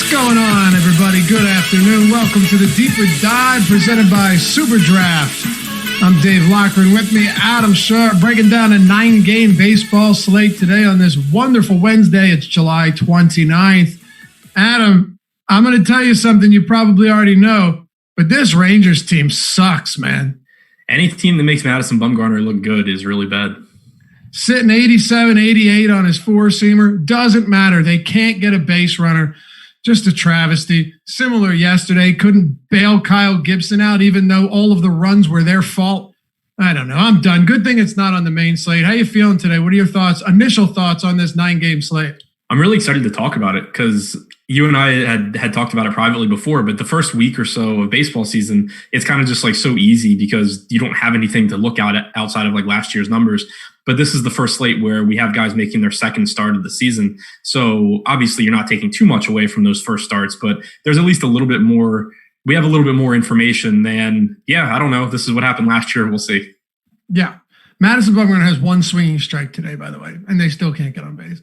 What's going on, everybody? Good afternoon. Welcome to the Deeper Dive presented by SuperDraft. I'm Dave Loughran. With me, Adam Scherer, breaking down a 9-game baseball slate today on this wonderful Wednesday. It's July 29th. Adam, I'm going to tell you something you probably already know, but this Rangers team sucks, man. Any team that makes Madison Bumgarner look good is really bad. Sitting 87, 88 on his four-seamer. Doesn't matter. They can't get a base runner. Just a travesty. Similar yesterday. Couldn't bail Kyle Gibson out even though all of the runs were their fault. I don't know. I'm done. Good thing it's not on the main slate. How you feeling today? What are your thoughts, initial thoughts on this 9-game slate? I'm really excited to talk about it because you and I had talked about it privately before, but the first week or so of baseball season, it's kind of just like so easy because you don't have anything to look at outside of like last year's numbers. But this is the first slate where we have guys making their second start of the season. So obviously you're not taking too much away from those first starts, but there's at least a little bit more. We have a little bit more information than, I don't know. This is what happened last year. We'll see. Yeah. Madison Bumgarner has one swinging strike today, by the way, and they still can't get on base.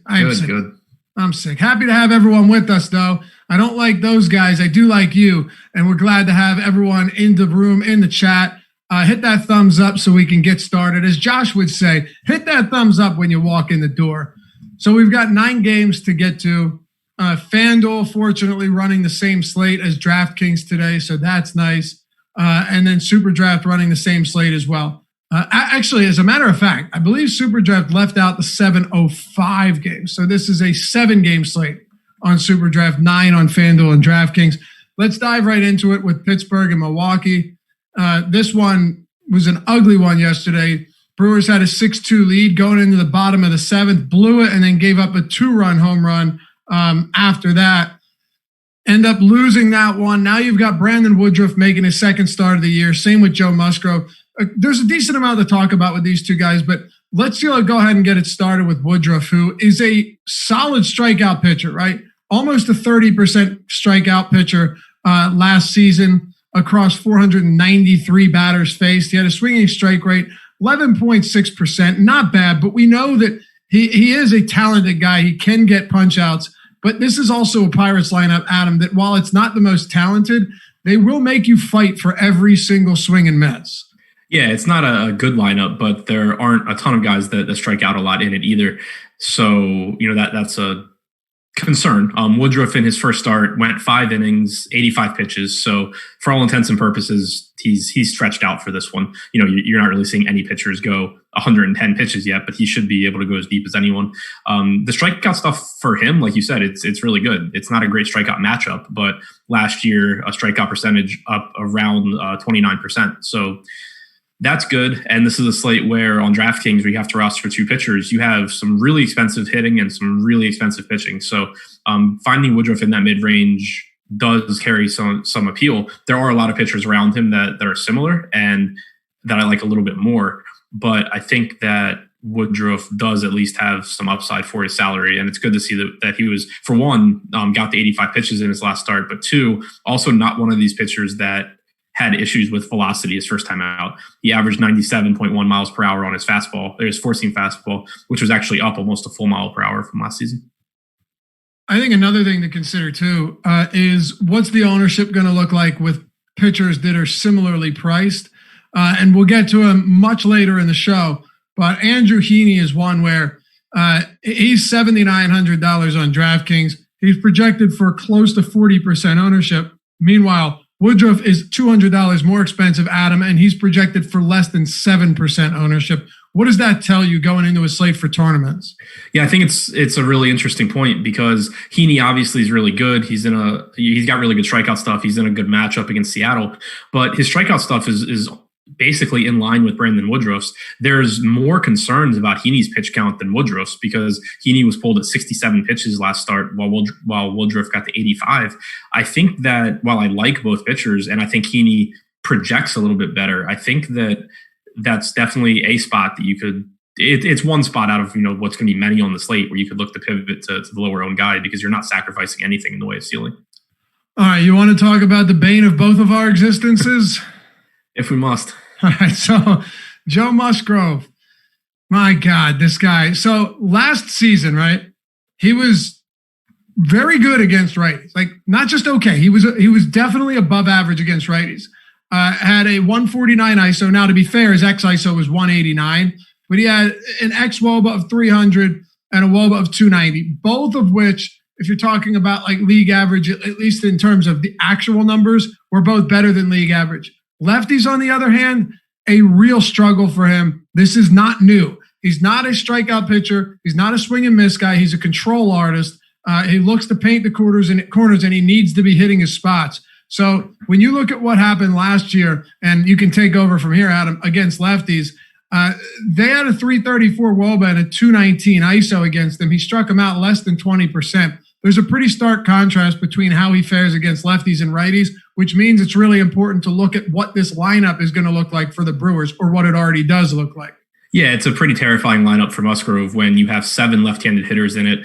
I'm sick. Happy to have everyone with us, though. I don't like those guys. I do like you, and we're glad to have everyone in the room, in the chat. Hit that thumbs up so we can get started. As Josh would say, hit that thumbs up when you walk in the door. So we've got 9 games to get to. FanDuel, fortunately, running the same slate as DraftKings today, so that's nice. And then SuperDraft running the same slate as well. Actually, as a matter of fact, I believe SuperDraft left out the 7:05 games. So this is a 7-game slate on SuperDraft, 9 on FanDuel and DraftKings. Let's dive right into it with Pittsburgh and Milwaukee. This one was an ugly one yesterday. Brewers had a 6-2 lead going into the bottom of the 7th, blew it, and then gave up a 2-run home run after that. End up losing that one. Now you've got Brandon Woodruff making his second start of the year. Same with Joe Musgrove. There's a decent amount to talk about with these two guys, but let's go ahead and get it started with Woodruff, who is a solid strikeout pitcher, right? Almost a 30% strikeout pitcher last season across 493 batters faced. He had a swinging strike rate, 11.6%. Not bad, but we know that he is a talented guy. He can get punch outs, but this is also a Pirates lineup, Adam, that while it's not the most talented, they will make you fight for every single swing and miss. Yeah, it's not a good lineup, but there aren't a ton of guys that strike out a lot in it either. So, that's a concern. Woodruff in his first start went 5 innings, 85 pitches. So for all intents and purposes, he's stretched out for this one. You're not really seeing any pitchers go 110 pitches yet, but he should be able to go as deep as anyone. The strikeout stuff for him, like you said, it's really good. It's not a great strikeout matchup, but last year a strikeout percentage up around 29%. So that's good. And this is a slate where on DraftKings, where you have to roster 2 pitchers, you have some really expensive hitting and some really expensive pitching. So finding Woodruff in that mid-range does carry some appeal. There are a lot of pitchers around him that are similar and that I like a little bit more. But I think that Woodruff does at least have some upside for his salary. And it's good to see that he was, for one, got the 85 pitches in his last start, but 2, also not one of these pitchers that had issues with velocity his first time out. He averaged 97.1 miles per hour on his fastball, his four-seam fastball, which was actually up almost a full mile per hour from last season. I think another thing to consider too is what's the ownership going to look like with pitchers that are similarly priced? And we'll get to him much later in the show. But Andrew Heaney is one where he's $7,900 on DraftKings. He's projected for close to 40% ownership. Meanwhile, Woodruff is $200 more expensive, Adam, and he's projected for less than 7% ownership. What does that tell you going into a slate for tournaments? Yeah, I think it's a really interesting point because Heaney obviously is really good. He's got really good strikeout stuff. He's in a good matchup against Seattle, but his strikeout stuff is basically in line with Brandon Woodruff's. There's more concerns about Heaney's pitch count than Woodruff's because Heaney was pulled at 67 pitches last start while Woodruff got to 85. I think that while I like both pitchers and I think Heaney projects a little bit better, I think that that's definitely a spot that you could it's one spot out of what's going to be many on the slate where you could look to pivot to the lower owned guy because you're not sacrificing anything in the way of ceiling. All right, you want to talk about the bane of both of our existences? If we must. All right, so Joe Musgrove, my God, this guy. So last season, right, he was very good against righties. Like, not just okay. He was definitely above average against righties. Had a 149 ISO. Now, to be fair, his X ISO was 189, but he had an X WOBA of 300 and a WOBA of 290, both of which, if you're talking about like league average, at least in terms of the actual numbers, were both better than league average. Lefties, on the other hand, a real struggle for him. This is not new. He's not a strikeout pitcher. He's not a swing and miss guy. He's a control artist. He looks to paint the corners, and he needs to be hitting his spots. So when you look at what happened last year, and you can take over from here, Adam, against lefties, they had a 334 WOBA and a 219 ISO against them. He struck them out less than 20%. There's a pretty stark contrast between how he fares against lefties and righties, which means it's really important to look at what this lineup is going to look like for the Brewers, or what it already does look like. Yeah, it's a pretty terrifying lineup for Musgrove when you have 7 left-handed hitters in it.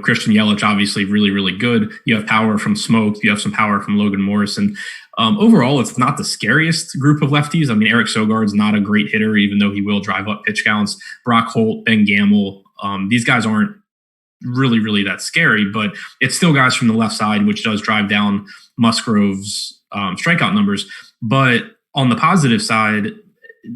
Christian Yelich, obviously really, really good. You have power from Smoke. You have some power from Logan Morrison. Overall, it's not the scariest group of lefties. I mean, Eric Sogard's not a great hitter, even though he will drive up pitch counts. Brock Holt, Ben Gamble, these guys aren't really, really that scary, but it's still guys from the left side, which does drive down Musgrove's strikeout numbers. But on the positive side,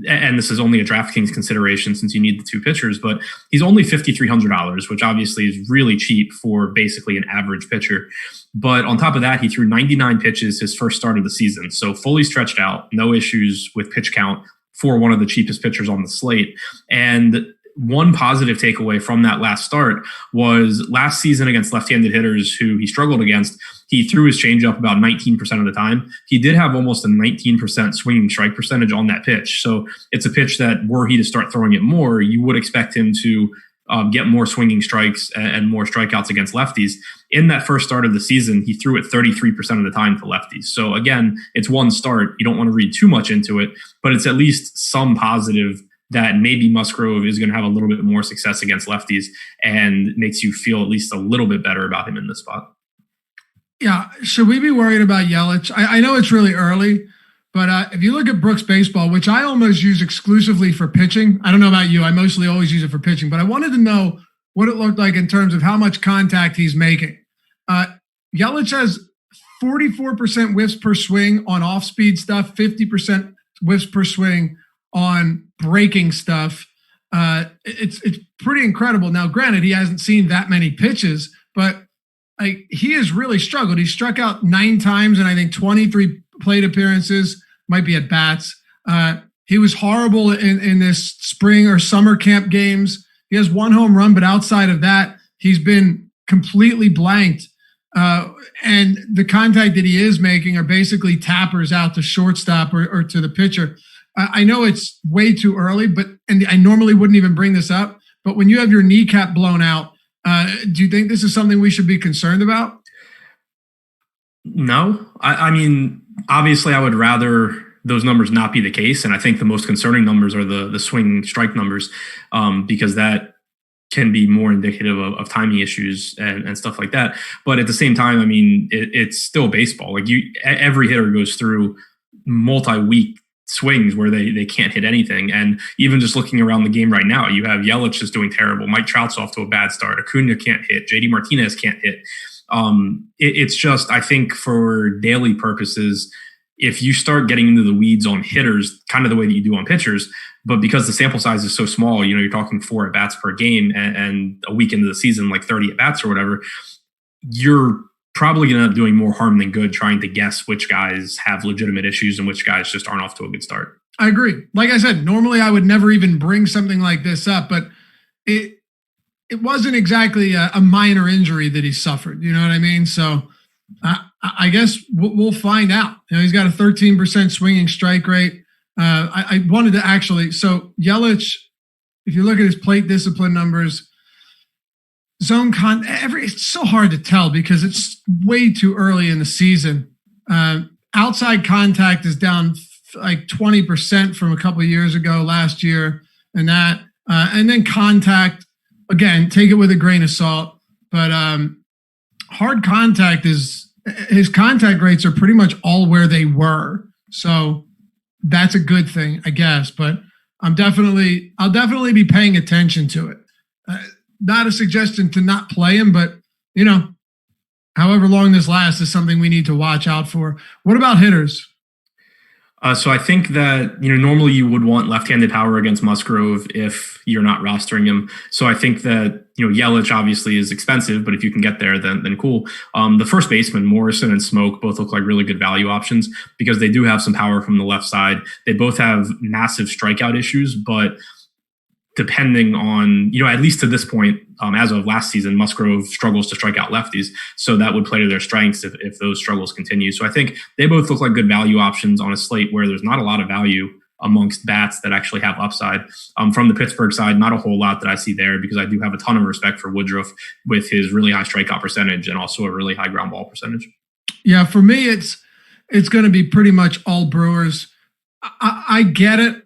and this is only a DraftKings consideration since you need the 2 pitchers, but he's only $5,300, which obviously is really cheap for basically an average pitcher. But on top of that, he threw 99 pitches his first start of the season. So fully stretched out, no issues with pitch count for one of the cheapest pitchers on the slate. And one positive takeaway from that last start was last season against left-handed hitters who he struggled against, he threw his changeup about 19% of the time. He did have almost a 19% swinging strike percentage on that pitch. So it's a pitch that, were he to start throwing it more, you would expect him to get more swinging strikes and more strikeouts against lefties. In that first start of the season, he threw it 33% of the time to lefties. So again, it's one start. You don't want to read too much into it, but it's at least some positive that maybe Musgrove is going to have a little bit more success against lefties and makes you feel at least a little bit better about him in this spot. Yeah. Should we be worried about Yelich? I know it's really early, but if you look at Brooks Baseball, which I almost use exclusively for pitching, I don't know about you, I mostly always use it for pitching, but I wanted to know what it looked like in terms of how much contact he's making. Yelich has 44% whiffs per swing on off-speed stuff, 50% whiffs per swing on breaking stuff. It's pretty incredible. Now, granted, he hasn't seen that many pitches, but he has really struggled. He struck out 9 times and I think 23 plate appearances, might be at bats. He was horrible in this spring or summer camp games. He has 1 home run, but outside of that, he's been completely blanked. And the contact that he is making are basically tappers out to shortstop or to the pitcher. I know it's way too early, and I normally wouldn't even bring this up, but when you have your kneecap blown out, do you think this is something we should be concerned about? No. I mean, obviously I would rather those numbers not be the case. And I think the most concerning numbers are the swing strike numbers, because that can be more indicative of timing issues and stuff like that. But at the same time, I mean, it's still baseball. Like every hitter goes through multi-week swings where they can't hit anything. And even just looking around the game right now, you have Yelich is doing terrible. Mike Trout's off to a bad start. Acuna can't hit. JD Martinez can't hit. It's just, I think for daily purposes, if you start getting into the weeds on hitters, kind of the way that you do on pitchers, but because the sample size is so small, you're talking 4 at-bats per game and a week into the season, like 30 at-bats or whatever, you're probably going to end up doing more harm than good trying to guess which guys have legitimate issues and which guys just aren't off to a good start. I agree. Like I said, normally I would never even bring something like this up, but it wasn't exactly a minor injury that he suffered. You know what I mean? So I guess we'll find out. He's got a 13% swinging strike rate. I wanted to actually, so Yelich, if you look at his plate discipline numbers, it's so hard to tell because it's way too early in the season. Outside contact is down like 20% from a couple of years ago, last year, and then contact, again, take it with a grain of salt, but hard contact his contact rates are pretty much all where they were. So that's a good thing, I guess, but I'll definitely be paying attention to it. Not a suggestion to not play him, but however long this lasts is something we need to watch out for. What about hitters? So I think that, normally you would want left-handed power against Musgrove if you're not rostering him. So I think that, Yelich obviously is expensive, but if you can get there, then cool. The first baseman, Morrison and Smoke, both look like really good value options because they do have some power from the left side. They both have massive strikeout issues, but depending on, at least to this point, as of last season, Musgrove struggles to strike out lefties. So that would play to their strengths if those struggles continue. So I think they both look like good value options on a slate where there's not a lot of value amongst bats that actually have upside. From the Pittsburgh side, not a whole lot that I see there because I do have a ton of respect for Woodruff with his really high strikeout percentage and also a really high ground ball percentage. Yeah, for me, it's going to be pretty much all Brewers. I get it.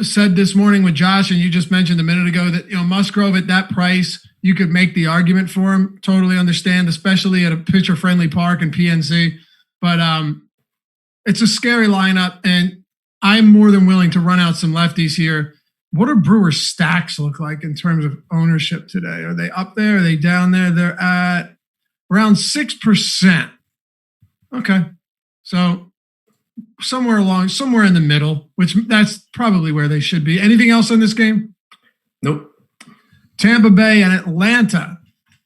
Said this morning with Josh, and you just mentioned a minute ago that, Musgrove at that price, you could make the argument for him. Totally understand, especially at a pitcher-friendly park in PNC. But it's a scary lineup, and I'm more than willing to run out some lefties here. What do Brewers stacks look like in terms of ownership today? Are they up there? Are they down there? They're at around 6%. Okay. So somewhere in the middle, which that's probably where they should be. Anything else on this game? Nope. Tampa Bay and Atlanta.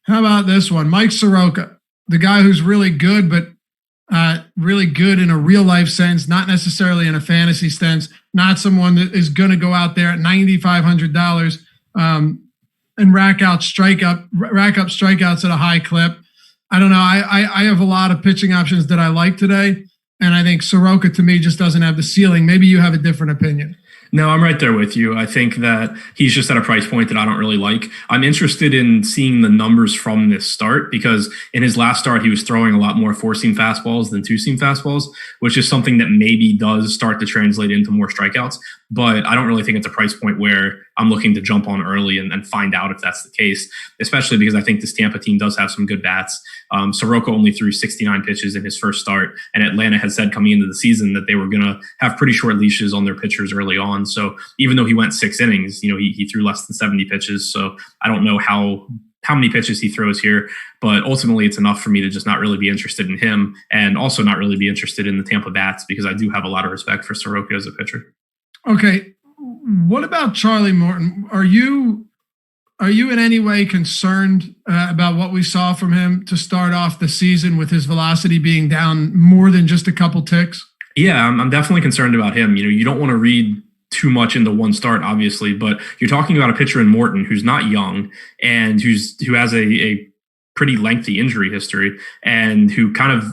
How about this one? Mike Soroka, the guy who's really good, but really good in a real life sense, not necessarily in a fantasy sense, not someone that is going to go out there at $9,500 and rack up strikeouts at a high clip. I don't know. I have a lot of pitching options that I like today. And I think Soroka, to me, just doesn't have the ceiling. Maybe you have a different opinion. No, I'm right there with you. I think that he's just at a price point that I don't really like. I'm interested in seeing the numbers from this start because in his last start, he was throwing a lot more four-seam fastballs than two-seam fastballs, which is something that maybe does start to translate into more strikeouts. But I don't really think it's a price point where I'm looking to jump on early and find out if that's the case, especially because I think this Tampa team does have some good bats. Soroka only threw 69 pitches in his first start, and Atlanta had said coming into the season that they were going to have pretty short leashes on their pitchers early on. So even though he went 6 innings, he threw less than 70 pitches. So I don't know how many pitches he throws here, but ultimately it's enough for me to just not really be interested in him and also not really be interested in the Tampa Bats because I do have a lot of respect for Soroka as a pitcher. Okay. What about Charlie Morton? Are you in any way concerned about what we saw from him to start off the season with his velocity being down more than just a couple ticks? Yeah, I'm definitely concerned about him. You don't want to read too much into one start, obviously, but you're talking about a pitcher in Morton who's not young and who has a pretty lengthy injury history and who kind of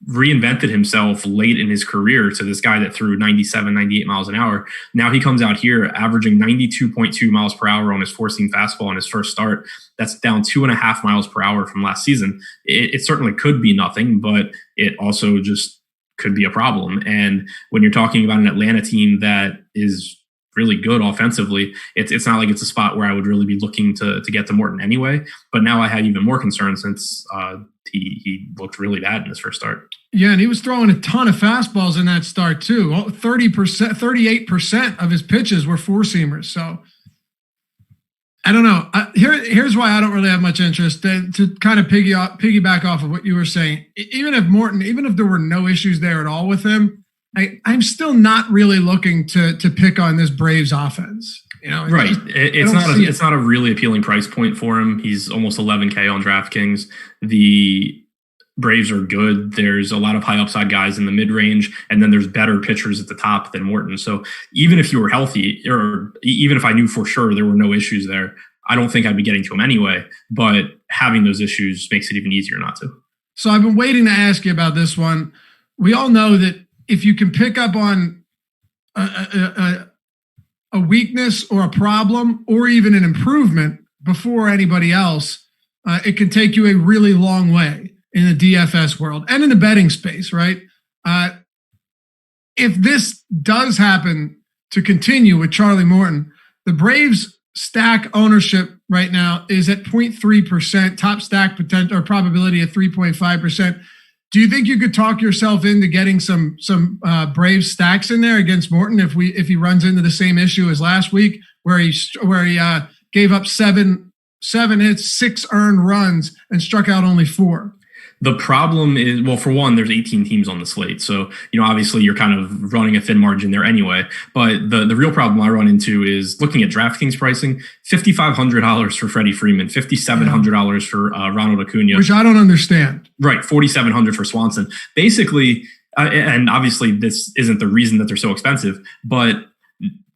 reinvented himself late in his career to this guy that threw 97, 98 miles an hour. Now he comes out here averaging 92.2 miles per hour on his four-seam fastball in his first start. That's down 2.5 miles per hour from last season. It certainly could be nothing, but it also just could be a problem. And when you're talking about an Atlanta team that is really good offensively, it's not like it's a spot where I would really be looking to get to Morton anyway. But now I had even more concern since he looked really bad in his first start. Yeah, and he was throwing a ton of fastballs in that start too. 38% of his pitches were four-seamers. So I don't know. Here's why I don't really have much interest to kind of piggyback off of what you were saying. Even if there were no issues there at all with him, I'm still not really looking to pick on this Braves offense. Right. It's not a really appealing price point for him. He's almost 11K on DraftKings. The Braves are good. There's a lot of high upside guys in the mid range, and then there's better pitchers at the top than Morton. So even if you were healthy, or even if I knew for sure there were no issues there, I don't think I'd be getting to him anyway. But having those issues makes it even easier not to. So I've been waiting to ask you about this one. We all know that if you can pick up on a weakness or a problem or even an improvement before anybody else, it can take you a really long way in the DFS world and in the betting space, right? If this does happen to continue with Charlie Morton, the Braves stack ownership right now is at 0.3%, top stack potential or probability at 3.5%. Do you think you could talk yourself into getting some Braves stacks in there against Morton if he runs into the same issue as last week, where he gave up seven hits, 6 earned runs, and struck out only 4? The problem is, well, for one, there's 18 teams on the slate. So, obviously you're kind of running a thin margin there anyway. But the real problem I run into is looking at DraftKings pricing, $5,500 for Freddie Freeman, $5,700 for Ronald Acuna. Which I don't understand. Right, $4,700 for Swanson. Basically, and obviously this isn't the reason that they're so expensive, but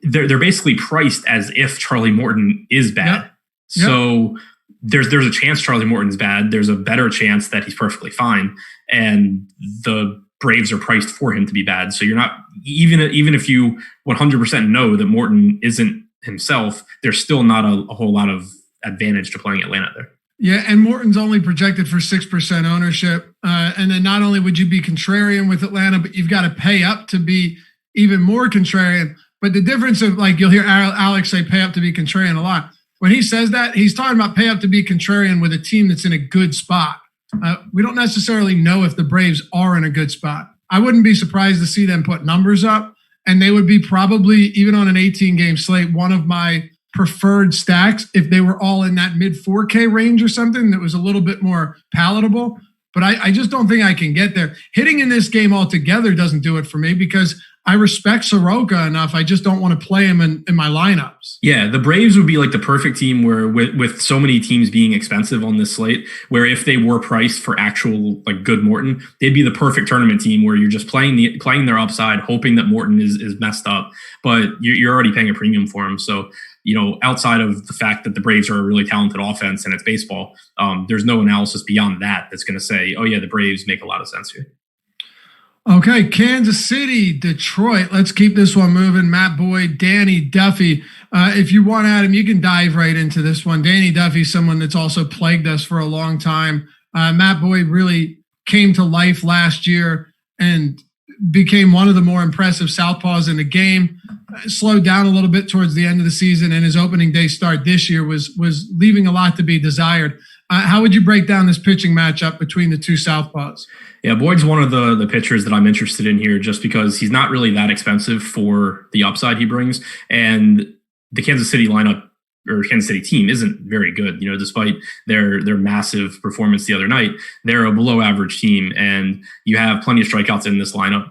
they're basically priced as if Charlie Morton is bad. Yep. So there's a chance Charlie Morton's bad. There's a better chance that he's perfectly fine. And the Braves are priced for him to be bad. So you're not, even if you 100% know that Morton isn't himself, there's still not a whole lot of advantage to playing Atlanta there. Yeah, and Morton's only projected for 6% ownership. And then not only would you be contrarian with Atlanta, but you've got to pay up to be even more contrarian. But the difference of, like, you'll hear Alex say pay up to be contrarian a lot. When he says that, he's talking about pay up to be contrarian with a team that's in a good spot. We don't necessarily know if the Braves are in a good spot. I wouldn't be surprised to see them put numbers up, and they would be probably, even on an 18-game slate, one of my preferred stacks if they were all in that mid 4K range or something that was a little bit more palatable. But I just don't think I can get there. Hitting in this game altogether doesn't do it for me because I respect Soroka enough. I just don't want to play him in my lineups. Yeah, the Braves would be like the perfect team where with so many teams being expensive on this slate, where if they were priced for actual like good Morton, they'd be the perfect tournament team where you're just playing their upside, hoping that Morton is messed up, but you're already paying a premium for him. So, outside of the fact that the Braves are a really talented offense and it's baseball, there's no analysis beyond that that's going to say, oh yeah, the Braves make a lot of sense here. Okay, Kansas City, Detroit. Let's keep this one moving. Matt Boyd, Danny Duffy. If you want, Adam, you can dive right into this one. Danny Duffy, someone that's also plagued us for a long time. Matt Boyd really came to life last year and became one of the more impressive southpaws in the game. Slowed down a little bit towards the end of the season, and his opening day start this year was leaving a lot to be desired. How would you break down this pitching matchup between the two southpaws? Yeah, Boyd's one of the pitchers that I'm interested in here just because he's not really that expensive for the upside he brings. And the Kansas City lineup or Kansas City team isn't very good. Despite their massive performance the other night, they're a below average team. And you have plenty of strikeouts in this lineup.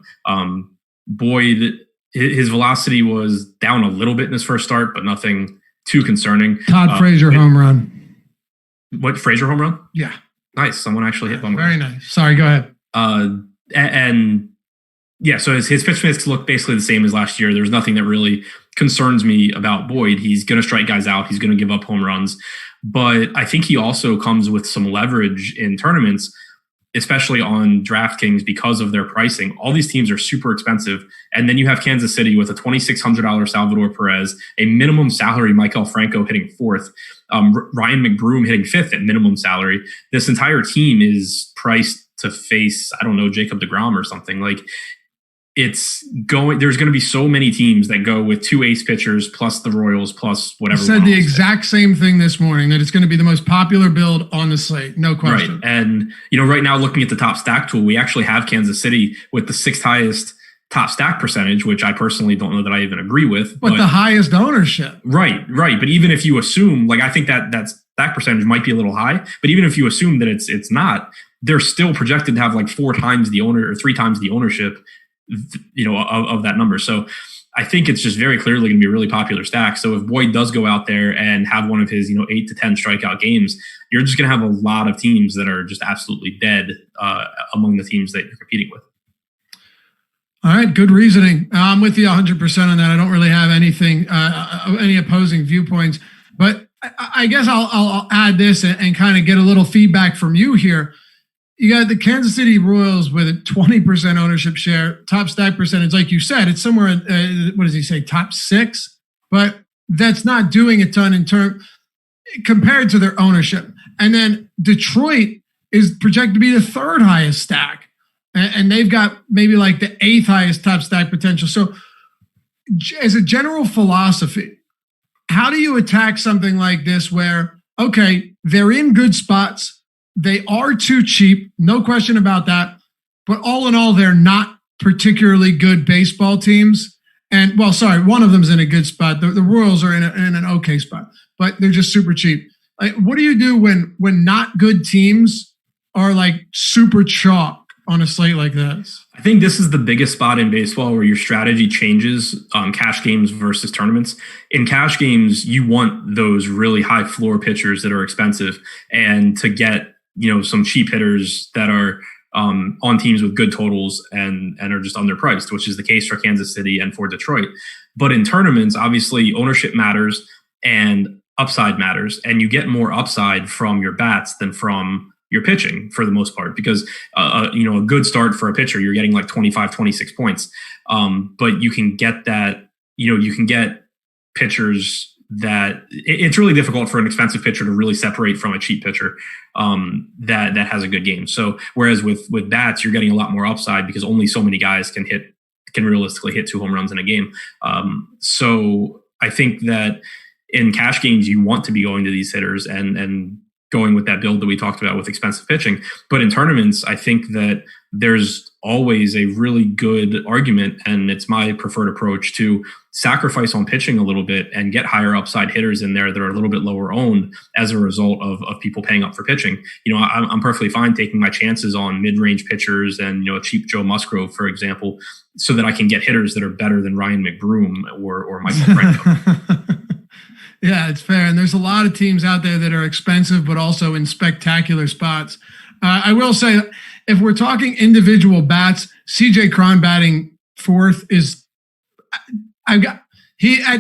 Boyd, his velocity was down a little bit in his first start, but nothing too concerning. Todd Frazier home run. What, Frazier home run? Yeah. Nice. Someone actually hit home run. Very nice. Sorry, go ahead. And yeah, so his pitch mix looked basically the same as last year. There's nothing that really concerns me about Boyd. He's going to strike guys out. He's going to give up home runs. But I think he also comes with some leverage in tournaments, especially on DraftKings because of their pricing. All these teams are super expensive. And then you have Kansas City with a $2,600 Salvador Perez, a minimum salary Maikel Franco hitting fourth, Ryan McBroom hitting fifth at minimum salary. This entire team is priced to face, I don't know, Jacob deGrom or something. Like, there's going to be so many teams that go with two ace pitchers plus the Royals plus whatever. I said the exact same thing this morning, that it's going to be the most popular build on the slate. No question. Right. And, right now looking at the top stack tool, we actually have Kansas City with the sixth highest top stack percentage, which I personally don't know that I even agree with. But the highest ownership. Right. But even if you assume, like, I think that stack percentage might be a little high, but even if you assume that it's not, they're still projected to have like 4 times the owner or 3 times the ownership, of that number. So I think it's just very clearly going to be a really popular stack. So if Boyd does go out there and have one of his, 8 to 10 strikeout games, you're just going to have a lot of teams that are just absolutely dead among the teams that you're competing with. All right, good reasoning. I'm with you 100% on that. I don't really have anything, any opposing viewpoints, but I guess I'll add this and kind of get a little feedback from you here. You got the Kansas City Royals with a 20% ownership share, top stack percentage. Like you said, it's somewhere, what does he say, top 6? But that's not doing a ton in term compared to their ownership. And then Detroit is projected to be the 3rd highest stack. And they've got maybe like the 8th highest top stack potential. So as a general philosophy, how do you attack something like this where, okay, they're in good spots, they are too cheap, no question about that, but all in all, they're not particularly good baseball teams. And, well, sorry, one of them's in a good spot. The Royals are in an okay spot, but they're just super cheap. Like, what do you do when not good teams are like super chalk on a slate like this? I think this is the biggest spot in baseball where your strategy changes cash games versus tournaments. In cash games, you want those really high floor pitchers that are expensive, and to get, some cheap hitters that are on teams with good totals and are just underpriced, which is the case for Kansas City and for Detroit. But in tournaments, obviously ownership matters and upside matters, and you get more upside from your bats than from your pitching for the most part, because a good start for a pitcher, you're getting like 25, 26 points. But you can get that, you can get pitchers that it's really difficult for an expensive pitcher to really separate from a cheap pitcher that has a good game. So whereas with bats, you're getting a lot more upside because only so many guys can realistically hit 2 home runs in a game. So I think that in cash games, you want to be going to these hitters and going with that build that we talked about with expensive pitching. But in tournaments, I think that there's always a really good argument, and it's my preferred approach, to sacrifice on pitching a little bit and get higher upside hitters in there that are a little bit lower owned as a result of people paying up for pitching. I'm perfectly fine taking my chances on mid-range pitchers and, a cheap Joe Musgrove, for example, so that I can get hitters that are better than Ryan McBroom or Michael Franco. Yeah, it's fair. And there's a lot of teams out there that are expensive, but also in spectacular spots. I will say, if we're talking individual bats, CJ Cron batting 4th is, at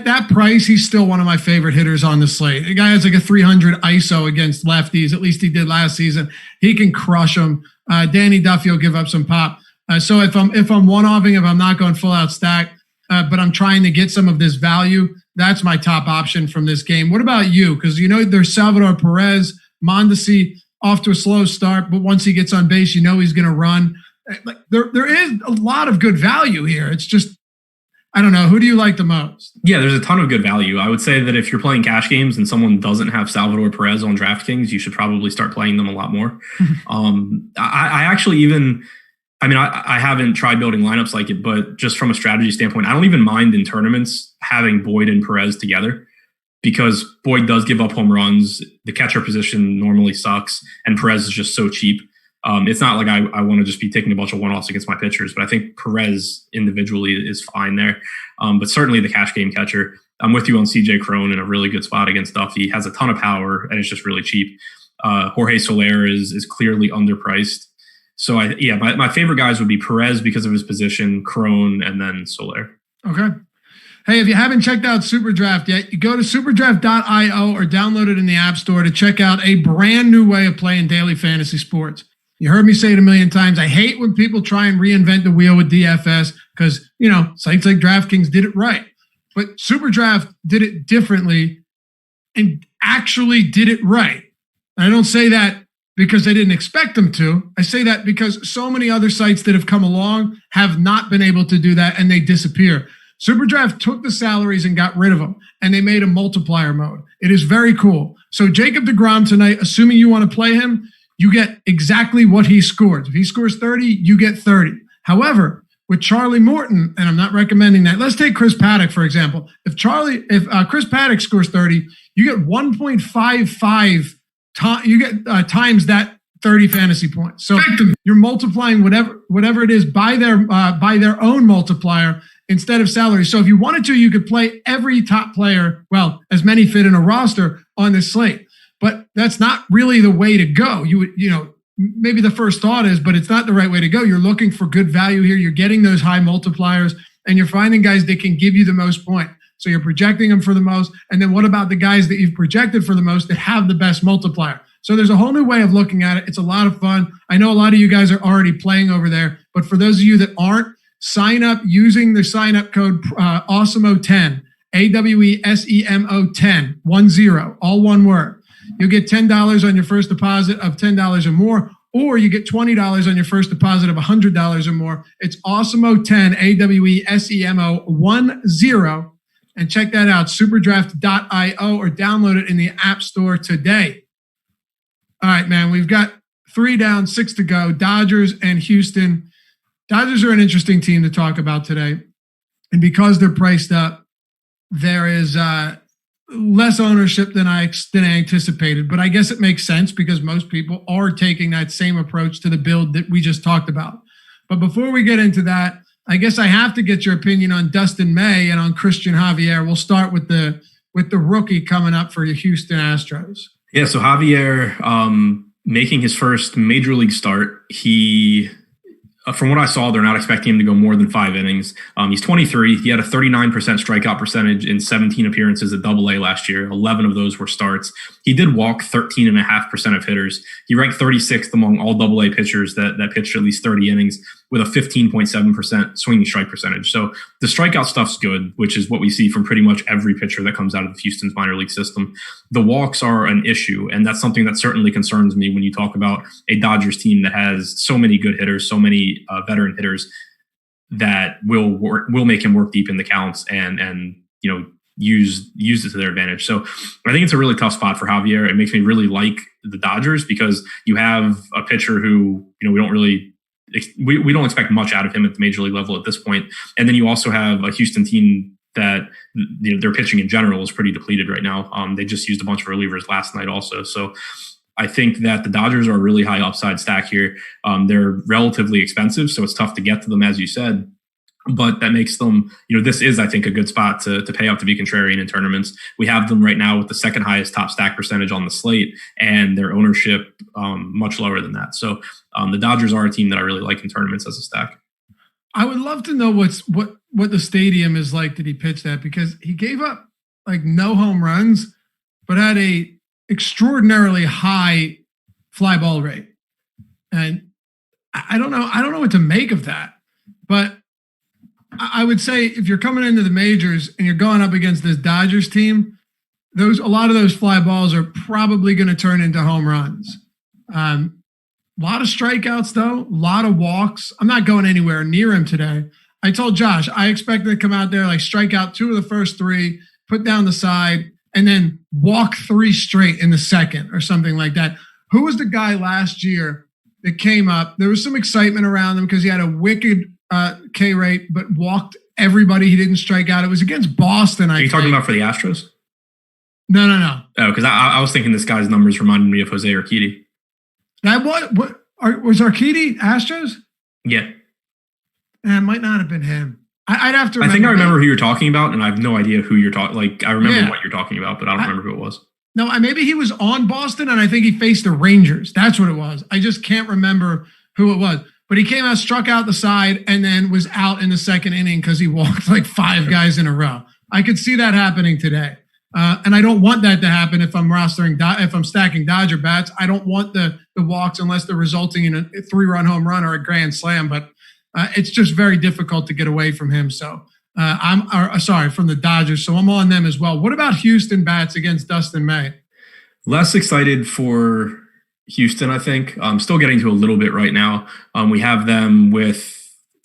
that price, he's still one of my favorite hitters on the slate. The guy has like a 300 ISO against lefties. At least he did last season. He can crush them. Danny Duffy will give up some pop. So if I'm one-offing, if I'm not going full out stack, but I'm trying to get some of this value, that's my top option from this game. What about you? Because there's Salvador Perez, Mondesi off to a slow start, but once he gets on base, he's going to run. Like there is a lot of good value here. It's just, I don't know. Who do you like the most? Yeah, there's a ton of good value. I would say that if you're playing cash games and someone doesn't have Salvador Perez on DraftKings, you should probably start playing them a lot more. I actually even... I haven't tried building lineups like it, but just from a strategy standpoint, I don't even mind in tournaments having Boyd and Perez together, because Boyd does give up home runs. The catcher position normally sucks, and Perez is just so cheap. It's not like I want to just be taking a bunch of one-offs against my pitchers, but I think Perez individually is fine there. But certainly the cash game catcher. I'm with you on CJ Cron in a really good spot against Duffy. Has a ton of power, and it's just really cheap. Jorge Soler is clearly underpriced. So my favorite guys would be Perez because of his position, Cron, and then Soler. Okay. Hey, if you haven't checked out SuperDraft yet, you go to superdraft.io or download it in the App Store to check out a brand new way of playing daily fantasy sports. You heard me say it a million times. I hate when people try and reinvent the wheel with DFS because, sites like DraftKings did it right. But SuperDraft did it differently and actually did it right. And I don't say that because I didn't expect them to. I say that because so many other sites that have come along have not been able to do that, and they disappear. SuperDraft took the salaries and got rid of them, and they made a multiplier mode. It is very cool. So Jacob deGrom tonight, assuming you want to play him, you get exactly what he scores. If he scores 30, you get 30. However, with Charlie Morton, and I'm not recommending that. Let's take Chris Paddock, for example. If Chris Paddock scores 30, you get 1.55 times that 30 fantasy points. So you're multiplying whatever it is by their own multiplier instead of salary. So if you wanted to, you could play every top player, well, as many fit in a roster on this slate. But that's not really the way to go. Maybe the first thought is, but it's not the right way to go. You're looking for good value here. You're getting those high multipliers, and you're finding guys that can give you the most points. So you're projecting them for the most. And then what about the guys that you've projected for the most that have the best multiplier? So there's a whole new way of looking at it. It's a lot of fun. I know a lot of you guys are already playing over there, but for those of you that aren't, sign up using the sign up code Awesemo10, AWESEMO 10, 10, all one word. You'll get $10 on your first deposit of $10 or more, or you get $20 on your first deposit of $100 or more. It's Awesemo10, AWESEMO 10. And check that out, superdraft.io, or download it in the App Store today. All right, man, we've got 3 down, 6 to go. Dodgers and Houston. Dodgers are an interesting team to talk about today. And because they're priced up, there is less ownership than I anticipated, but I guess it makes sense because most people are taking that same approach to the build that we just talked about. But before we get into that, I guess I have to get your opinion on Dustin May and on Christian Javier. We'll start with the rookie coming up for the Houston Astros. Yeah, so Javier making his first major league start. He from what I saw, they're not expecting him to go more than 5 innings. He's 23. He had a 39% strikeout percentage in 17 appearances at AA last year. 11 of those were starts. He did walk 13.5% of hitters. He ranked 36th among all AA pitchers that pitched at least 30 innings with a 15.7% swinging strike percentage. So the strikeout stuff's good, which is what we see from pretty much every pitcher that comes out of Houston's minor league system. The walks are an issue, and that's something that certainly concerns me when you talk about a Dodgers team that has so many good hitters, so many veteran hitters that will make him work deep in the counts and use it to their advantage. So I think it's a really tough spot for Javier. It makes me really like the Dodgers because you have a pitcher who we don't expect much out of him at the major league level at this point. And then you also have a Houston team that their pitching in general is pretty depleted right now. They just used a bunch of relievers last night also. So I think that the Dodgers are a really high upside stack here. They're relatively expensive, so it's tough to get to them, as you said. But that makes them, this is, I think, a good spot to pay up to be contrarian in tournaments. We have them right now with the second highest top stack percentage on the slate, and their ownership much lower than that. So the Dodgers are a team that I really like in tournaments as a stack. I would love to know what the stadium is like that he pitched at, because he gave up like no home runs, but had a extraordinarily high fly ball rate. And I don't know what to make of that, but I would say if you're coming into the majors and you're going up against this Dodgers team, a lot of those fly balls are probably going to turn into home runs. A lot of strikeouts, though, a lot of walks. I'm not going anywhere near him today. I told Josh, I expect him to come out there, like strike out 2 of the first 3, put down the side, and then walk 3 straight in the second or something like that. Who was the guy last year that came up? There was some excitement around him because he had a wicked K rate, but walked everybody. He didn't strike out. It was against Boston. Are you talking about for the Astros? No. Oh, because I was thinking this guy's numbers reminded me of Jose Urquidy. That was Urquidy Astros? Yeah. It might not have been him. I'd have to remember. I think I remember who you're talking about, and I have no idea who you're talking. Like, I remember what you're talking about, but I don't remember who it was. No, maybe he was on Boston, and I think he faced the Rangers. That's what it was. I just can't remember who it was. But he came out, struck out the side, and then was out in the second inning because he walked like 5 guys in a row. I could see that happening today. And I don't want that to happen if I'm stacking Dodger bats. I don't want the walks unless they're resulting in a 3-run home run or a grand slam. But it's just very difficult to get away from him. So from the Dodgers. So I'm on them as well. What about Houston bats against Dustin May? Less excited for Houston, I think. I'm still getting to a little bit right now. We have them with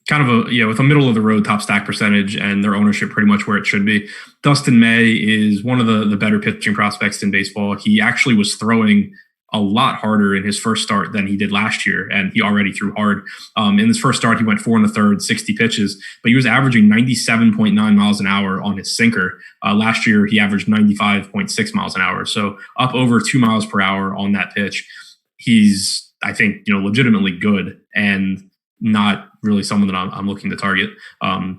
kind of with a middle of the road top stack percentage and their ownership pretty much where it should be. Dustin May is one of the better pitching prospects in baseball. He actually was throwing a lot harder in his first start than he did last year, and he already threw hard. In his first start, he went 4 1/3, 60 pitches, but he was averaging 97.9 miles an hour on his sinker. Last year, he averaged 95.6 miles an hour, so up over 2 miles per hour on that pitch. He's, I think, legitimately good and not really someone that I'm looking to target.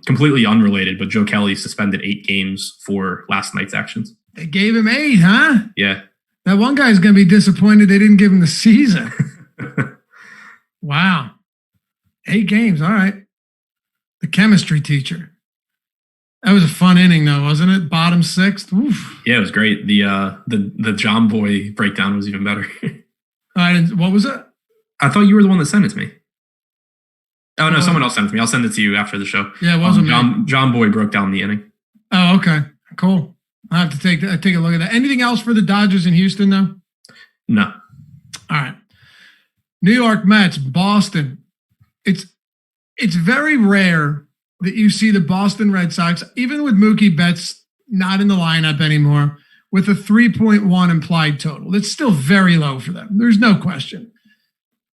Completely unrelated, but Joe Kelly suspended 8 games for last night's actions. They gave him 8, huh? Yeah. That one guy's going to be disappointed they didn't give him the season. Wow. 8 games. All right. The chemistry teacher. That was a fun inning, though, wasn't it? Bottom 6th. Oof. Yeah, it was great. The John Boy breakdown was even better. What was it? I thought you were the one that sent it to me. Oh, no, someone else sent it to me. I'll send it to you after the show. Yeah, it wasn't me. John Boy broke down the inning. Oh, okay. Cool. I have to take a look at that. Anything else for the Dodgers in Houston, though? No. All right. New York Mets, Boston. It's very rare that you see the Boston Red Sox, even with Mookie Betts not in the lineup anymore, with a 3.1 implied total. It's still very low for them. There's no question.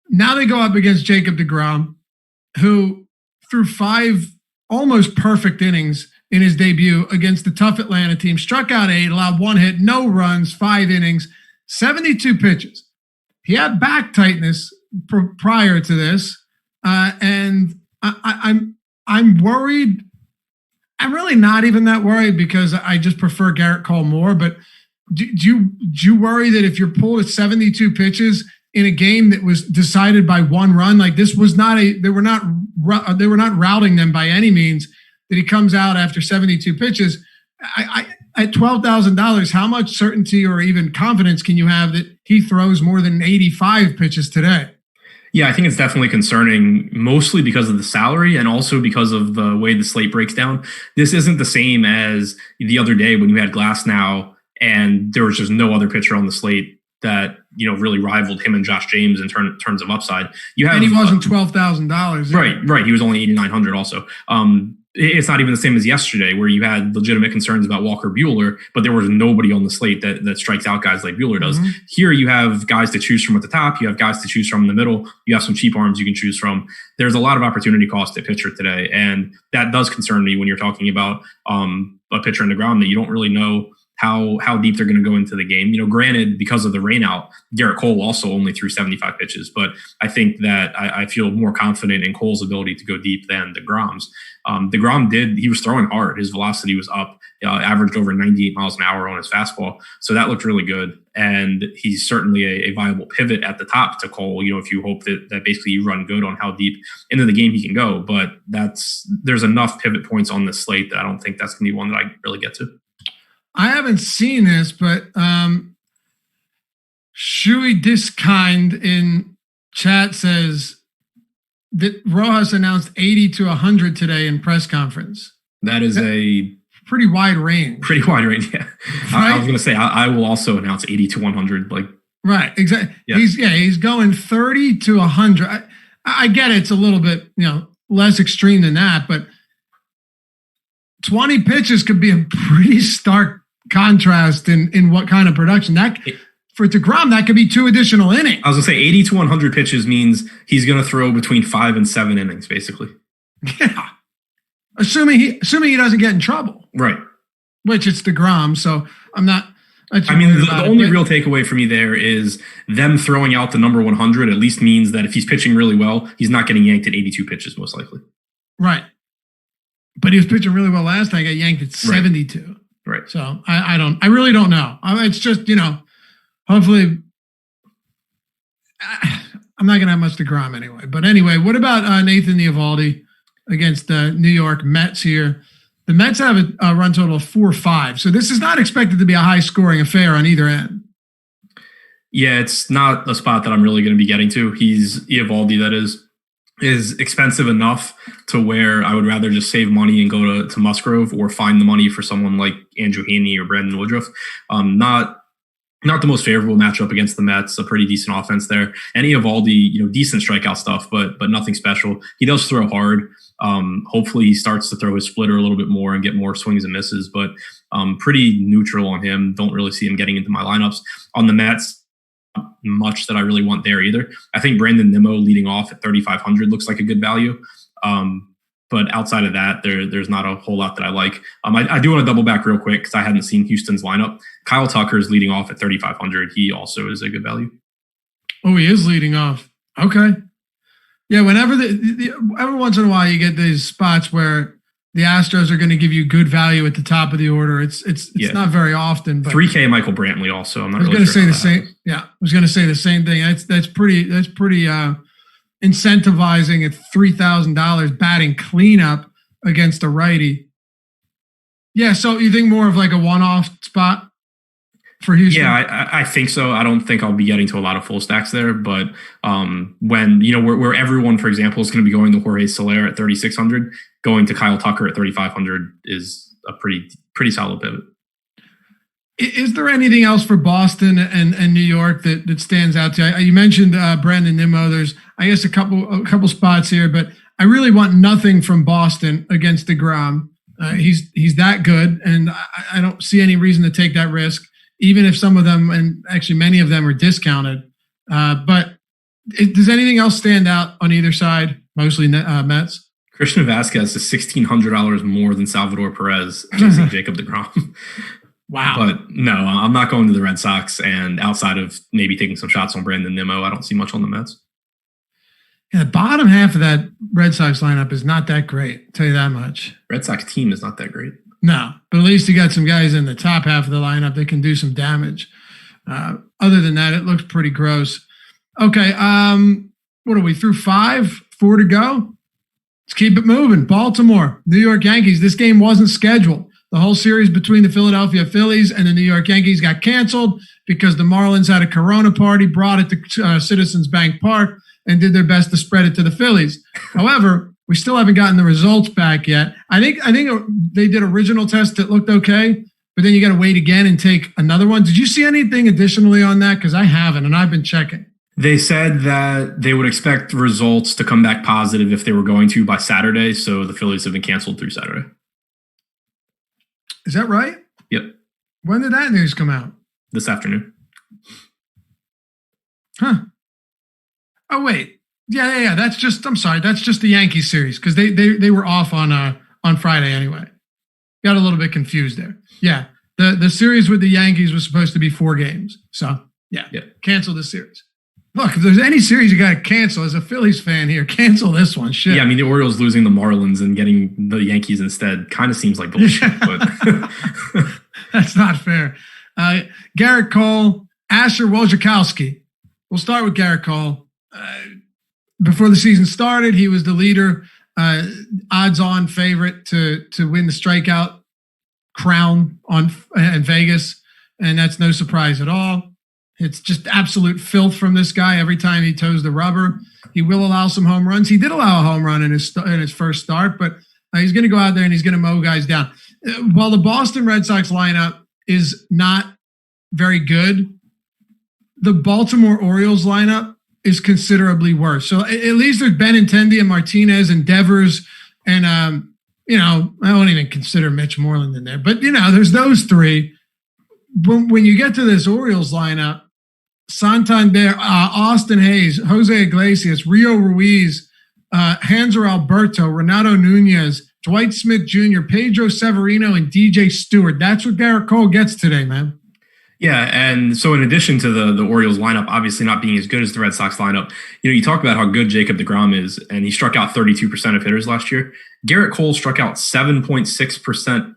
Now they go up against Jacob deGrom, who threw 5 almost perfect innings in his debut against the tough Atlanta team. Struck out 8, allowed 1 hit, no runs, 5 innings, 72 pitches. He had back tightness prior to this, and I'm worried. I'm really not even that worried because I just prefer Garrett Cole more. But do you worry that if you're pulled at 72 pitches in a game that was decided by 1 run, like this was not they were not routing them by any means, that he comes out after 72 pitches? At $12,000, how much certainty or even confidence can you have that he throws more than 85 pitches today? Yeah, I think it's definitely concerning, mostly because of the salary and also because of the way the slate breaks down. This isn't the same as the other day when you had Glasnow and there was just no other pitcher on the slate that, really rivaled him and Josh James in terms of upside. And he wasn't $12,000. Right. He was only $8,900 also. It's not even the same as yesterday where you had legitimate concerns about Walker Buehler, but there was nobody on the slate that strikes out guys like Buehler does. Mm-hmm. Here you have guys to choose from at the top. You have guys to choose from in the middle. You have some cheap arms you can choose from. There's a lot of opportunity cost at pitcher today. And that does concern me when you're talking about a pitcher in the ground that you don't really know how deep they're going to go into the game. Granted, because of the rain out, Garrett Cole also only threw 75 pitches, but I think that I feel more confident in Cole's ability to go deep than DeGrom's. DeGrom he was throwing hard. His velocity was up, averaged over 98 miles an hour on his fastball. So that looked really good. And he's certainly a viable pivot at the top to Cole, if you hope that basically you run good on how deep into the game he can go. But there's enough pivot points on this slate that I don't think that's going to be one that I really get to. I haven't seen this, but Shuey Diskind in chat says that Rojas announced 80 to 100 today in press conference. That is a pretty wide range. Yeah. Right? I was going to say I will also announce 80 to 100. Right, exactly. Yeah. He's going 30 to 100. I get it's a little bit less extreme than that, but 20 pitches could be a pretty stark contrast in what kind of production. For DeGrom, that could be 2 additional innings. I was going to say 80 to 100 pitches means he's going to throw between 5 and 7 innings, basically. Yeah. Assuming he doesn't get in trouble. Right. Which it's DeGrom, so I'm not... the only real takeaway for me there is them throwing out the number 100 at least means that if he's pitching really well, he's not getting yanked at 82 pitches, most likely. Right. But he was pitching really well last time. He got yanked at 72. Right. So I really don't know. It's just, hopefully I'm not going to have much DeGrom anyway. But anyway, what about Nathan Eovaldi against the New York Mets here? The Mets have a run total of 4-5. So this is not expected to be a high scoring affair on either end. Yeah, it's not a spot that I'm really going to be getting to. Eovaldi, that is expensive enough to where I would rather just save money and go to Musgrove or find the money for someone like Andrew Heaney or Brandon Woodruff. Not the most favorable matchup against the Mets, a pretty decent offense there. And Eovaldi, decent strikeout stuff, but nothing special. He does throw hard. Hopefully he starts to throw his splitter a little bit more and get more swings and misses, but pretty neutral on him. Don't really see him getting into my lineups. On the Mets, not much that I really want there either. I think Brandon Nimmo leading off at 3,500 looks like a good value. But outside of that, there's not a whole lot that I like. I do want to double back real quick because I hadn't seen Houston's lineup. Kyle Tucker's leading off at 3,500. He also is a good value. Oh, he is leading off. Okay. Yeah, whenever every once in a while you get these spots where the Astros are going to give you good value at the top of the order. It's not very often. But 3K Michael Brantley also. I'm not. I was really going to sure say the same. Happens. Yeah, I was going to say the same thing. That's pretty incentivizing at $3,000 batting cleanup against a righty. Yeah, so you think more of like a one-off spot for Houston? Yeah, I think so. I don't think I'll be getting to a lot of full stacks there, but when where everyone, for example, is going to be going to Jorge Soler at 3,600, going to Kyle Tucker at 3,500 is a pretty solid pivot. Is there anything else for Boston and New York that stands out to you? You mentioned Brandon Nimmo. There's, I guess, a couple spots here, but I really want nothing from Boston against DeGrom. He's that good, and I don't see any reason to take that risk, even if some of them, and actually many of them, are discounted. But does anything else stand out on either side? Mostly Mets. Christian Vasquez is $1,600 more than Salvador Perez chasing Jacob deGrom. Wow. But no, I'm not going to the Red Sox. And outside of maybe taking some shots on Brandon Nimmo, I don't see much on the Mets. Yeah, the bottom half of that Red Sox lineup is not that great. I'll tell you that much. Red Sox team is not that great. No, but at least you got some guys in the top half of the lineup that can do some damage. Other than that, it looks pretty gross. Okay, what are we through 5? 4 to go. Let's keep it moving. Baltimore, New York Yankees. This game wasn't scheduled. The whole series between the Philadelphia Phillies and the New York Yankees got canceled because the Marlins had a Corona party, brought it to Citizens Bank Park, and did their best to spread it to the Phillies. However, we still haven't gotten the results back yet. I think they did original tests that looked okay, but then you got to wait again and take another one. Did you see anything additionally on that? Because I haven't, and I've been checking. They said that they would expect results to come back positive if they were going to by Saturday, so the Phillies have been canceled through Saturday. Is that right? Yep. When did that news come out? This afternoon. Huh. Oh, wait. Yeah. That's just the Yankees series because they were off on Friday anyway. Got a little bit confused there. Yeah. The series with the Yankees was supposed to be 4 games. So, yeah. Cancel the series. Look, if there's any series you got to cancel as a Phillies fan here, cancel this one. Shit. Yeah, I mean, the Orioles losing the Marlins and getting the Yankees instead kind of seems like bullshit. But that's not fair. Garrett Cole, Asher Wojciechowski. We'll start with Garrett Cole. Before the season started, he was the leader, odds-on favorite to win the strikeout crown in Vegas, and that's no surprise at all. It's just absolute filth from this guy every time he toes the rubber. He will allow some home runs. He did allow a home run in his first start, but he's going to go out there and he's going to mow guys down. While the Boston Red Sox lineup is not very good, the Baltimore Orioles lineup is considerably worse. So at least there's Benintendi and Martinez and Devers and, I won't even consider Mitch Moreland in there. But, there's those 3. When you get to this Orioles lineup, Santander, Austin Hayes, Jose Iglesias, Rio Ruiz, Hanser Alberto, Renato Nunez, Dwight Smith Jr., Pedro Severino, and DJ Stewart. That's what Garrett Cole gets today, man. Yeah, and so in addition to the Orioles lineup obviously not being as good as the Red Sox lineup, you talk about how good Jacob deGrom is, and he struck out 32% of hitters last year. Garrett Cole struck out 7.6%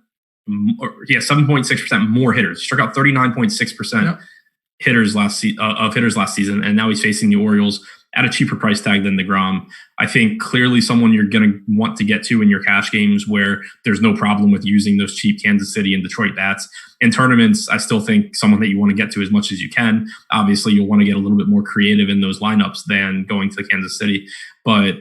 more hitters. He struck out 39.6% hitters last season, and now he's facing the Orioles at a cheaper price tag than deGrom. I think clearly someone you're going to want to get to in your cash games where there's no problem with using those cheap Kansas City and Detroit bats. In tournaments, I still think someone that you want to get to as much as you can. Obviously, you'll want to get a little bit more creative in those lineups than going to Kansas City, but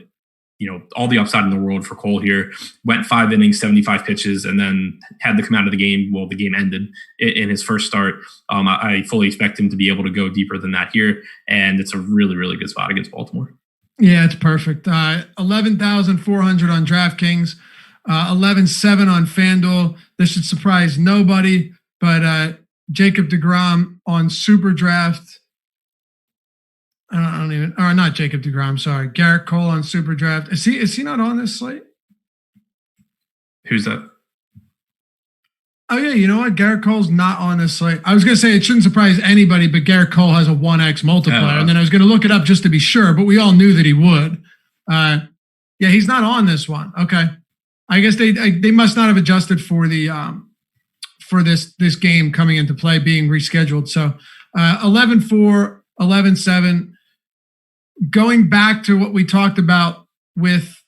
all the upside in the world for Cole here. Went 5 innings, 75 pitches, and then had to come out of the game. Well, the game ended in his first start. I fully expect him to be able to go deeper than that here, and it's a really, really good spot against Baltimore. Yeah, it's perfect. 11,400 on DraftKings, 11,700 on FanDuel. This should surprise nobody, but Jacob deGrom on SuperDraft. Not Jacob deGrom, sorry. Garrett Cole on SuperDraft. Is he not on this slate? Who's that? Oh, yeah, you know what? Garrett Cole's not on this slate. I was going to say it shouldn't surprise anybody, but Garrett Cole has a 1x multiplier. And then I was going to look it up just to be sure, but we all knew that he would. Yeah, he's not on this one. Okay. I guess they must not have adjusted for the for this game coming into play being rescheduled. So 11-4, 11-7. Going back to what we talked about with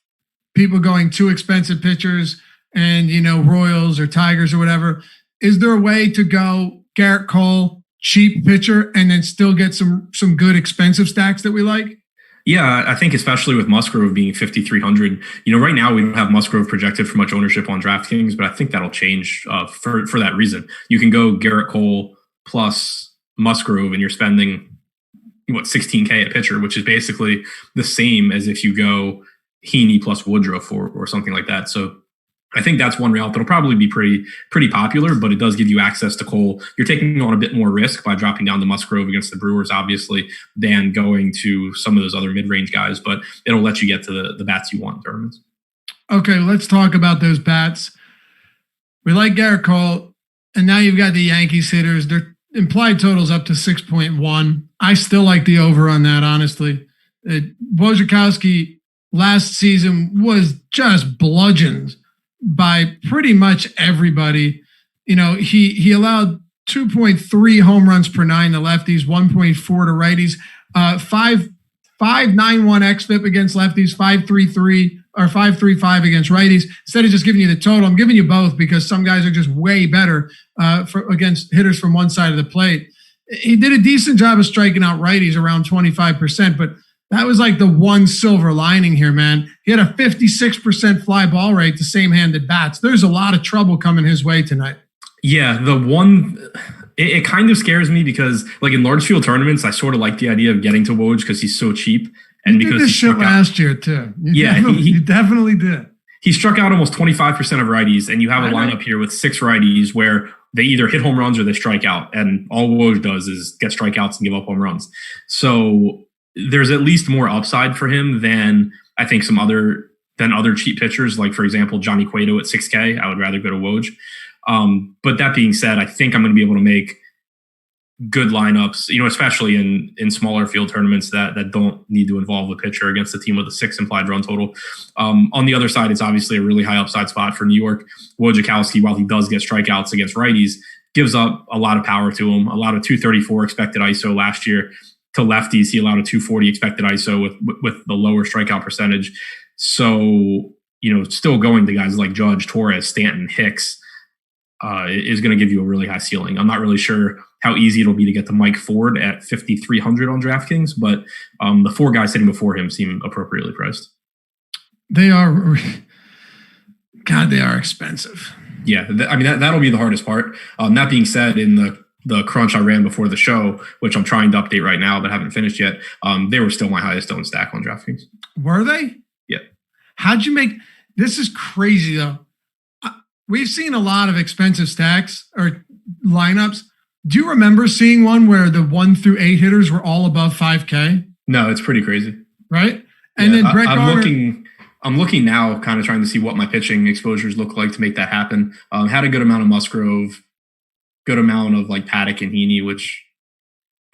people going too expensive pitchers and, Royals or Tigers or whatever, is there a way to go Garrett Cole, cheap pitcher, and then still get some good expensive stacks that we like? Yeah, I think especially with Musgrove being 5,300, right now we don't have Musgrove projected for much ownership on DraftKings, but I think that'll change for that reason. You can go Garrett Cole plus Musgrove and you're spending $16K a pitcher, which is basically the same as if you go Heaney plus Woodruff or something like that. So I think that's one route that'll probably be pretty popular, but it does give you access to Cole. You're taking on a bit more risk by dropping down to Musgrove against the Brewers, obviously, than going to some of those other mid-range guys, but it'll let you get to the bats you want in tournaments. Okay, let's talk about those bats. We like Garrett Cole, and now you've got the Yankees hitters. Their implied totals up to 6.1. I still like the over on that, honestly. Wojciechowski last season was just bludgeoned by pretty much everybody. You know, he allowed 2.3 home runs per nine to lefties, 1.4 to righties, 5.91 xFIP against lefties, 5.33 or 5.35 against righties. Instead of just giving you the total, I'm giving you both because some guys are just way better against hitters from one side of the plate. He did a decent job of striking out righties, around 25%, but that was like the one silver lining here, man. He had a 56% fly ball rate to same-handed bats. There's a lot of trouble coming his way tonight. Yeah, it kind of scares me because, like, in large field tournaments, I sort of like the idea of getting to Woj because he's so cheap. And he because did this shit last year, too. He definitely did. He struck out almost 25% of righties, and you have a lineup here with 6 righties where they either hit home runs or they strike out, and all Woj does is get strikeouts and give up home runs. So there's at least more upside for him than I think other cheap pitchers, like, for example, Johnny Cueto at 6K. I would rather go to Woj. But that being said, I think I'm going to be able to make good lineups, especially in smaller field tournaments that don't need to involve a pitcher against a team with a 6 implied run total. On the other side, it's obviously a really high upside spot for New York. Wojciechowski, while he does get strikeouts against righties, gives up a lot of power to him. A lot of 234 expected ISO last year to lefties. He allowed a 240 expected ISO with the lower strikeout percentage. So, still going to guys like Judge, Torres, Stanton, Hicks is going to give you a really high ceiling. I'm not really sure how easy it'll be to get to Mike Ford at 5,300 on DraftKings, but the 4 guys sitting before him seem appropriately priced. They are, God, they are expensive. Yeah, that'll be the hardest part. That being said, in the crunch I ran before the show, which I'm trying to update right now but haven't finished yet, they were still my highest owned stack on DraftKings. Were they? Yeah. How'd you make this? Is crazy though. We've seen a lot of expensive stacks or lineups. Do you remember seeing one where the 1 through 8 hitters were all above 5K? No, it's pretty crazy. Right? And then Brett I'm looking now, kind of trying to see what my pitching exposures look like to make that happen. Had a good amount of Musgrove, good amount of like Paddock and Heaney, which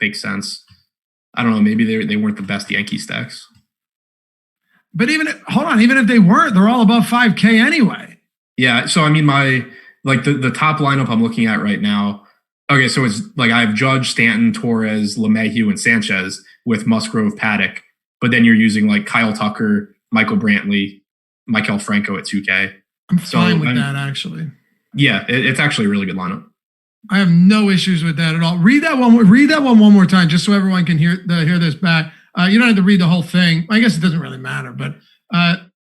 makes sense. I don't know. Maybe they weren't the best Yankee stacks. But even if they weren't, they're all above 5K anyway. Yeah. So, I mean, the top lineup I'm looking at right now. Okay. So it's like I have Judge, Stanton, Torres, LeMahieu, and Sanchez with Musgrove, Paddock. But then you're using like Kyle Tucker, Michael Brantley, Maikel Franco at 2K. I'm fine with that, actually. Yeah. It's actually a really good lineup. I have no issues with that at all. Read that one more time, just so everyone can hear this back. You don't have to read the whole thing. I guess it doesn't really matter, but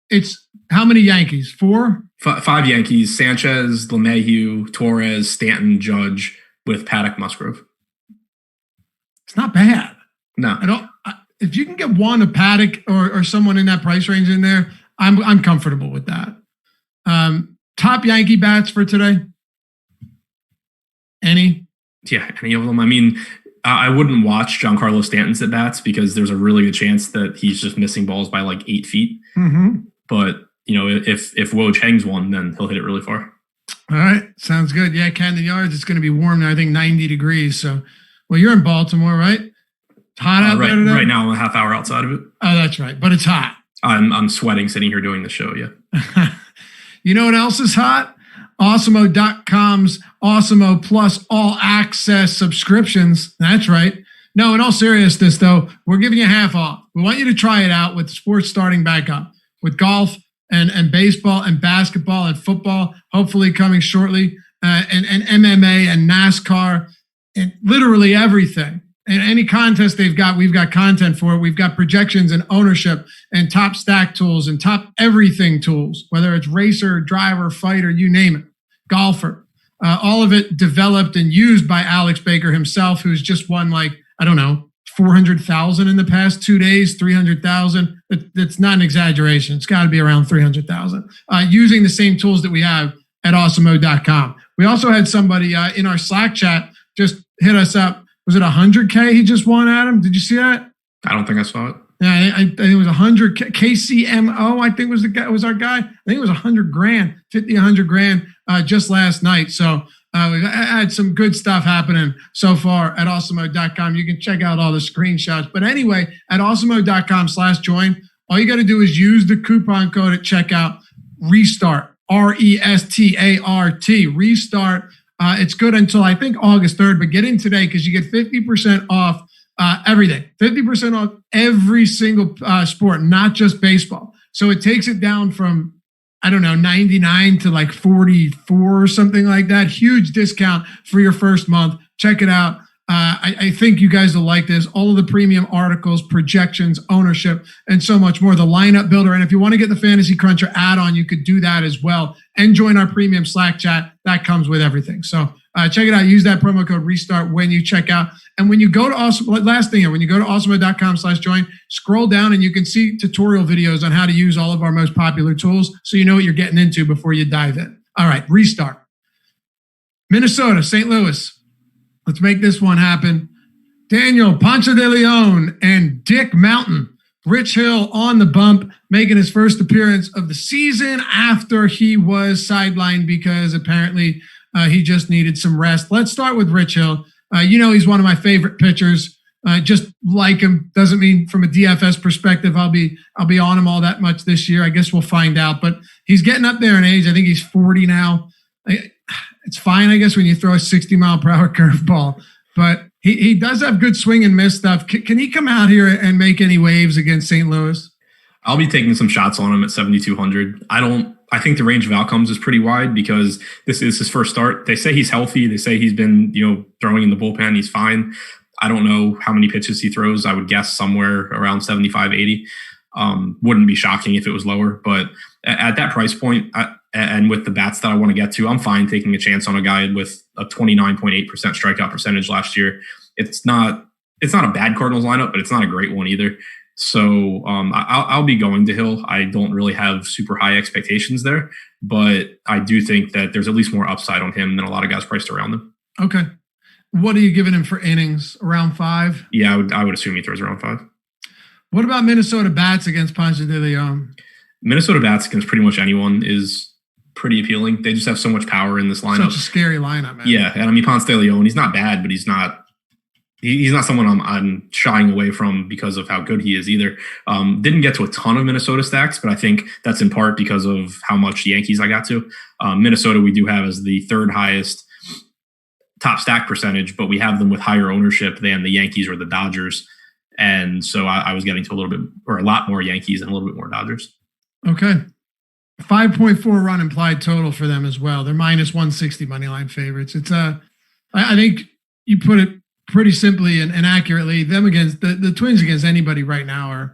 it's how many Yankees? 4? 5 Yankees: Sanchez, LeMahieu, Torres, Stanton, Judge, with Paddock, Musgrove. It's not bad. No, I don't. If you can get one of Paddock or someone in that price range in there, I'm comfortable with that. Top Yankee bats for today. Any? Yeah, any of them. I mean, I wouldn't watch Giancarlo Stanton's at bats because there's a really good chance that he's just missing balls by like 8 feet. Mm-hmm. But if Woj hangs one, then he'll hit it really far. All right, sounds good. Yeah, Camden Yards, it's going to be warm now. I think 90 degrees. So, well, you're in Baltimore, right? It's hot out there today? Right now, I'm a half hour outside of it. Oh, that's right. But it's hot. I'm sweating sitting here doing the show. Yeah. You know what else is hot? Awesemo.com's Awesemo Plus All Access subscriptions. That's right. No, in all seriousness, though, we're giving you half off. We want you to try it out with sports starting back up, with golf and baseball and basketball and football, hopefully coming shortly, and MMA and NASCAR and literally everything. And any contest they've got, we've got content for it. We've got projections and ownership and top stack tools and top everything tools, whether it's racer, driver, fighter, you name it, golfer. All of it developed and used by Alex Baker himself, who's just won 400,000 in the past 2 days, 300,000. That's not an exaggeration. It's got to be around 300,000 using the same tools that we have at Awesemo.com. We also had somebody in our Slack chat just hit us up. Was it 100K he just won, Adam? Did you see that? I don't think I saw it. Yeah, I think it was 100 KCMO. I think was our guy. I think it was 100 grand, 100 grand just last night. So we had some good stuff happening so far at Awesemo.com. You can check out all the screenshots. But anyway, at Awesemo.com/join, all you got to do is use the coupon code at checkout. Restart, RESTART, restart. It's good until I think August 3rd, but get in today because you get 50% off everything. 50% off every single sport, not just baseball. So it takes it down from, I don't know, 99 to like 44 or something like that. Huge discount for your first month. Check it out. I think you guys will like this. All of the premium articles, projections, ownership, and so much more. The lineup builder. And if you want to get the Fantasy Cruncher add-on, you could do that as well. And join our premium Slack chat. That comes with everything. So check it out. Use that promo code RESTART when you check out. And when you go to last thing here, when you go to Awesemo.com/join, scroll down and you can see tutorial videos on how to use all of our most popular tools so you know what you're getting into before you dive in. All right, restart. Minnesota, St. Louis. Let's make this one happen. Daniel Ponce de Leon and Dick Mountain. Rich Hill on the bump, making his first appearance of the season after he was sidelined because apparently he just needed some rest. Let's start with Rich Hill. He's one of my favorite pitchers. Just like him doesn't mean from a DFS perspective I'll be on him all that much this year. I guess we'll find out. But he's getting up there in age. I think he's 40 now. It's fine, I guess, when you throw a 60-mile-per-hour curveball. But he does have good swing and miss stuff. Can he come out here and make any waves against St. Louis? I'll be taking some shots on him at 7,200. I think the range of outcomes is pretty wide because this is his first start. They say he's healthy. They say he's been, throwing in the bullpen. He's fine. I don't know how many pitches he throws. I would guess somewhere around 75, 80. Wouldn't be shocking if it was lower. But at that price point, and with the bats that I want to get to, I'm fine taking a chance on a guy with a 29.8% strikeout percentage last year. It's not a bad Cardinals lineup, but it's not a great one either. So I'll be going to Hill. I don't really have super high expectations there, but I do think that there's at least more upside on him than a lot of guys priced around him. Okay. What are you giving him for innings? Around 5? Yeah, I would assume he throws around 5. What about Minnesota bats against Ponce de Leon? Minnesota bats against pretty much anyone is pretty appealing. They just have so much power in this lineup. Such a scary lineup, man. Yeah, and I mean Ponce de Leon, he's not bad, but he's not someone I'm shying away from because of how good he is either. Didn't get to a ton of Minnesota stacks, but I think that's in part because of how much Yankees I got to. Minnesota we do have as the third highest top stack percentage, but we have them with higher ownership than the Yankees or the Dodgers. And so I was getting to a lot more Yankees and a little bit more Dodgers. Okay. 5.4 run implied total for them as well. They're minus 160 money line favorites. It's I think you put it pretty simply and accurately. Them against the Twins against anybody right now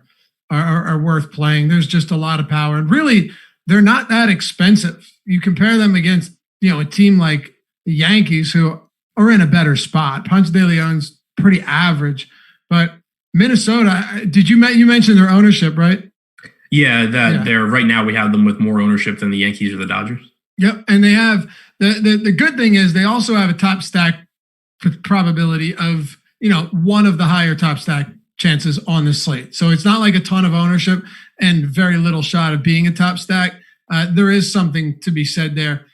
are worth playing. There's just a lot of power, and really they're not that expensive. You compare them against a team like the Yankees who are in a better spot. Ponce de Leon's pretty average, but Minnesota. You mentioned their ownership, right? Yeah, they're right now we have them with more ownership than the Yankees or the Dodgers. Yep, and they have the good thing is they also have a top stack probability of one of the higher top stack chances on this slate. So it's not like a ton of ownership and very little shot of being a top stack. There is something to be said there.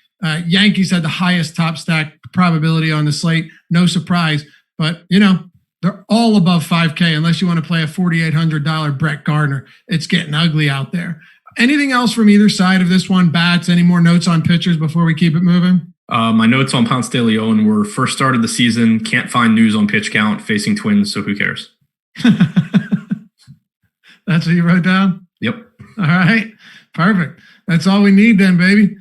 Yankees had the highest top stack probability on the slate. No surprise, but they're all above 5K unless you want to play a $4,800 Brett Gardner. It's getting ugly out there. Anything else from either side of this one? Bats, any more notes on pitchers before we keep it moving? My notes on Ponce de Leon were first start of the season, can't find news on pitch count, facing Twins, so who cares? That's what you wrote down? Yep. All right. Perfect. That's all we need then, baby.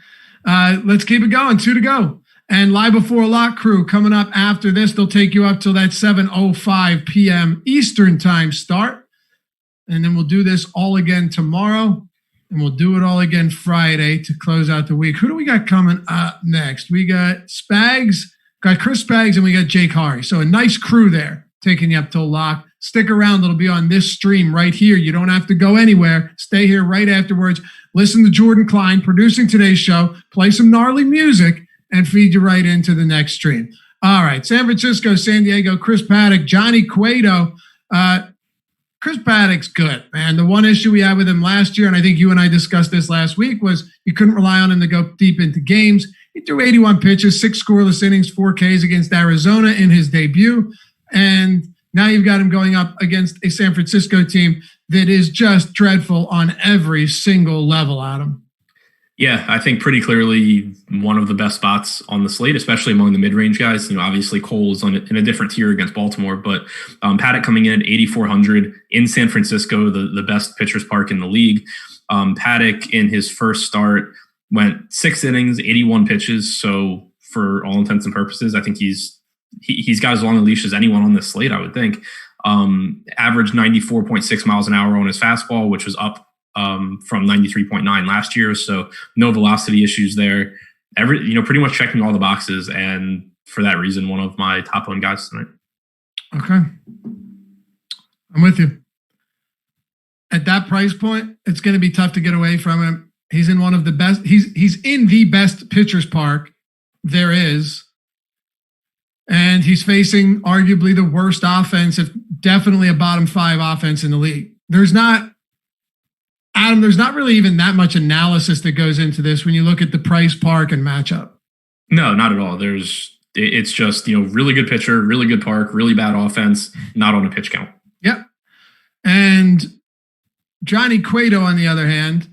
Let's keep it going. 2 to go. And Live Before Lock crew coming up after this. They'll take you up till that 7:05 p.m. Eastern time start. And then we'll do this all again tomorrow. And we'll do it all again Friday to close out the week. Who do we got coming up next? We got Spags, got Chris Spags, and we got Jake Hari. So a nice crew there taking you up till lock. Stick around. It'll be on this stream right here. You don't have to go anywhere. Stay here right afterwards. Listen to Jordan Klein producing today's show. Play some gnarly music and feed you right into the next stream. All right. San Francisco, San Diego, Chris Paddock, Johnny Cueto. Chris Paddock's good, man. The one issue we had with him last year, and I think you and I discussed this last week, was you couldn't rely on him to go deep into games. He threw 81 pitches, 6 scoreless innings, 4 Ks against Arizona in his debut. And now you've got him going up against a San Francisco team that is just dreadful on every single level, Adam. Yeah, I think pretty clearly one of the best spots on the slate, especially among the mid-range guys. You know, obviously Cole is in a different tier against Baltimore, but Paddock coming in at 8,400 in San Francisco, the best pitcher's park in the league. Paddock in his first start went 6 innings, 81 pitches. So for all intents and purposes, I think he's got as long a leash as anyone on this slate, I would think. Averaged 94.6 miles an hour on his fastball, which was up from 93.9 last year. So no velocity issues there. Pretty much checking all the boxes. And for that reason, one of my top 1 guys tonight. Okay. I'm with you. At that price point, it's going to be tough to get away from him. He's in one of the best. He's in the best pitcher's park there is. And he's facing arguably the worst offense, definitely a bottom 5 offense in the league. There's not really even that much analysis that goes into this when you look at the price, park, and matchup. No, not at all. It's just, really good pitcher, really good park, really bad offense, not on a pitch count. Yep. And Johnny Cueto, on the other hand,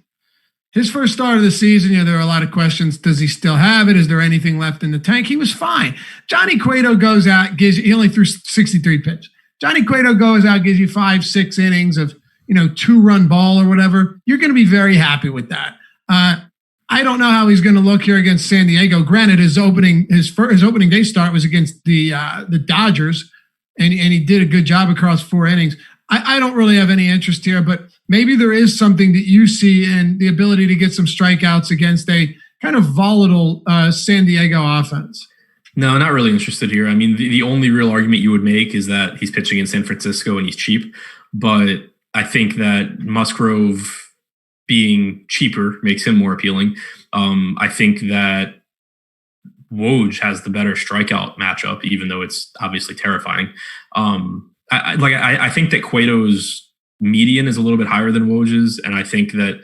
his first start of the season, there are a lot of questions. Does he still have it? Is there anything left in the tank? He was fine. Johnny Cueto goes out, he only threw 63 pitches. Johnny Cueto goes out, gives you 5-6 innings of, 2-run ball or whatever. You're going to be very happy with that. I don't know how he's going to look here against San Diego. Granted, his opening day start was against the Dodgers, and he did a good job across 4 innings. I don't really have any interest here, but maybe there is something that you see in the ability to get some strikeouts against a kind of volatile San Diego offense. No, not really interested here. I mean, the only real argument you would make is that he's pitching in San Francisco and he's cheap, but I think that Musgrove being cheaper makes him more appealing. I think that Woj has the better strikeout matchup, even though it's obviously terrifying. I think that Cueto's median is a little bit higher than Woj's, and I think that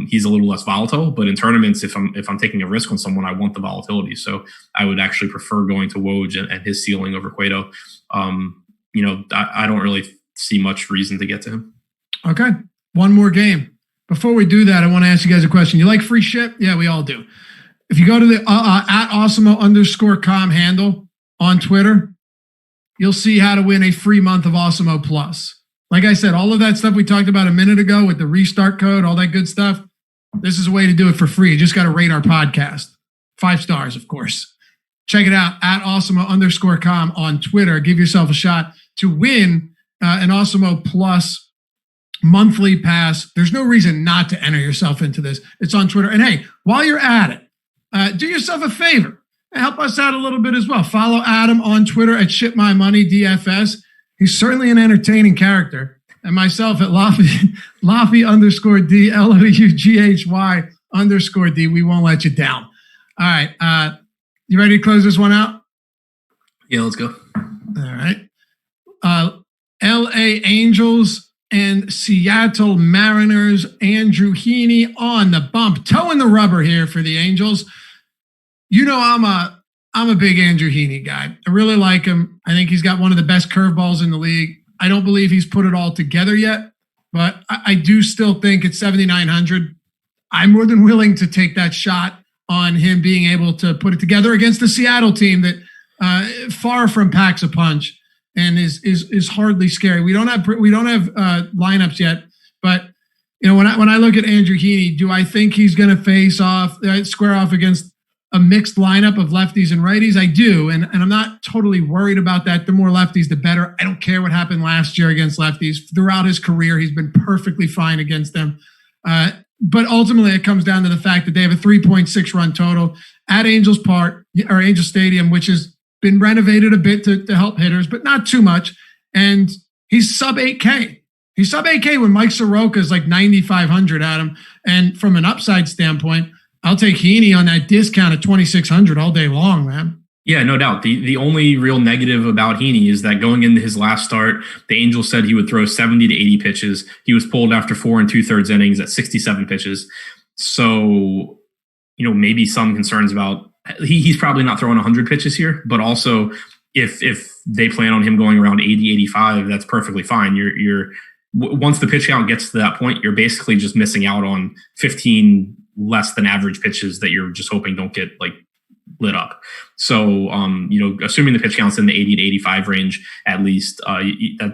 he's a little less volatile. But in tournaments, if I'm taking a risk on someone, I want the volatility. So I would actually prefer going to Woj and his ceiling over Cueto. I don't really see much reason to get to him. Okay, one more game. Before we do that, I want to ask you guys a question. You like free ship? Yeah, we all do. If you go to the at Awesemo_com handle on Twitter, you'll see how to win a free month of Awesemo Plus. Like I said, all of that stuff we talked about a minute ago with the restart code, all that good stuff, this is a way to do it for free. You just got to rate our podcast. 5 stars, of course. Check it out at Awesemo_com on Twitter. Give yourself a shot to win an Awesemo Plus monthly pass. There's no reason not to enter yourself into this. It's on Twitter. And hey, while you're at it, do yourself a favor. Help us out a little bit as well. Follow Adam on Twitter at ShipMyMoneyDFS. He's certainly an entertaining character. And myself at Loughy _D, LOUGHY_D. We won't let you down. All right. You ready to close this one out? Yeah, let's go. All right. LA Angels and Seattle Mariners. Andrew Heaney on the bump. Toeing the rubber here for the Angels. I'm a big Andrew Heaney guy. I really like him. I think he's got one of the best curveballs in the league. I don't believe he's put it all together yet, but I do still think at 7,900, I'm more than willing to take that shot on him being able to put it together against the Seattle team that far from packs a punch and is hardly scary. We don't have lineups yet, but when I look at Andrew Heaney, do I think he's going to square off against a mixed lineup of lefties and righties? I do, and I'm not totally worried about that. The more lefties, the better. I don't care what happened last year against lefties. Throughout his career, he's been perfectly fine against them. But ultimately, it comes down to the fact that they have a 3.6 run total at Angels Stadium, which has been renovated a bit to help hitters, but not too much. And he's sub 8K. He's sub 8K when Mike Soroka is like 9,500 at him. And from an upside standpoint, I'll take Heaney on that discount at 2,600 all day long, man. Yeah, no doubt. The only real negative about Heaney is that going into his last start, the Angels said he would throw 70 to 80 pitches. He was pulled after 4 2/3 innings at 67 pitches. So, maybe some concerns about he's probably not throwing 100 pitches here, but also if they plan on him going around 80, 85, that's perfectly fine. You're once the pitch count gets to that point, you're basically just missing out on 15 less than average pitches that you're just hoping don't get lit up. So, assuming the pitch count's in the 80 to 85 range, at least,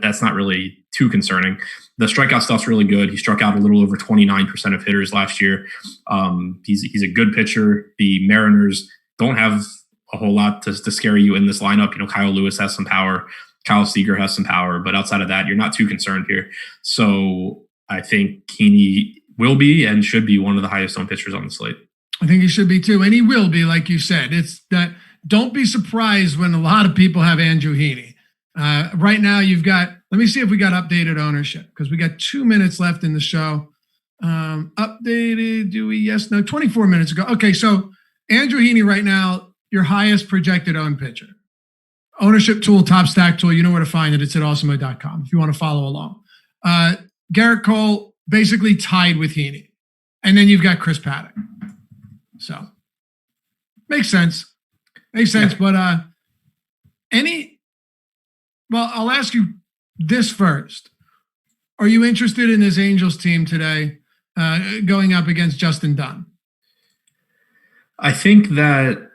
that's not really too concerning. The strikeout stuff's really good. He struck out a little over 29% of hitters last year. He's a good pitcher. The Mariners don't have a whole lot to scare you in this lineup. Kyle Lewis has some power. Kyle Seager has some power, but outside of that, you're not too concerned here. So I think Heaney will be and should be one of the highest owned pitchers on the slate. I think he should be too, and he will be, like you said. It's that. Don't be surprised when a lot of people have Andrew Heaney. Right now, you've got. Let me see if we got updated ownership because we got 2 minutes left in the show. Updated? Do we? Yes, no. 24 minutes ago. Okay, so Andrew Heaney right now, your highest projected owned pitcher. Ownership tool, top stack tool. You know where to find it. It's at Awesemo.com if you want to follow along. Garrett Cole basically tied with Heaney, and then you've got Chris Paddock. So makes sense. Yeah. But I'll ask you this first. Are you interested in this Angels team today going up against Justin Dunn? I think that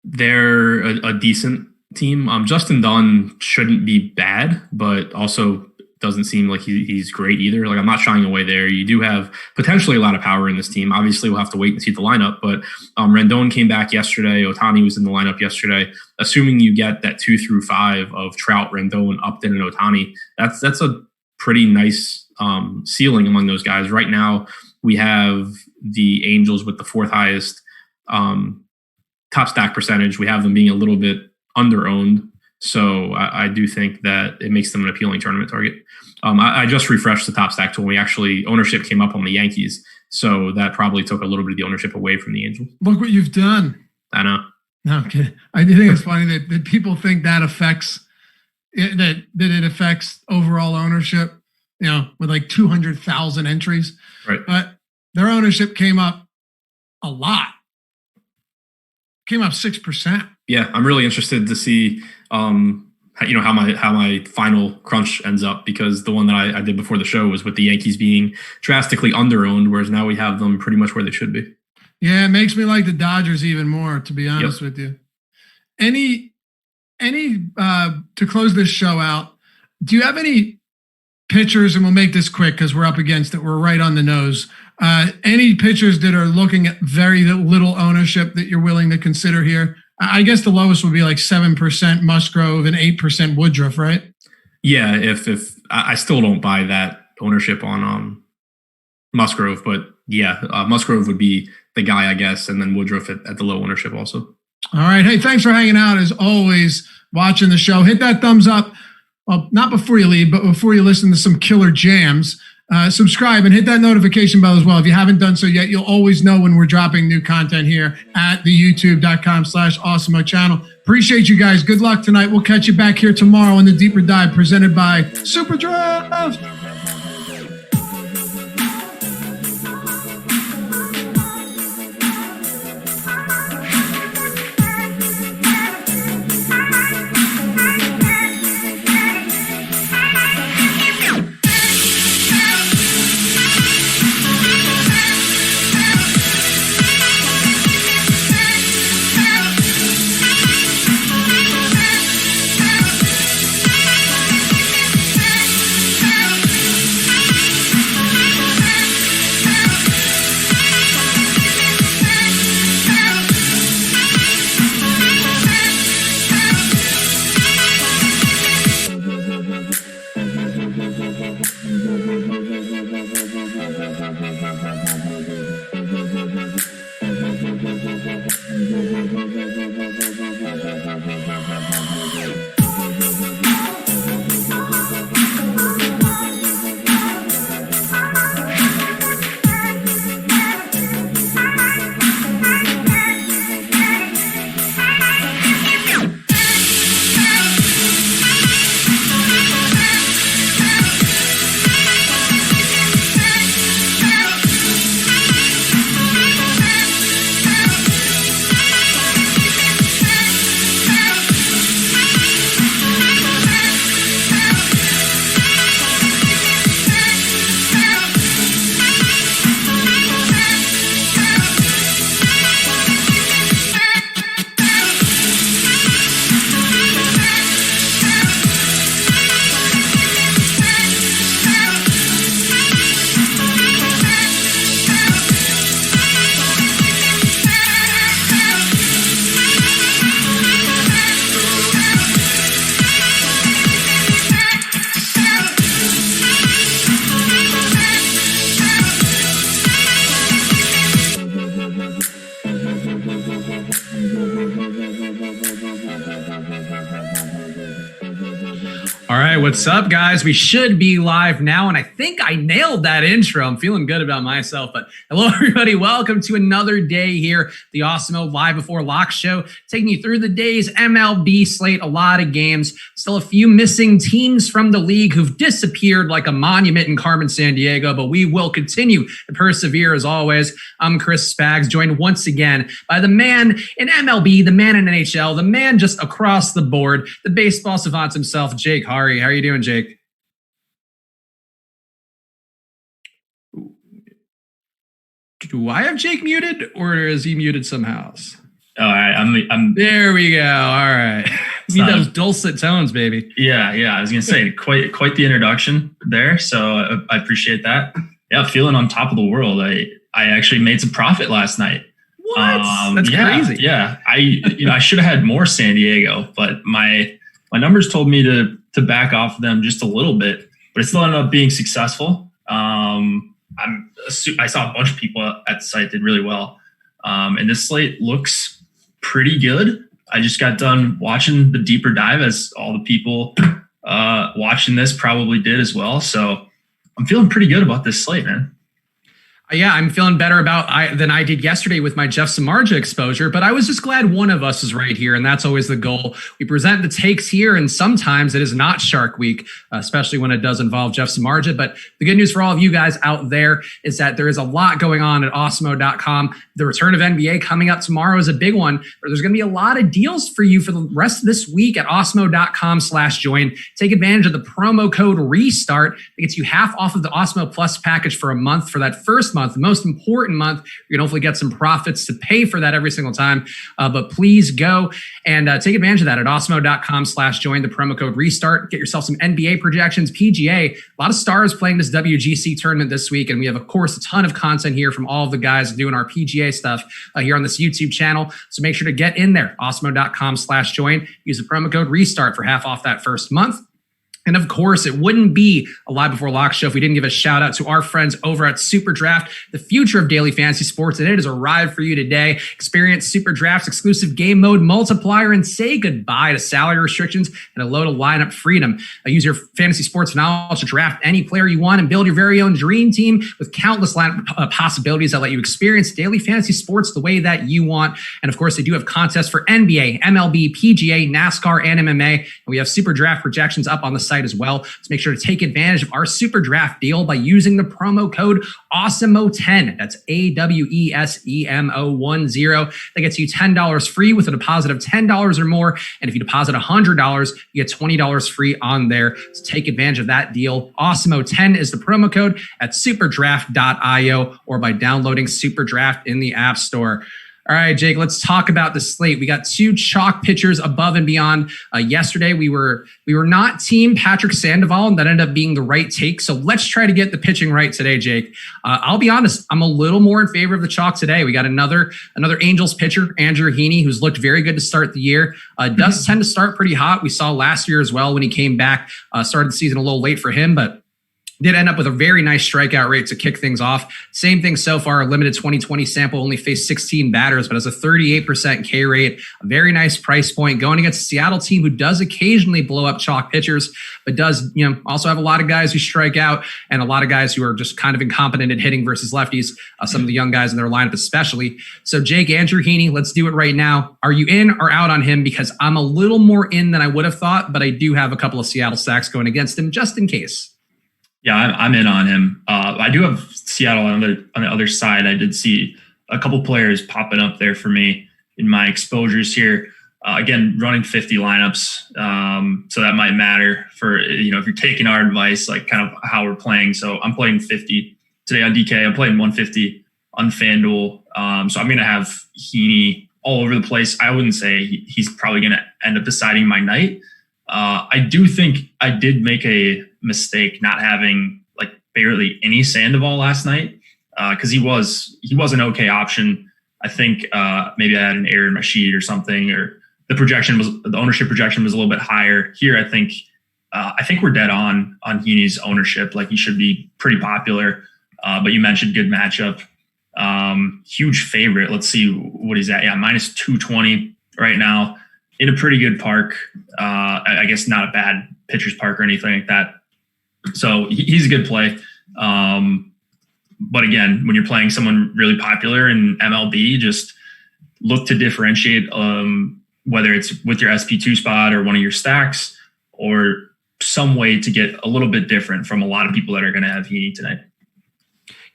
they're a decent team. Justin Dunn shouldn't be bad, but also doesn't seem like he's great either. I'm not shying away there. You do have potentially a lot of power in this team. Obviously, we'll have to wait and see the lineup, but Rendon came back yesterday. Ohtani was in the lineup yesterday. Assuming you get that 2 through 5 of Trout, Rendon, Upton, and Ohtani, that's a pretty nice ceiling among those guys. Right now, we have the Angels with the 4th highest top stack percentage. We have them being a little bit under-owned. So I do think that it makes them an appealing tournament target. I just refreshed the top stack tool. Ownership came up on the Yankees. So that probably took a little bit of the ownership away from the Angels. Look what you've done. I know. No, I'm kidding. I do think it's funny that people think that affects that it affects overall ownership, with 200,000 entries. Right. But their ownership came up a lot. Came up 6%. Yeah, I'm really interested to see how my final crunch ends up, because the one that I did before the show was with the Yankees being drastically under-owned, whereas now we have them pretty much where they should be. Yeah, it makes me like the Dodgers even more, to be honest with you. Any to close this show out, do you have any pitchers, and we'll make this quick because we're up against it, we're right on the nose, any pitchers that are looking at very little ownership that you're willing to consider here? I guess the lowest would be 7% Musgrove and 8% Woodruff, right? Yeah, if I still don't buy that ownership on Musgrove, but yeah, Musgrove would be the guy, I guess, and then Woodruff at the low ownership also. All right. Hey, thanks for hanging out as always, watching the show. Hit that thumbs up. Well, not before you leave, but before you listen to some killer jams. Subscribe and hit that notification bell as well. If you haven't done so yet, you'll always know when we're dropping new content here at the youtube.com/Awesemo channel. Appreciate you guys. Good luck tonight. We'll catch you back here tomorrow in the Deeper Dive presented by SuperDraft. what's up, guys? We should be live now, and I think I nailed that intro. I'm feeling good about myself, but hello, everybody. Welcome to another day here, the Awesemo Live Before Lock show, taking you through the day's MLB slate. A lot of games, still a few missing teams from the league who've disappeared like a monument in Carmen, San Diego, but we will continue to persevere as always. I'm Chris Spags, joined once again by the man in MLB, the man in NHL, the man just across the board, the baseball savant himself, Jake Hari. How are you doing, Jake? Do I have Jake muted, or is he muted somehow? All right, I'm. There we go. All right, you need those dulcet tones, baby. Yeah. I was gonna say quite the introduction there, so I appreciate that. Yeah, feeling on top of the world. I actually made some profit last night. What? That's crazy. Yeah, I should have had more San Diego, but my numbers told me to back off them just a little bit, but it still ended up being successful. I saw a bunch of people at the site did really well, and this slate looks pretty good. I just got done watching the deeper dive, as all the people watching this probably did as well. So I'm feeling pretty good about this slate, man. Yeah, I'm feeling better than I did yesterday with my Jeff Samardzija exposure, but I was just glad one of us is right here, and that's always the goal. We present the takes here, and sometimes it is not Shark Week, especially when it does involve Jeff Samardzija. But the good news for all of you guys out there is that there is a lot going on at Awesemo.com. The return of NBA coming up tomorrow is a big one. There's going to be a lot of deals for you for the rest of this week at Awesemo.com/join. Take advantage of the promo code RESTART. It gets you half off of the Awesemo Plus package for a month for that first month. The most important month. You're going to hopefully get some profits to pay for that every single time. But please go and take advantage of that at Awesemo.com/join. The promo code RESTART. Get yourself some NBA projections, PGA. A lot of stars playing this WGC tournament this week. And we have, of course, a ton of content here from all of the guys doing our PGA stuff here on this YouTube channel. So make sure to get in there. Awesemo.com/join. Use the promo code RESTART for half off that first month. And of course, it wouldn't be a Live Before Lock show if we didn't give a shout out to our friends over at SuperDraft, the future of daily fantasy sports. And it has arrived for you today. Experience SuperDraft's exclusive game mode multiplier and say goodbye to salary restrictions and a load of lineup freedom. Use your fantasy sports knowledge to draft any player you want and build your very own dream team with countless lineup possibilities that let you experience daily fantasy sports the way that you want. And of course, they do have contests for NBA, MLB, PGA, NASCAR, and MMA. And we have SuperDraft projections up on the site as well. So make sure to take advantage of our super draft deal by using the promo code Awesemo10. That's AWESEMO10. That gets you $10 free with a deposit of $10 or more. And if you deposit $100, you get $20 free on there. So take advantage of that deal. Awesemo10 is the promo code at superdraft.io or by downloading SuperDraft in the App Store. All right, Jake, let's talk about the slate. We got two chalk pitchers above and beyond. Yesterday, we were not team Patrick Sandoval, and that ended up being the right take. So let's try to get the pitching right today, Jake. I'll be honest, I'm a little more in favor of the chalk today. We got another Angels pitcher, Andrew Heaney, who's looked very good to start the year. Does tend to start pretty hot. We saw last year as well when he came back. Started the season a little late for him, but did end up with a very nice strikeout rate to kick things off. Same thing so far, a limited 2020 sample, only faced 16 batters, but has a 38% K rate, a very nice price point going against a Seattle team who does occasionally blow up chalk pitchers, but does also have a lot of guys who strike out and a lot of guys who are just kind of incompetent at hitting versus lefties, some of the young guys in their lineup especially. So Jake, Andrew Heaney, let's do it right now. Are you in or out on him? Because I'm a little more in than I would have thought, but I do have a couple of Seattle stacks going against him just in case. Yeah, I'm in on him. I do have Seattle on the other side. I did see a couple players popping up there for me in my exposures here. Again, running 50 lineups, so that might matter for if you're taking our advice, like kind of how we're playing. So I'm playing 50 today on DK. I'm playing 150 on FanDuel. So I'm going to have Heaney all over the place. I wouldn't say he's probably going to end up deciding my night. I do think I did make a mistake not having like barely any Sandoval last night because he was an okay option. I think maybe I had an error in my sheet or something, or the ownership projection was a little bit higher here. I think we're dead on Heaney's ownership. Like he should be pretty popular. But you mentioned good matchup, huge favorite. Let's see what he's at. Yeah, minus 220 right now. In a pretty good park. I guess not a pitcher's park or anything like that. So he's a good play. But again, when you're playing someone really popular in MLB, just look to differentiate, whether it's with your SP2 spot or one of your stacks, or some way to get a little bit different from a lot of people that are going to have Heaney tonight.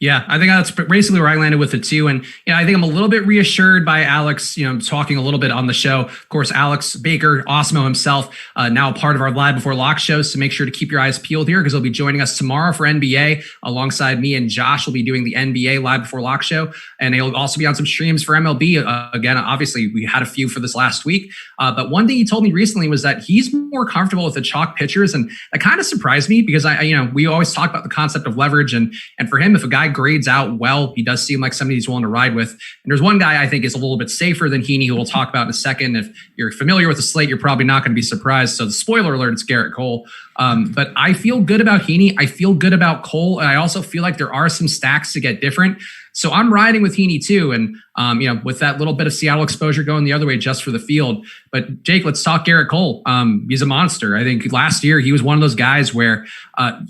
Yeah, I think that's basically where I landed with it too. And I think I'm a little bit reassured by Alex, talking a little bit on the show. Of course, Alex Baker, Awesemo himself, now a part of our Live Before Lock shows. So make sure to keep your eyes peeled here because he'll be joining us tomorrow for NBA alongside me, and Josh will be doing the NBA Live Before Lock show. And he'll also be on some streams for MLB. Again, obviously, we had a few for this last week. But one thing he told me recently was that he's more comfortable with the chalk pitchers. And that kind of surprised me because we always talk about the concept of leverage. And for him, if a guy grades out well, he does seem like somebody he's willing to ride with. And there's one guy I think is a little bit safer than Heaney, who we'll talk about in a second. If you're familiar with the slate, you're probably not going to be surprised. So the spoiler alert, it's Garrett Cole. But I feel good about Heaney. I feel good about Cole. And I also feel like there are some stacks to get different. So I'm riding with Heaney too. And, with that little bit of Seattle exposure going the other way just for the field. But Jake, let's talk Garrett Cole. He's a monster. I think last year he was one of those guys where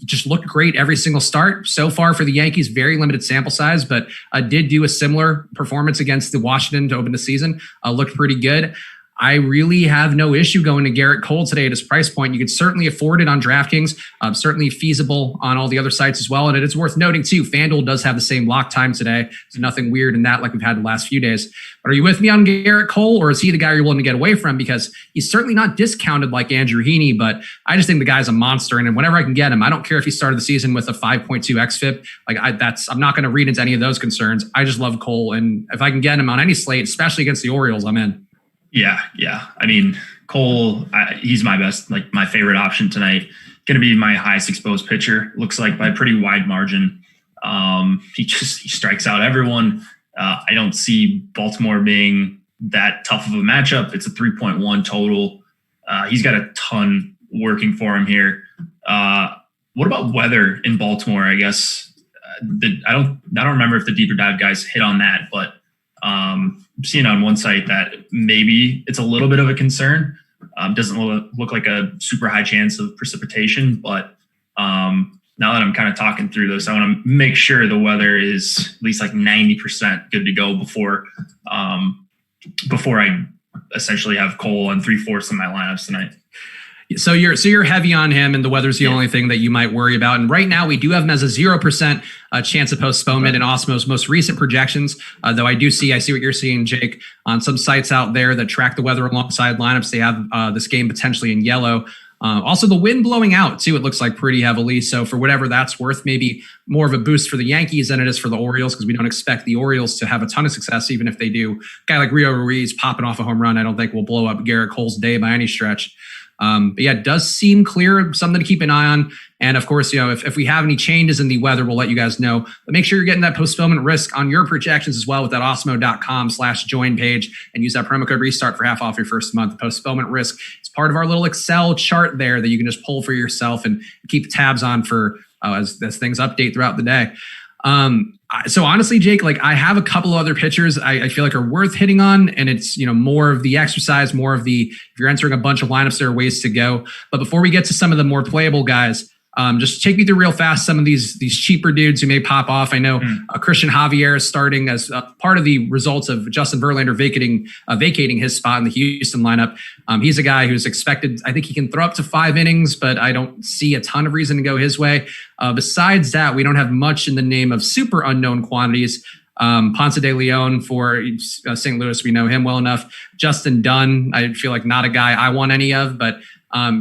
just looked great every single start. So far for the Yankees, very limited sample size, but did do a similar performance against the Washington to open the season. Looked pretty good. I really have no issue going to Garrett Cole today at his price point. You could certainly afford it on DraftKings, certainly feasible on all the other sites as well. And it is worth noting too, FanDuel does have the same lock time today. So nothing weird in that like we've had the last few days. But are you with me on Garrett Cole, or is he the guy you're willing to get away from? Because he's certainly not discounted like Andrew Heaney, but I just think the guy's a monster. And whenever I can get him, I don't care if he started the season with a 5.2 xFIP. I'm not going to read into any of those concerns. I just love Cole. And if I can get him on any slate, especially against the Orioles, I'm in. Yeah. I mean, Cole, he's my best, my favorite option tonight. Going to be my highest exposed pitcher. Looks like by a pretty wide margin. He strikes out everyone. I don't see Baltimore being that tough of a matchup. It's a 3.1 total. He's got a ton working for him here. What about weather in Baltimore? I guess I don't remember if the deeper dive guys hit on that, but I'm seeing on one site that maybe it's a little bit of a concern. Doesn't look like a super high chance of precipitation, but now that I'm kind of talking through this, I want to make sure the weather is at least 90% good to go before I essentially have Cole on 3/4 of my lineups tonight. So you're heavy on him, and the weather's the only thing that you might worry about. And right now we do have him as a 0% chance of postponement in Awesemo's most recent projections. Though I see what you're seeing, Jake, on some sites out there that track the weather alongside lineups. They have this game potentially in yellow. Also, the wind blowing out too. It looks like pretty heavily. So for whatever that's worth, maybe more of a boost for the Yankees than it is for the Orioles, because we don't expect the Orioles to have a ton of success, even if they do. A guy like Rio Ruiz popping off a home run, I don't think will blow up Garrett Cole's day by any stretch. But yeah, it does seem clear, something to keep an eye on. And of course, if we have any changes in the weather, we'll let you guys know. But make sure you're getting that postponement risk on your projections as well with that awesemo.com/join page, and use that promo code RESTART for half off your first month. The postponement risk is part of our little Excel chart there that you can just pull for yourself and keep tabs on for as things update throughout the day. So honestly, Jake, I have a couple of other pitchers I feel like are worth hitting on, and it's, more of the exercise, more of the, if you're entering a bunch of lineups, there are ways to go. But before we get to some of the more playable guys, just take me through real fast some of these cheaper dudes who may pop off. I know Christian Javier is starting as part of the results of Justin Verlander vacating his spot in the Houston lineup. He's a guy who's expected, I think he can throw up to 5 innings, but I don't see a ton of reason to go his way. Besides that, we don't have much in the name of super unknown quantities. Ponce de Leon for St. Louis, we know him well enough. Justin Dunn, I feel like not a guy I want any of, but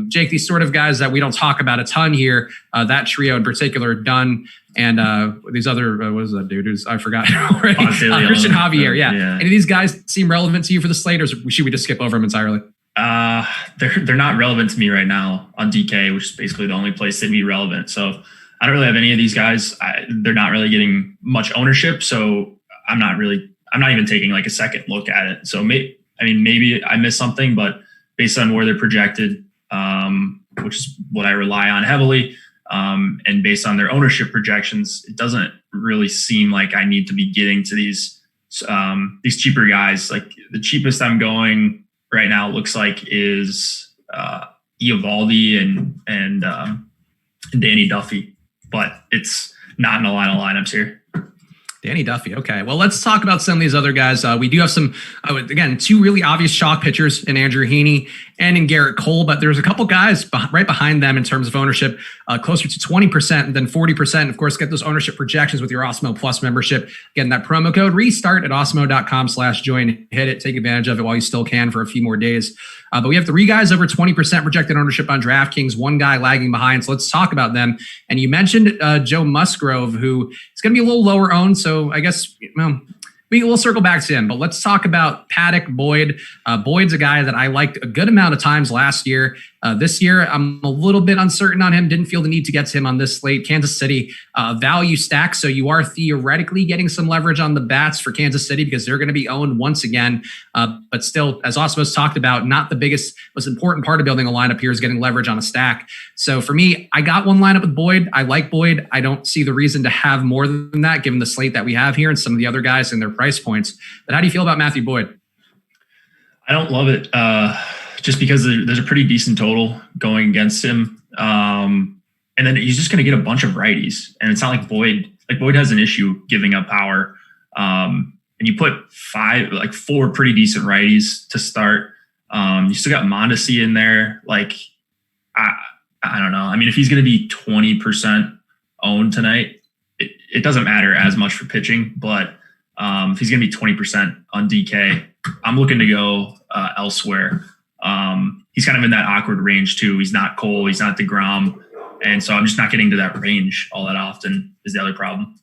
Jake, these sort of guys that we don't talk about a ton here, that trio in particular, Dunn and these other, what is that dude? I forgot already. Christian Javier, yeah. Any of these guys seem relevant to you for the slate, or should we just skip over them entirely? They're not relevant to me right now on DK, which is basically the only place they'd be relevant. So I don't really have any of these guys. They're not really getting much ownership, so I'm not even taking a second look at it. So maybe I missed something, but based on where they're projected, which is what I rely on heavily, and based on their ownership projections, it doesn't really seem like I need to be getting to these cheaper guys. The cheapest I'm going right now looks like is Eovaldi and Danny Duffy, but it's not in a line of lineups here. Danny Duffy. Okay. Well, let's talk about some of these other guys. We do have some, again, two really obvious chalk pitchers in Andrew Heaney and in Garrett Cole, but there's a couple guys right behind them in terms of ownership, closer to 20% than 40%. Of course, get those ownership projections with your Awesemo Plus membership. Again, that promo code restart at awesemo.com/join. Hit it. Take advantage of it while you still can for a few more days. But we have three guys over 20% projected ownership on DraftKings, one guy lagging behind. So let's talk about them. And you mentioned Joe Musgrove, who is going to be a little lower owned. So I guess, we'll circle back to him. But let's talk about Paddock Boyd. Boyd's a guy that I liked a good amount of times last year. This year, I'm a little bit uncertain on him. Didn't feel the need to get to him on this slate. Kansas City value stack. So you are theoretically getting some leverage on the bats for Kansas City because they're going to be owned once again. But still, as Awesemo's talked about, not the biggest, most important part of building a lineup here is getting leverage on a stack. So for me, I got one lineup with Boyd. I like Boyd. I don't see the reason to have more than that given the slate that we have here and some of the other guys and their price points. But how do you feel about Matthew Boyd? I don't love it. Just because there's a pretty decent total going against him. And then he's just going to get a bunch of righties. And it's not like Boyd has an issue giving up power. And you put four pretty decent righties to start. You still got Mondesi in there. I don't know. I mean, if he's going to be 20% owned tonight, it doesn't matter as much for pitching, but if he's going to be 20% on DK, I'm looking to go elsewhere. He's kind of in that awkward range too. He's not Cole, he's not DeGrom. And so I'm just not getting to that range all that often is the other problem.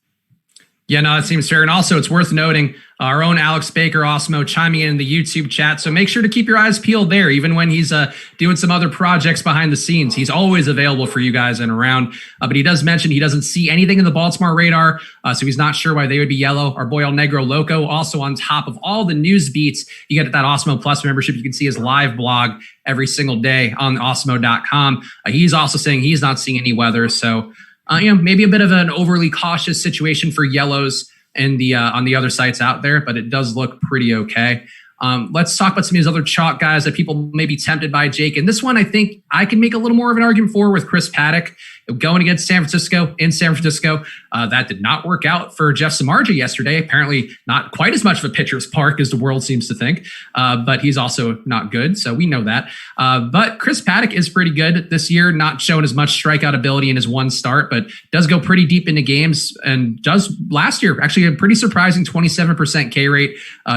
Yeah, no, that seems fair. And also it's worth noting our own Alex Baker, Awesemo, chiming in the YouTube chat. So make sure to keep your eyes peeled there, even when he's doing some other projects behind the scenes. He's always available for you guys and around. But he does mention he doesn't see anything in the Baltimore radar, so he's not sure why they would be yellow. Our boy El Negro Loco, also on top of all the news beats, you get that Awesemo Plus membership. You can see his live blog every single day on awesemo.com. He's also saying he's not seeing any weather. So maybe a bit of an overly cautious situation for yellows and the on the other sites out there, but it does look pretty okay. Let's talk about some of these other chalk guys that people may be tempted by, Jake. And this one, I think I can make a little more of an argument for with Chris Paddock going against San Francisco in San Francisco. That did not work out for Jeff Samardzija yesterday. Apparently not quite as much of a pitcher's park as the world seems to think, but he's also not good. So we know that. But Chris Paddock is pretty good this year, not showing as much strikeout ability in his one start, but does go pretty deep into games and does last year actually a pretty surprising 27% K rate.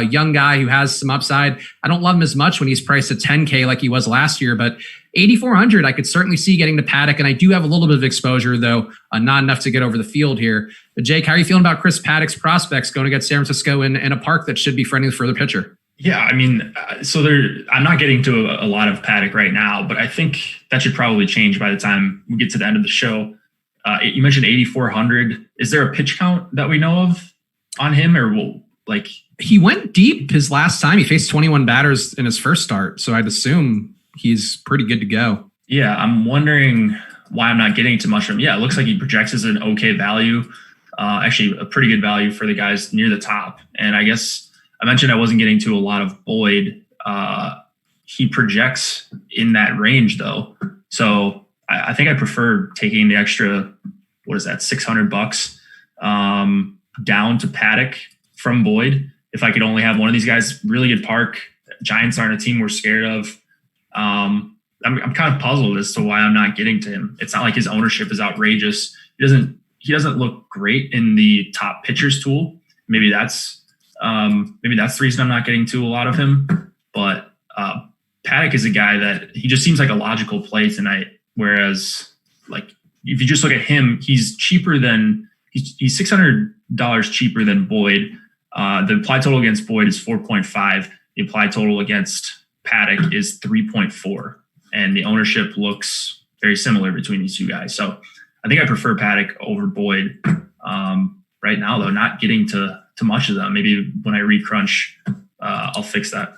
Young guy who has some upside. I don't love him as much when he's priced at 10K like he was last year, but 8,400, I could certainly see getting to Paddock, and I do have a little bit of exposure, though, not enough to get over the field here. But Jake, how are you feeling about Chris Paddock's prospects going against San Francisco in a park that should be friendly for the pitcher? Yeah, I mean, I'm not getting to a lot of Paddock right now, but I think that should probably change by the time we get to the end of the show. You mentioned 8,400. Is there a pitch count that we know of on him, or He went deep his last time. He faced 21 batters in his first start, so I'd assume he's pretty good to go. Yeah, I'm wondering why I'm not getting too much of him. Yeah, it looks like he projects as an okay value, actually a pretty good value for the guys near the top. And I guess I mentioned I wasn't getting to a lot of Boyd. He projects in that range though. So I think I prefer taking the extra, $600 down to Paddock from Boyd. If I could only have one of these guys, really good park. Giants aren't a team we're scared of. I'm kind of puzzled as to why I'm not getting to him. It's not like his ownership is outrageous. He doesn't look great in the top pitchers tool. Maybe that's the reason I'm not getting to a lot of him. But Paddock is a guy that he just seems like a logical play tonight. Whereas, if you just look at him, he's $600 cheaper than Boyd. The implied total against Boyd is 4.5. The implied total against Paddock is 3.4, and the ownership looks very similar between these two guys. So I think I prefer Paddock over Boyd right now, though not getting to much of them. Maybe when I read Crunch, I'll fix that.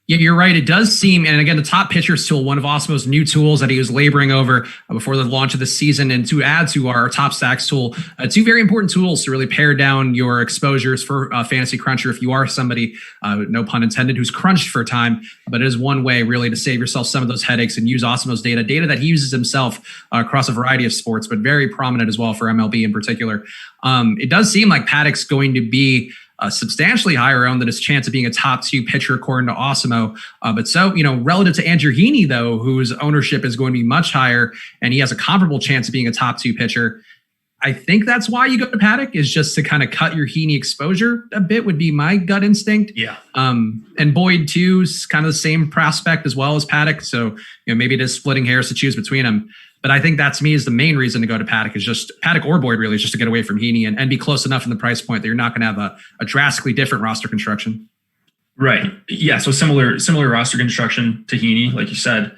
Yeah, you're right. It does seem, and again, the top pitchers tool, one of Awesemo's new tools that he was laboring over before the launch of the season, and to add to our top stacks tool, two very important tools to really pare down your exposures for Fantasy Cruncher. If you are somebody, no pun intended, who's crunched for time, but it is one way really to save yourself some of those headaches and use Awesemo's data that he uses himself across a variety of sports, but very prominent as well for MLB in particular. It does seem like Paddock's going to be substantially higher owned than his chance of being a top 2 pitcher according to Awesemo. But so, relative to Andrew Heaney, though, whose ownership is going to be much higher and he has a comparable chance of being a top 2 pitcher, I think that's why you go to Paddock, is just to kind of cut your Heaney exposure a bit, would be my gut instinct. Yeah. And Boyd too is kind of the same prospect as well as Paddock. So, maybe it is splitting hairs to choose between them. But I think that's me is the main reason to go to Paddock, is just Paddock or Boyd really, is just to get away from Heaney and be close enough in the price point that you're not going to have a drastically different roster construction. Right. Yeah. So similar roster construction to Heaney, like you said.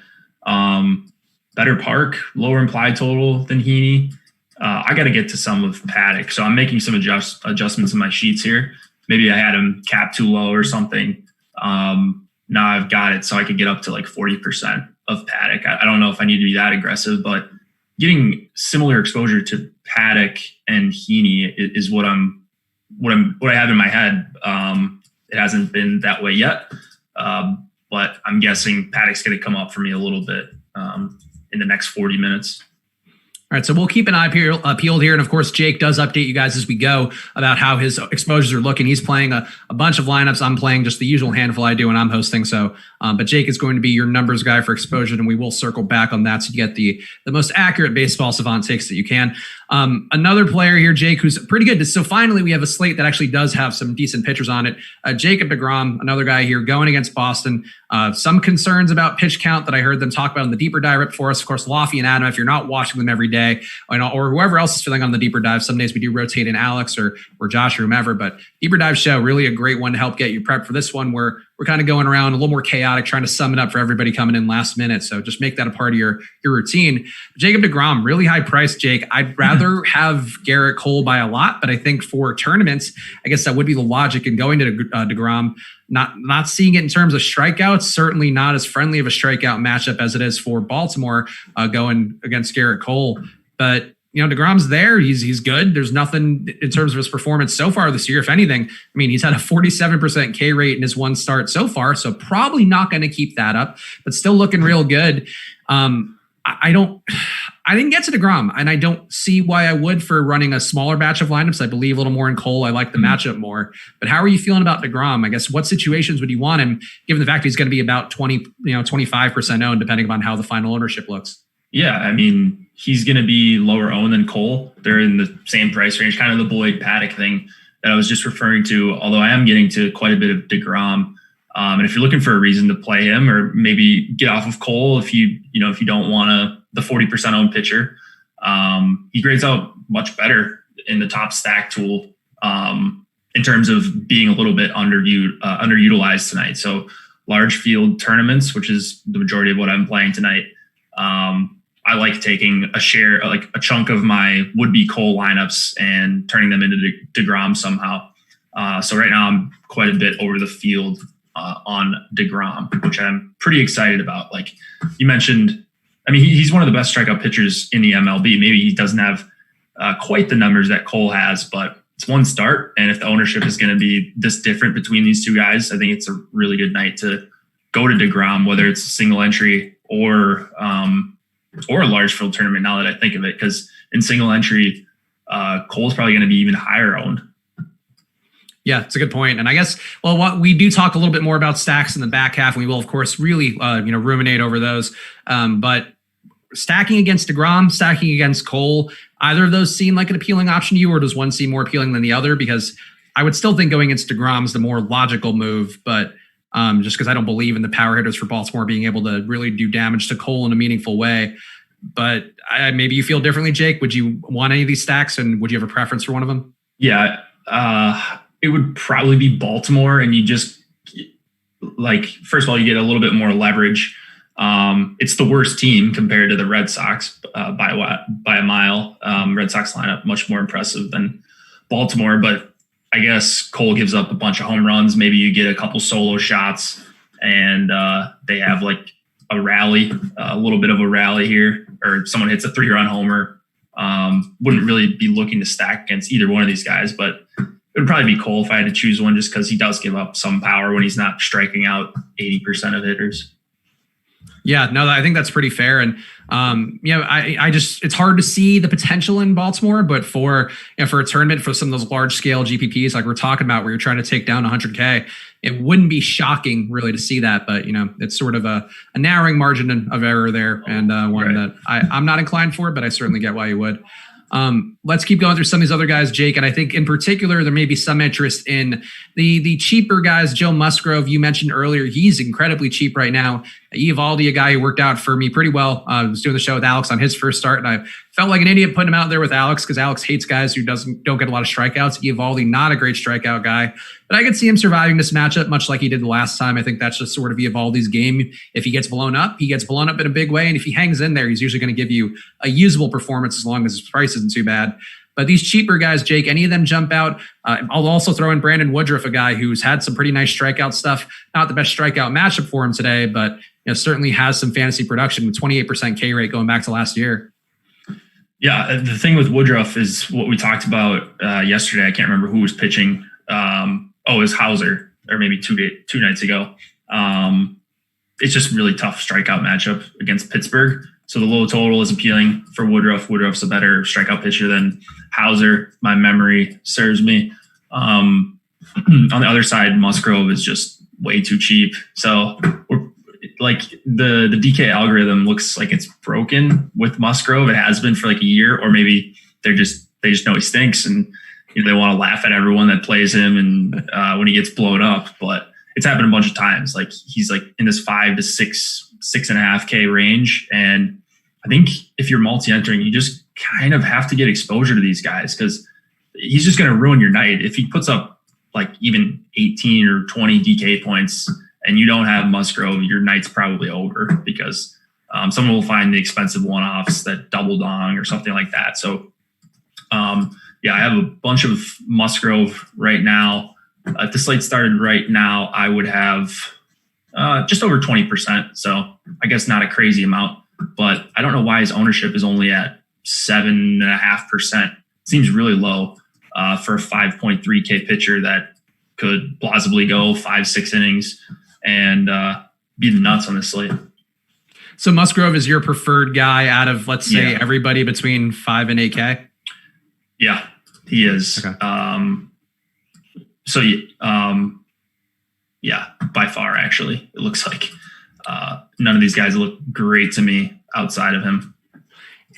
Better park, lower implied total than Heaney. I got to get to some of Paddock, so I'm making some adjustments in my sheets here. Maybe I had him capped too low or something. Now I've got it so I could get up to like 40% of Paddock. I don't know if I need to be that aggressive, but getting similar exposure to Paddock and Heaney is what I have in my head. It hasn't been that way yet, but I'm guessing Paddock's going to come up for me a little bit in the next 40 minutes. All right, so we'll keep an eye peeled here. And of course, Jake does update you guys as we go about how his exposures are looking. He's playing a bunch of lineups. I'm playing just the usual handful I do when I'm hosting. So, but Jake is going to be your numbers guy for exposure, and we will circle back on that to get the most accurate baseball savant takes that you can. Another player here, Jake, who's pretty good. So finally, we have a slate that actually does have some decent pitchers on it. Jacob deGrom, another guy here going against Boston. Some concerns about pitch count that I heard them talk about in the deeper dive for us. Of course, Loughran and Adam, if you're not watching them every day, or whoever else is filling on the deeper dive, some days we do rotate in Alex or Josh or whomever, but deeper dive show, really a great one to help get you prepped for this one, where we're kind of going around a little more chaotic, trying to sum it up for everybody coming in last minute. So just make that a part of your routine. Jacob deGrom, really high price, Jake. I'd rather have Garrett Cole by a lot, but I think for tournaments, I guess that would be the logic in going to deGrom. Not seeing it in terms of strikeouts, certainly not as friendly of a strikeout matchup as it is for Baltimore going against Garrett Cole. But deGrom's there. He's good. There's nothing in terms of his performance so far this year. If anything, I mean, he's had a 47% K rate in his one start so far, so probably not going to keep that up, but still looking real good. I didn't get to deGrom, and I don't see why I would for running a smaller batch of lineups. I believe a little more in Cole. I like the matchup more. But how are you feeling about deGrom? I guess what situations would you want him, given the fact he's going to be about 25% owned, depending upon how the final ownership looks? Yeah, I mean, he's going to be lower owned than Cole. They're in the same price range, kind of the Boyd Paddock thing that I was just referring to, although I am getting to quite a bit of deGrom. And if you're looking for a reason to play him, or maybe get off of Cole if you don't want the 40% owned pitcher, he grades out much better in the top stack tool in terms of being a little bit underutilized tonight. So large field tournaments, which is the majority of what I'm playing tonight, I like taking a chunk of my would-be Cole lineups and turning them into deGrom somehow. So right now I'm quite a bit over the field on deGrom, which I'm pretty excited about. Like you mentioned, I mean, he's one of the best strikeout pitchers in the MLB. Maybe he doesn't have quite the numbers that Cole has, but it's one start. And if the ownership is going to be this different between these two guys, I think it's a really good night to go to deGrom, whether it's a single entry or a large field tournament, now that I think of it, because in single entry, Cole's probably going to be even higher owned. Yeah, it's a good point. And I guess, what we do talk a little bit more about stacks in the back half, and we will, of course, really, ruminate over those. But stacking against deGrom, stacking against Cole, either of those seem like an appealing option to you, or does one seem more appealing than the other? Because I would still think going against deGrom is the more logical move, but just because I don't believe in the power hitters for Baltimore being able to really do damage to Cole in a meaningful way. But maybe you feel differently, Jake. Would you want any of these stacks, and would you have a preference for one of them? Yeah, it would probably be Baltimore, and you just first of all, you get a little bit more leverage. It's the worst team compared to the Red Sox by a mile. Red Sox lineup much more impressive than Baltimore, but I guess Cole gives up a bunch of home runs. Maybe you get a couple solo shots. and they have like a rally, a little bit of a rally here, or someone hits a 3-run homer. Wouldn't really be looking to stack against either one of these guys, but it would probably be Cole if I had to choose one, just because he does give up some power when he's not striking out 80% of hitters. Yeah, no, I think that's pretty fair. And, I just, it's hard to see the potential in Baltimore, but for a tournament, for some of those large scale GPPs, like we're talking about, where you're trying to take down 100K, it wouldn't be shocking really to see that, but it's sort of a narrowing margin of error there. And one that I'm not inclined for, but I certainly get why you would. Let's keep going through some of these other guys, Jake. And I think in particular, there may be some interest in the cheaper guys. Joe Musgrove, you mentioned earlier, he's incredibly cheap right now. Eovaldi, a guy who worked out for me pretty well. I was doing the show with Alex on his first start, and I felt like an idiot putting him out there with Alex, because Alex hates guys who don't get a lot of strikeouts. Eovaldi, not a great strikeout guy, but I could see him surviving this matchup much like he did the last time. I think that's just sort of Eovaldi's game. If he gets blown up, he gets blown up in a big way. And if he hangs in there, he's usually going to give you a usable performance as long as his price isn't too bad. But these cheaper guys, Jake, any of them jump out? I'll also throw in Brandon Woodruff, a guy who's had some pretty nice strikeout stuff. Not the best strikeout matchup for him today, but certainly has some fantasy production with 28% K rate going back to last year. Yeah, the thing with Woodruff is what we talked about yesterday. I can't remember who was pitching. It was Hauser, or maybe two nights ago. It's just really tough strikeout matchup against Pittsburgh. So the low total is appealing for Woodruff. Woodruff's a better strikeout pitcher than Hauser. My memory serves me. On the other side, Musgrove is just way too cheap. So like the DK algorithm looks like it's broken with Musgrove. It has been for like a year, or maybe they just know he stinks, and they want to laugh at everyone that plays him and when he gets blown up. But it's happened a bunch of times. Like he's like in this 5 to 6.5 K range. And I think if you're multi-entering, you just kind of have to get exposure to these guys, because he's just going to ruin your night. If he puts up like even 18 or 20 DK points and you don't have Musgrove, your night's probably over, because someone will find the expensive one-offs that double dong or something like that. So I have a bunch of Musgrove right now. If the slate started right now, I would have just over 20%. So I guess not a crazy amount, but I don't know why his ownership is only at 7.5%. Seems really low for a 5.3K pitcher that could plausibly go 5-6 innings and be the nuts on this slate. So Musgrove is your preferred guy out of, let's say, everybody between 5 and 8K? Yeah, he is. Okay. By far, actually, it looks like none of these guys look great to me outside of him.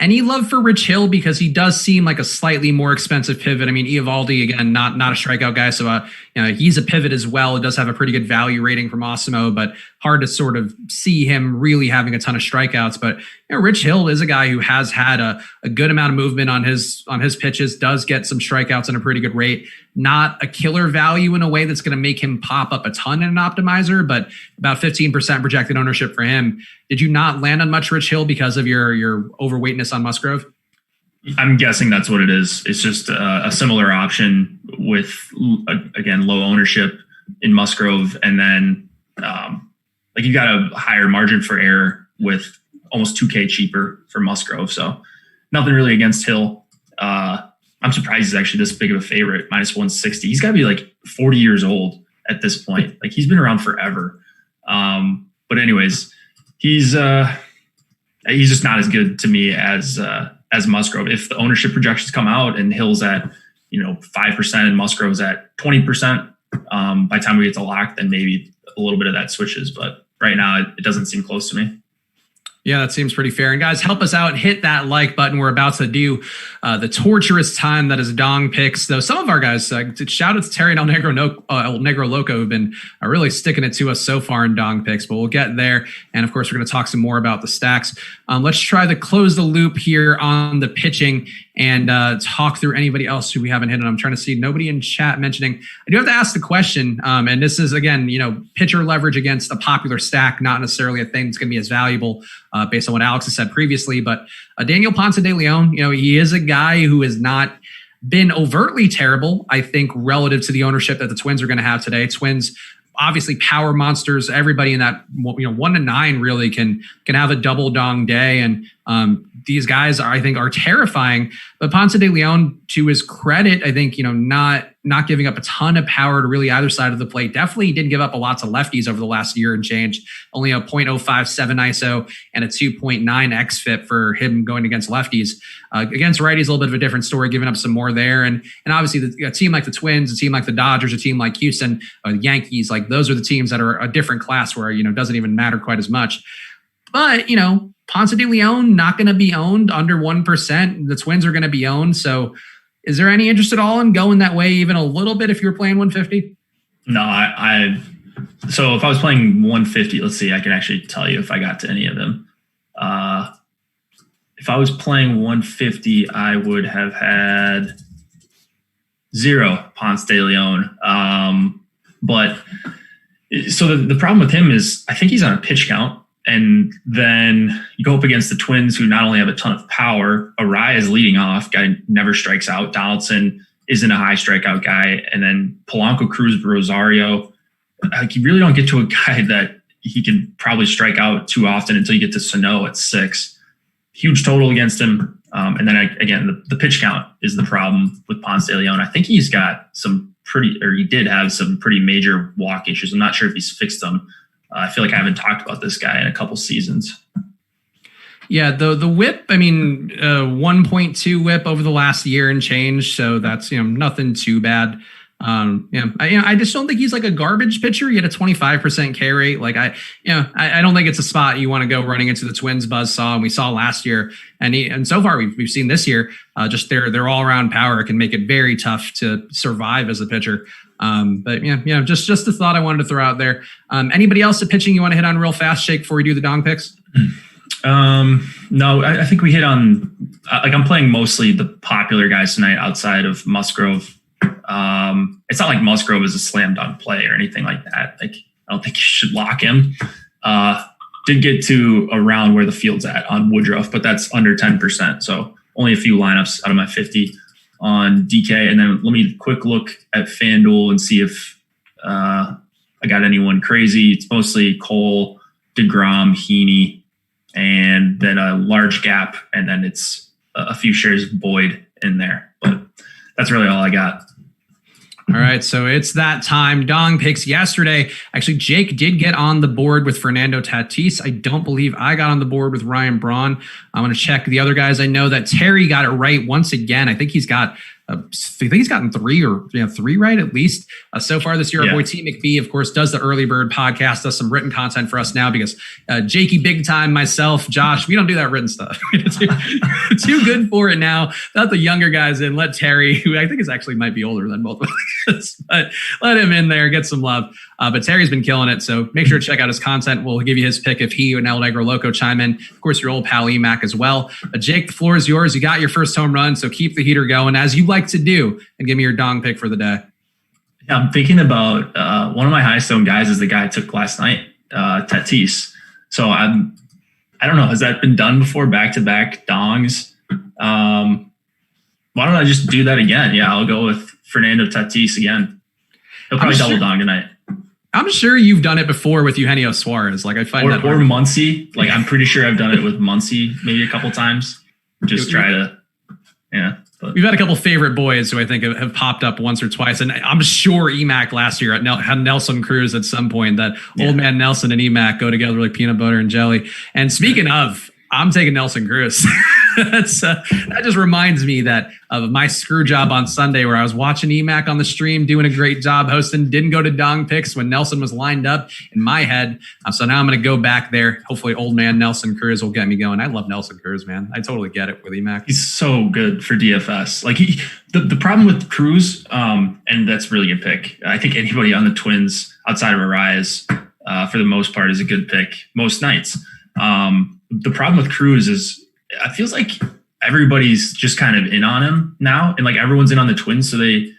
Any love for Rich Hill, because he does seem like a slightly more expensive pivot. I mean, Eovaldi, again, not a strikeout guy, so he's a pivot as well. It does have a pretty good value rating from Awesemo, but hard to sort of see him really having a ton of strikeouts. But Rich Hill is a guy who has had a good amount of movement on his pitches, does get some strikeouts at a pretty good rate. Not a killer value in a way that's going to make him pop up a ton in an optimizer, but about 15% projected ownership for him. Did you not land on much Rich Hill because of your overweightness on Musgrove? I'm guessing that's what it is. It's just a similar option with, again, low ownership in Musgrove. And then you got a higher margin for error with almost 2K cheaper for Musgrove. So nothing really against Hill. I'm surprised he's actually this big of a favorite, minus 160. He's got to be like 40 years old at this point. Like he's been around forever. But anyways, he's just not as good to me as Musgrove. If the ownership projections come out and Hill's at 5% and Musgrove's at 20%, by the time we get to lock, then maybe a little bit of that switches. But right now, it doesn't seem close to me. Yeah, that seems pretty fair. And guys, help us out. Hit that like button. We're about to do the torturous time that is dong picks. Though some of our guys, shout out to Terry and El Negro Loco, who've been really sticking it to us so far in dong picks. But we'll get there. And of course, we're going to talk some more about the stacks. Let's try to close the loop here on the pitching and talk through anybody else who we haven't hit on. I'm trying to see nobody in chat mentioning. I do have to ask the question, and this is, again, pitcher leverage against a popular stack, not necessarily a thing that's going to be as valuable based on what Alex has said previously. But Daniel Ponce de Leon, he is a guy who has not been overtly terrible, I think, relative to the ownership that the Twins are going to have today. Twins obviously power monsters. Everybody in that 1 to 9 really can have a double dong day, and these guys I think are terrifying. But Ponce de Leon, to his credit, I think not giving up a ton of power to really either side of the plate. Definitely he did give up a lot to lefties over the last year and change. Only a 0.057 ISO and a 2.9 xFIP for him going against lefties. Against righties, a little bit of a different story, giving up some more there. And obviously a team like the Twins, a team like the Dodgers, a team like Houston, the Yankees, like those are the teams that are a different class where, it doesn't even matter quite as much. But, Ponce de Leon not going to be owned under 1%. The Twins are going to be owned. So is there any interest at all in going that way, even a little bit, if you were playing 150? No, so if I was playing 150, let's see, I can actually tell you if I got to any of them. If I was playing 150, I would have had 0 Ponce de Leon. But so the problem with him is I think he's on a pitch count. And then you go up against the Twins, who not only have a ton of power. Arraez is leading off, guy never strikes out. Donaldson isn't a high strikeout guy. And then Polanco, Cruz, Rosario. Like, you really don't get to a guy that he can probably strike out too often until you get to Sano at 6. Huge total against him. And then again, the pitch count is the problem with Ponce de Leon. I think he's got he did have some pretty major walk issues. I'm not sure if he's fixed them. I feel like I haven't talked about this guy in a couple seasons. Yeah, the whip, 1.2 whip over the last year and change. So that's, nothing too bad. I just don't think he's like a garbage pitcher. He had a 25% K rate. Like I don't think it's a spot you want to go running into the Twins buzzsaw. And we saw last year, and so far we've seen this year, just their all around power can make it very tough to survive as a pitcher. But just a thought I wanted to throw out there. Anybody else at pitching you want to hit on real fast, Shake, before we do the dong picks? No, I think we hit on, I'm playing mostly the popular guys tonight outside of Musgrove. It's not like Musgrove is a slam dunk play or anything like that. Like, I don't think you should lock him. Did get to a round where the field's at on Woodruff, but that's under 10%. So only a few lineups out of my 50 on DK. And then let me quick look at FanDuel and see if I got anyone crazy. It's mostly Cole, DeGrom, Heaney, and then a large gap. And then it's a few shares of Boyd in there. But that's really all I got. All right, so it's that time. Dong picks yesterday. Actually, Jake did get on the board with Fernando Tatis. I don't believe I got on the board with Ryan Braun. I'm going to check the other guys. I know that Terry got it right once again. I think he's gotten 3 right at least so far this year. Our boy T McBee, of course, does the Early Bird podcast, does some written content for us now because Jakey Big Time, myself, Josh, we don't do that written stuff. too good for it now. Let the younger guys in. Let Terry, who I think is actually might be older than both of us, but let him in there, get some love. But Terry's been killing it, so make sure to check out his content. We'll give you his pick if he and El Negro Loco chime in. Of course, your old pal Emac as well. Jake, the floor is yours. You got your first home run, so keep the heater going as you like to do, and give me your dong pick for the day. Yeah, I'm thinking about one of my highest owned guys is the guy I took last night, Tatis. So I don't know, has that been done before, back-to-back dongs? Why don't I just do that again? Yeah, I'll go with Fernando Tatis again. He'll probably double dong tonight. I'm sure you've done it before with Eugenio Suarez. Like I find that, or Muncy. Like I'm pretty sure I've done it with Muncy maybe a couple times. Just try to, But we've had a couple favorite boys who I think have popped up once or twice, and I'm sure Emac last year had Nelson Cruz at some point. That old man Nelson and Emac go together like peanut butter and jelly. And speaking of, I'm taking Nelson Cruz. That just reminds me of my screw job on Sunday where I was watching Emac on the stream, doing a great job hosting, didn't go to dong picks when Nelson was lined up in my head. So now I'm going to go back there. Hopefully old man Nelson Cruz will get me going. I love Nelson Cruz, man. I totally get it with Emac. He's so good for DFS. Like the problem with Cruz, and that's a really good pick. I think anybody on the Twins outside of Arraez, for the most part, is a good pick most nights. The problem with Cruz is it feels like everybody's just kind of in on him now, and like everyone's in on the Twins. So they,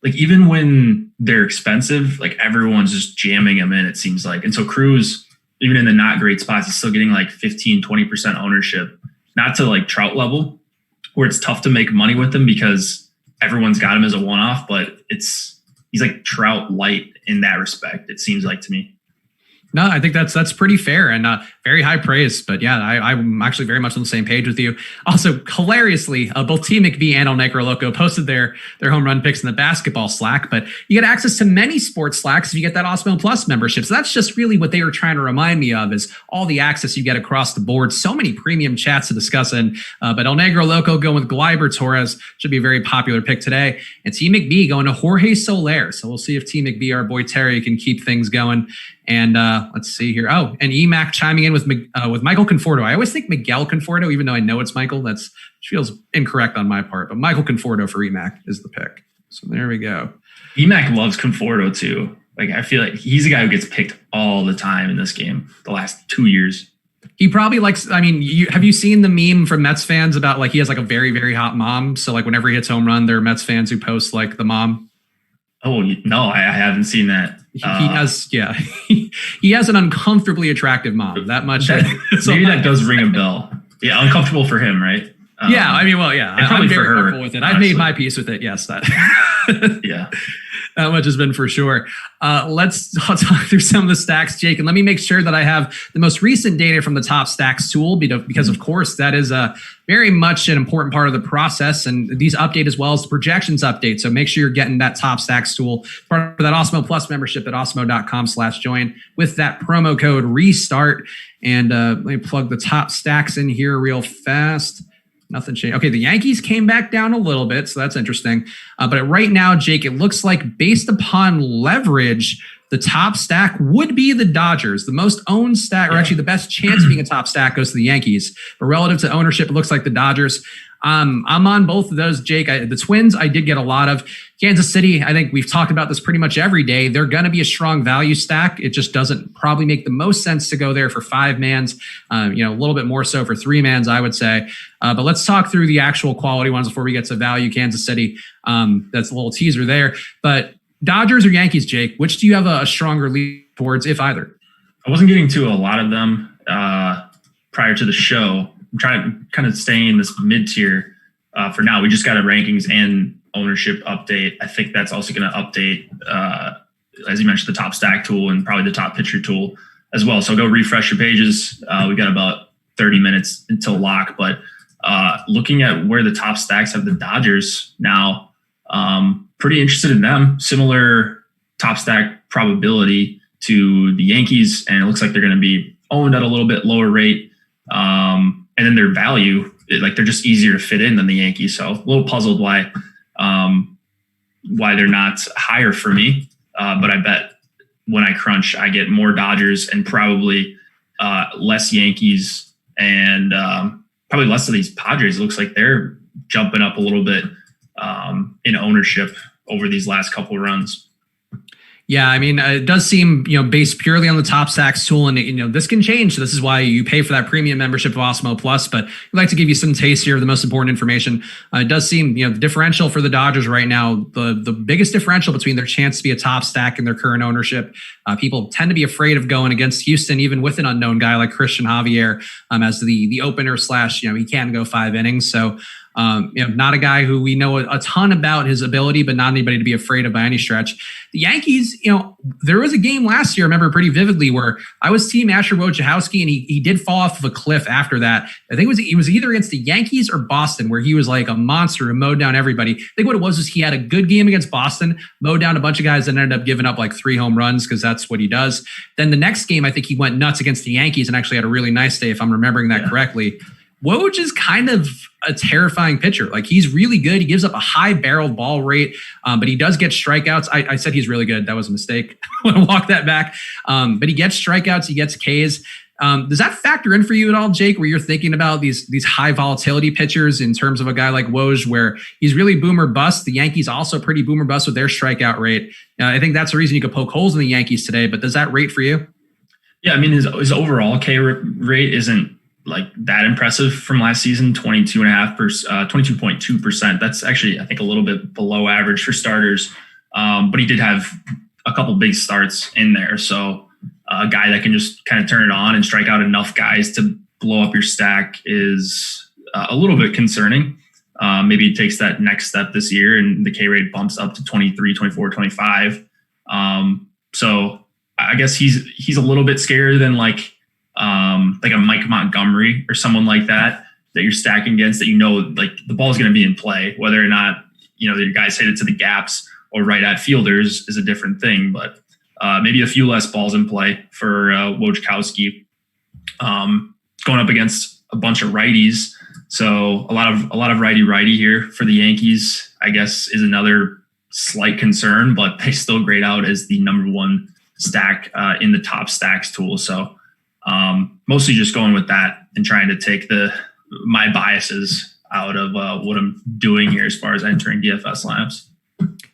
like, even when they're expensive, like everyone's just jamming him in, it seems like. And so Cruz, even in the not great spots, is still getting like 15-20% ownership, not to like Trout level where it's tough to make money with him because everyone's got him as a one-off, but it's he's like Trout light in that respect. It seems like to me. No, I think that's pretty fair and very high praise. But yeah, I'm actually very much on the same page with you. Also, hilariously, both T McVie and El Negro Loco posted their home run picks in the basketball Slack. But you get access to many sports Slacks if you get that Awesemo Plus membership. So that's just really what they were trying to remind me of, is all the access you get across the board. So many premium chats to discuss in. But El Negro Loco going with Gleyber Torres should be a very popular pick today. And T McVie going to Jorge Soler. So we'll see if T McVie, our boy Terry, can keep things going. And let's see here. Oh, and EMAC chiming in with Michael Conforto. I always think Miguel Conforto, even though I know it's Michael. That feels incorrect on my part. But Michael Conforto for EMAC is the pick. So there we go. EMAC loves Conforto too. Like, I feel like he's a guy who gets picked all the time in this game the last 2 years. He probably likes, I mean, have you seen the meme from Mets fans about like he has like a very, very hot mom? So like whenever he hits home run, there are Mets fans who post like the mom. Oh, no, I haven't seen that. He has an uncomfortably attractive mom. That much. Maybe that does ring a bell. Yeah, uncomfortable for him, right? Yeah, I mean, well, yeah, probably I'm very for her, comfortable with it. honestly. I've made my peace with it. Yes, that. Yeah. That much has been for sure. Let's talk through some of the stacks, Jake, and let me make sure that I have the most recent data from the Top Stacks tool, because of course that is very much an important part of the process, and these update as well as the projections update. So make sure you're getting that Top Stacks tool, part of that Awesemo Plus membership at awesemo.com/join with that promo code RESTART. And let me plug the Top Stacks in here real fast. Nothing changed. Okay, the Yankees came back down a little bit, so that's interesting. But right now, Jake, it looks like based upon leverage, the top stack would be the Dodgers. The most owned stack, or actually the best chance of being a top stack, goes to the Yankees. But relative to ownership, it looks like the Dodgers. I'm on both of those, Jake. The Twins, I did get a lot of. Kansas City, I think we've talked about this pretty much every day. They're going to be a strong value stack. It just doesn't probably make the most sense to go there for 5-mans, a little bit more so for 3-mans, I would say. But let's talk through the actual quality ones before we get to value Kansas City. That's a little teaser there. But Dodgers or Yankees, Jake, which do you have a stronger lead towards, if either? I wasn't getting to a lot of them prior to the show. I'm trying to kind of stay in this mid-tier for now. We just got a rankings and ownership update. I think that's also going to update, as you mentioned, the top stack tool and probably the top pitcher tool as well. So go refresh your pages. We got about 30 minutes until lock. But looking at where the top stacks have the Dodgers now, pretty interested in them. Similar top stack probability to the Yankees, and it looks like they're going to be owned at a little bit lower rate. And then their value, they're just easier to fit in than the Yankees. So a little puzzled why they're not higher for me. But I bet when I crunch, I get more Dodgers and probably less Yankees and probably less of these Padres. It looks like they're jumping up a little bit in ownership over these last couple runs. Yeah, I mean, it does seem, based purely on the top stacks tool, and this can change. This is why you pay for that premium membership of Awesemo Plus. But we'd like to give you some taste here of the most important information. It does seem, the differential for the Dodgers right now, the biggest differential between their chance to be a top stack and their current ownership. People tend to be afraid of going against Houston, even with an unknown guy like Christian Javier as the opener / he can go 5 innings. So. Not a guy who we know a ton about his ability, but not anybody to be afraid of by any stretch. The Yankees, there was a game last year, I remember pretty vividly, where I was team Asher Wojciechowski, and he did fall off of a cliff after that. I think it was either against the Yankees or Boston, where he was like a monster who mowed down everybody. I think what it was he had a good game against Boston, mowed down a bunch of guys, and ended up giving up like 3 home runs because that's what he does. Then the next game, I think he went nuts against the Yankees and actually had a really nice day, if I'm remembering that correctly. Woj is kind of a terrifying pitcher. Like, he's really good. He gives up a high barreled ball rate, but he does get strikeouts. I said he's really good. That was a mistake. I want to walk that back. But he gets strikeouts. He gets Ks. Does that factor in for you at all, Jake, where you're thinking about these high volatility pitchers in terms of a guy like Woj, where he's really boom or bust? The Yankees also pretty boom or bust with their strikeout rate. I think that's the reason you could poke holes in the Yankees today. But does that rate for you? Yeah, I mean, his overall K rate isn't like that impressive from last season, 22.2%. That's actually, I think, a little bit below average for starters. But he did have a couple big starts in there. So a guy that can just kind of turn it on and strike out enough guys to blow up your stack is a little bit concerning. Maybe he takes that next step this year and the K rate bumps up to 23, 24, 25. So I guess he's a little bit scarier than like a Mike Montgomery or someone like that you're stacking against, that like the ball is going to be in play, whether or not the guys hit it to the gaps or right at fielders is a different thing. But maybe a few less balls in play for Wojciechowski. Going up against a bunch of righties, so a lot of righty here for the Yankees, I guess, is another slight concern, but they still grade out as the number one stack in the top stacks tool. So mostly just going with that and trying to take my biases out of what I'm doing here as far as entering DFS lineups.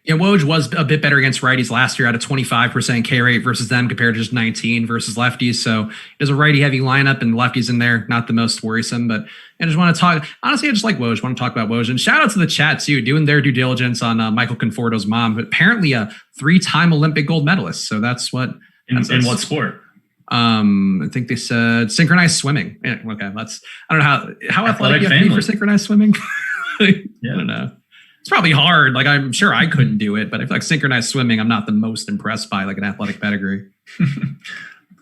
Yeah, Woj was a bit better against righties last year at a 25% K rate versus them compared to just 19 versus lefties. So there's a righty heavy lineup and lefties in there, not the most worrisome. But I just want to talk, honestly, I just like Woj, want to talk about Woj. And shout out to the chat too, doing their due diligence on Michael Conforto's mom, but apparently a 3-time Olympic gold medalist. So that's what. In what sport? I think they said synchronized swimming. Yeah, okay, I don't know how athletic you have to be for synchronized swimming. I don't know. It's probably hard. Like, I'm sure I couldn't do it, but I feel like synchronized swimming, I'm not the most impressed by, like an athletic pedigree.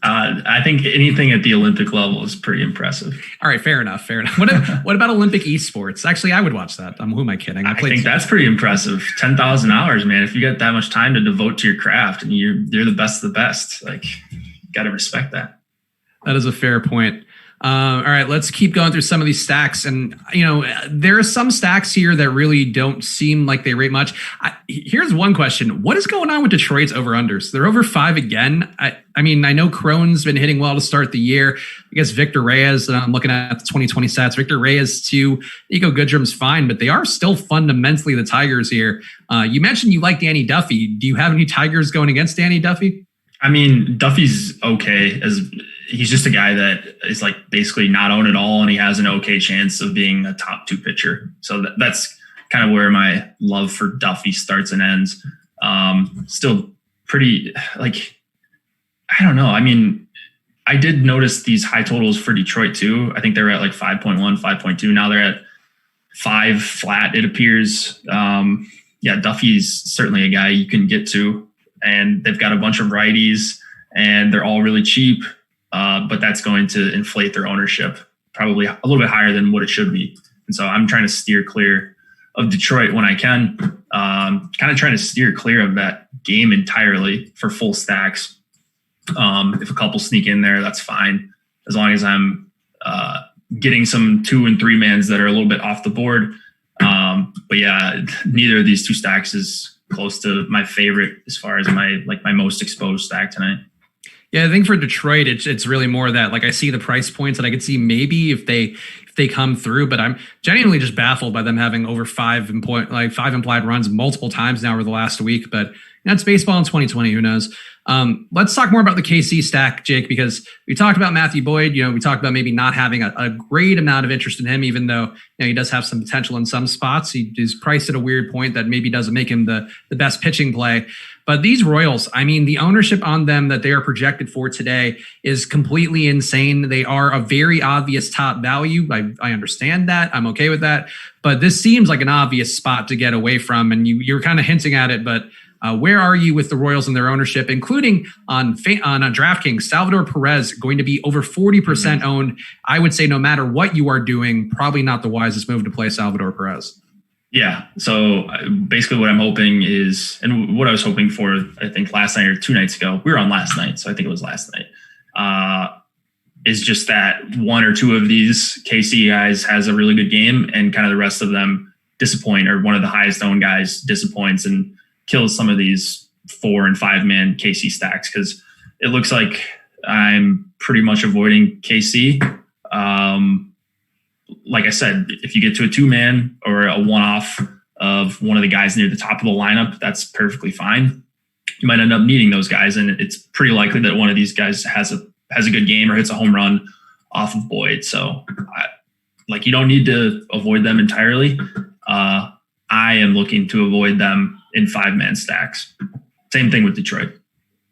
I think anything at the Olympic level is pretty impressive. All right, fair enough. What about Olympic esports? Actually, I would watch that. Who am I kidding? I think that's pretty impressive. 10,000 hours, man. If you got that much time to devote to your craft and you're the best of the best, like, got to respect that. That is a fair point. All right, let's keep going through some of these stacks. And, there are some stacks here that really don't seem like they rate much. Here's one question. What is going on with Detroit's over-unders? They're over 5 again. I mean, I know Cron's been hitting well to start the year. I guess Victor Reyes, I'm looking at the 2020 stats. Victor Reyes too. Nico Goodrum's fine, but they are still fundamentally the Tigers here. You mentioned you like Danny Duffy. Do you have any Tigers going against Danny Duffy? I mean, Duffy's okay. He's just a guy that is like basically not owned at all, and he has an okay chance of being a top 2 pitcher. So that's kind of where my love for Duffy starts and ends. Still pretty, like, I don't know. I mean, I did notice these high totals for Detroit too. I think they were at like 5.1, 5.2. Now they're at 5 flat, it appears. Duffy's certainly a guy you can get to. And they've got a bunch of righties and they're all really cheap, but that's going to inflate their ownership probably a little bit higher than what it should be. And so I'm trying to steer clear of Detroit when I can, kind of trying to steer clear of that game entirely for full stacks. If a couple sneak in there, that's fine. As long as I'm getting some 2 and 3 mans that are a little bit off the board. But yeah, neither of these 2 stacks is close to my favorite as far as my most exposed stack tonight. Yeah, I think for Detroit, it's really more that, like, I see the price points that I could see maybe if they come through, but I'm genuinely just baffled by them having over 5 implied runs multiple times now over the last week. But that's baseball in 2020. Who knows? Let's talk more about the KC stack, Jake, because we talked about Matthew Boyd. We talked about maybe not having a great amount of interest in him, even though he does have some potential in some spots. He is priced at a weird point that maybe doesn't make him the best pitching play. But these Royals, I mean, the ownership on them that they are projected for today is completely insane. They are a very obvious top value. I understand that. I'm okay with that. But this seems like an obvious spot to get away from. And you're kind of hinting at it, but where are you with the Royals and their ownership, including on DraftKings? Salvador Perez going to be over 40% owned. I would say no matter what you are doing, probably not the wisest move to play Salvador Perez. Yeah. So basically what I'm hoping is, and what I was hoping for, I think last night or 2 nights ago, we were on last night. So I think it was last night, is just that 1 or 2 of these KC guys has a really good game and kind of the rest of them disappoint, or one of the highest owned guys disappoints and kills some of these 4 and 5 man KC stacks. Cause it looks like I'm pretty much avoiding KC. Like I said, if you get to a 2-man or a one-off of one of the guys near the top of the lineup, that's perfectly fine. You might end up needing those guys, and it's pretty likely that one of these guys has a good game or hits a home run off of Boyd. So, you don't need to avoid them entirely. I am looking to avoid them in 5-man stacks. Same thing with Detroit.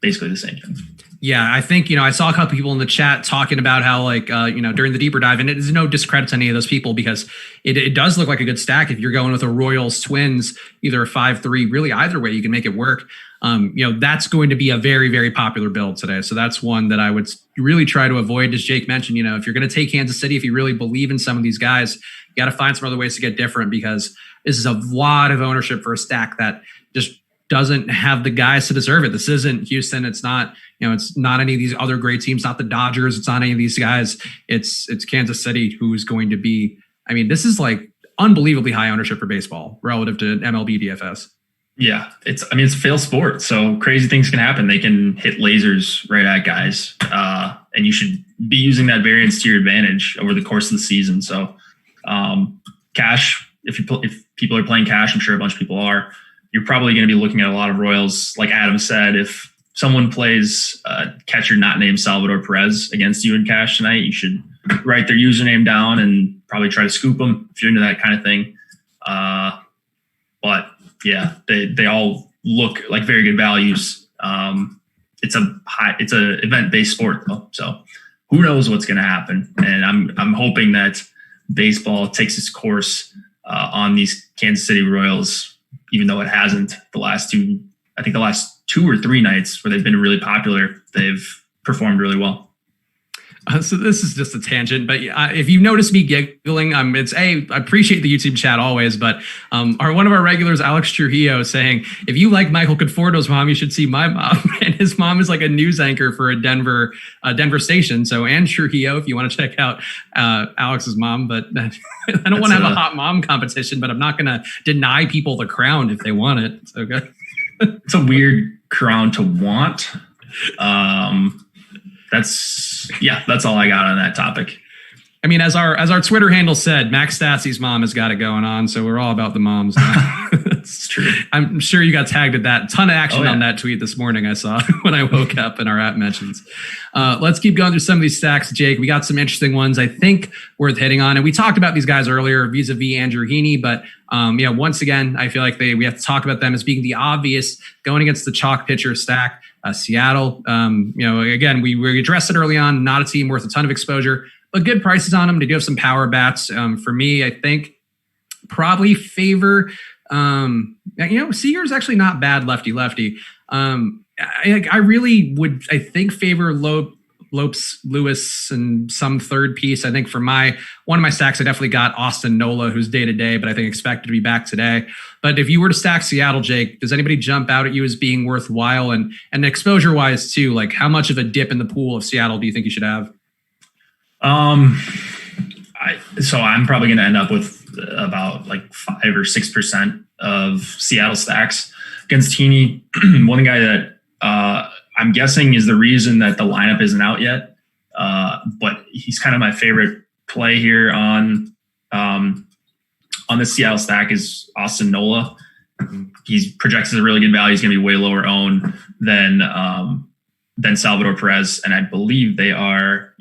Basically the same thing. Yeah, I think, I saw a couple people in the chat talking about how during the deeper dive, and it is no discredit to any of those people because it does look like a good stack. If you're going with a Royals Twins, either a 5-3, really either way, you can make it work. That's going to be a very, very popular build today. So that's one that I would really try to avoid. As Jake mentioned, if you're going to take Kansas City, if you really believe in some of these guys, you got to find some other ways to get different because this is a lot of ownership for a stack that just doesn't have the guys to deserve it. This isn't Houston. It's not, it's not any of these other great teams, not the Dodgers. It's not any of these guys. It's Kansas City who's going to be, this is like unbelievably high ownership for baseball relative to MLB DFS. Yeah, it's a fail sport. So crazy things can happen. They can hit lasers right at guys. And you should be using that variance to your advantage over the course of the season. So cash, if people are playing cash, I'm sure a bunch of people are, you're probably going to be looking at a lot of Royals. Like Adam said, if someone plays catcher not named Salvador Perez against you in cash tonight, you should write their username down and probably try to scoop them if you're into that kind of thing. But yeah, they all look like very good values. It's a event-based sport though, so who knows what's going to happen? And I'm hoping that baseball takes its course on these Kansas City Royals. Even though it hasn't the last 2 or 3 nights where they've been really popular, they've performed really well. So this is just a tangent, but if you notice me giggling, I appreciate the YouTube chat always, but one of our regulars, Alex Trujillo, saying, if you like Michael Conforto's mom, you should see my mom. And his mom is like a news anchor for a Denver station. So, and Trujillo, if you want to check out Alex's mom, but I don't want to have a hot mom competition, but I'm not going to deny people the crown if they want it. It's okay. It's a weird crown to want. That's all I got on that topic. As our Twitter handle said, Max Stassi's mom has got it going on, so we're all about the moms now. That's true. I'm sure you got tagged at that. Ton of action on that tweet this morning I saw when I woke up in our app mentions. Let's keep going through some of these stacks, Jake. We got some interesting ones I think worth hitting on. And we talked about these guys earlier vis-a-vis Andrew Heaney, but once again, I feel like we have to talk about them as being the obvious going against the chalk pitcher stack. Seattle, again, we addressed it early on, not a team worth a ton of exposure, but good prices on them. They do have some power bats. For me, I think probably favor, Seager's actually not bad lefty. I really would, I think, favor Lopes, Lewis, and some third piece. I think for one of my stacks, I definitely got Austin Nola, who's day-to-day, but I think expected to be back today. But if you were to stack Seattle, Jake, does anybody jump out at you as being worthwhile? And exposure-wise, too, like how much of a dip in the pool of Seattle do you think you should have? So I'm probably going to end up with about like 5 or 6% of Seattle stacks against Heaney. One guy that I'm guessing is the reason that the lineup isn't out yet, but he's kind of my favorite play here on the Seattle stack is Austin Nola. He's projected as a really good value. He's going to be way lower owned than Salvador Perez, and I believe they are.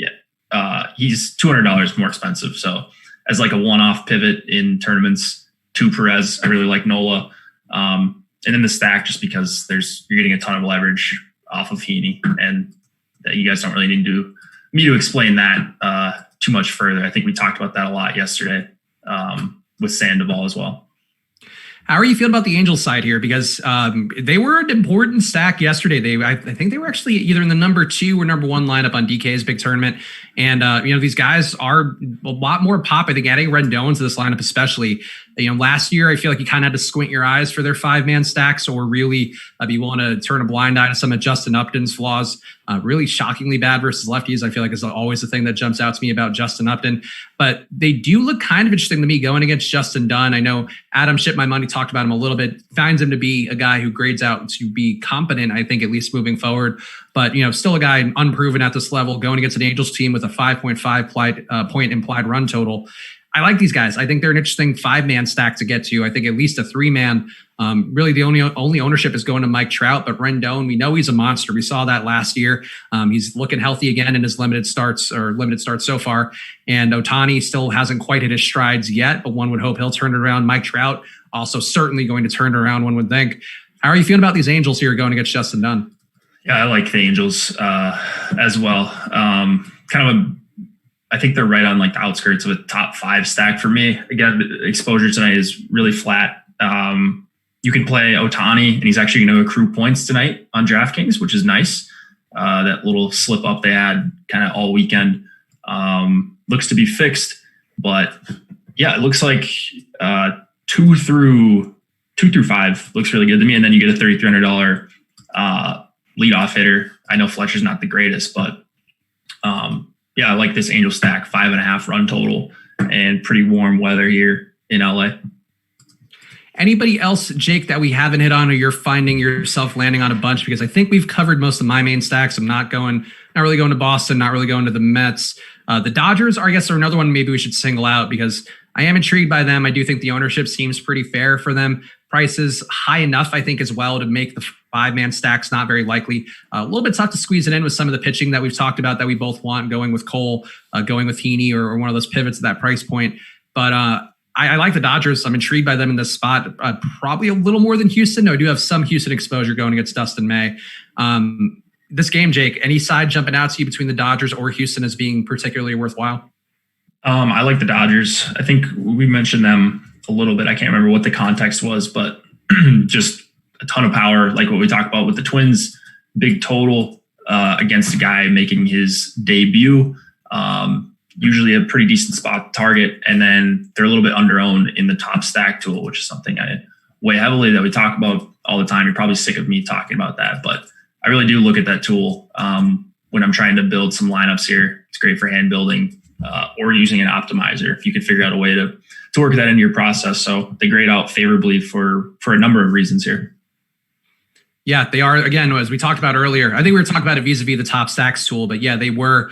He's $200 more expensive. So as like a one-off pivot in tournaments to Perez, I really like Nola. And then the stack, just because you're getting a ton of leverage off of Heaney, and that you guys don't really need me to explain that too much further. I think we talked about that a lot yesterday with Sandoval as well. How are you feeling about the Angels side here? Because they were an important stack yesterday. I think they were actually either in the number 2 or number 1 lineup on DK's big tournament. And, these guys are a lot more pop. I think adding Rendon to this lineup, especially, last year, I feel like you kind of had to squint your eyes for their 5-man stacks or really be willing to turn a blind eye to some of Justin Upton's flaws. Really shockingly bad versus lefties, I feel like is always the thing that jumps out to me about Justin Upton. But they do look kind of interesting to me going against Justin Dunn. I know Adam Ship My Money talked about him a little bit, finds him to be a guy who grades out to be competent, I think, at least moving forward. But, still a guy unproven at this level going against an Angels team with a 5.5 point implied run total. I like these guys. I think they're an interesting 5-man stack to get to. I think at least a 3-man. Really, the only ownership is going to Mike Trout, but Rendon, we know he's a monster. We saw that last year. He's looking healthy again in his limited starts so far. And Ohtani still hasn't quite hit his strides yet, but one would hope he'll turn it around. Mike Trout also certainly going to turn it around, one would think. How are you feeling about these Angels here going against Justin Dunn? Yeah, I like the Angels as well. I think they're right on like the outskirts of a top 5 stack for me. Again, the exposure tonight is really flat. You can play Ohtani, and he's actually going to accrue points tonight on DraftKings, which is nice. That little slip up they had kind of all weekend looks to be fixed. But yeah, it looks like 2 through 5 looks really good to me. And then you get a $3,300 leadoff hitter. I know Fletcher's not the greatest, but yeah, I like this Angel stack, 5.5 run total, and pretty warm weather here in LA. Anybody else, Jake, that we haven't hit on, or you're finding yourself landing on a bunch? Because I think we've covered most of my main stacks. I'm not really going to Boston, not really going to the Mets. The Dodgers are another one maybe we should single out, because I am intrigued by them. I do think the ownership seems pretty fair for them. Prices high enough, I think, as well, to make the 5-man stacks not very likely. A little bit tough to squeeze it in with some of the pitching that we've talked about that we both want, going with Cole, going with Heaney, or one of those pivots at that price point. But I like the Dodgers. I'm intrigued by them in this spot, probably a little more than Houston. No, I do have some Houston exposure going against Dustin May. This game, Jake, any side jumping out to you between the Dodgers or Houston as being particularly worthwhile? I like the Dodgers. I think we mentioned them a little bit. I can't remember what the context was, but just a ton of power, like what we talked about with the Twins. Big total against a guy making his debut. Usually a pretty decent spot target, and then they're a little bit under-owned in the top stack tool, which is something I weigh heavily that we talk about all the time. You're probably sick of me talking about that, but I really do look at that tool when I'm trying to build some lineups here. It's great for hand building or using an optimizer if you could figure out a way to work that into your process. So they grade out favorably for a number of reasons here. Yeah, they are. Again, as we talked about earlier, I think we were talking about it vis-a-vis the top stacks tool, but yeah, they were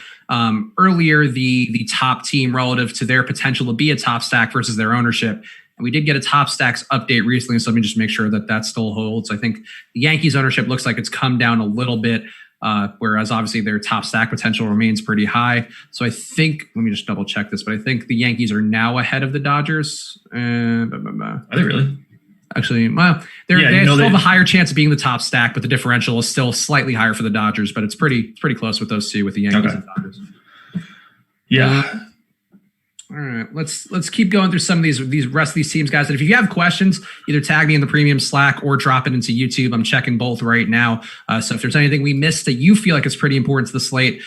earlier the top team relative to their potential to be a top stack versus their ownership. And we did get a top stacks update recently, so let me just make sure that still holds. I think the Yankees ownership looks like it's come down a little bit, whereas obviously their top stack potential remains pretty high. So I think, let me just double check this, but I think the Yankees are now ahead of the Dodgers. Are they really? Actually, well, they still have a higher chance of being the top stack, but the differential is still slightly higher for the Dodgers, but it's pretty close with those two, with the Yankees and Dodgers. Yeah. All right, let's keep going through some of these rest of these teams, guys. And if you have questions, either tag me in the premium Slack or drop it into YouTube. I'm checking both right now. So if there's anything we missed that you feel like is pretty important to the slate,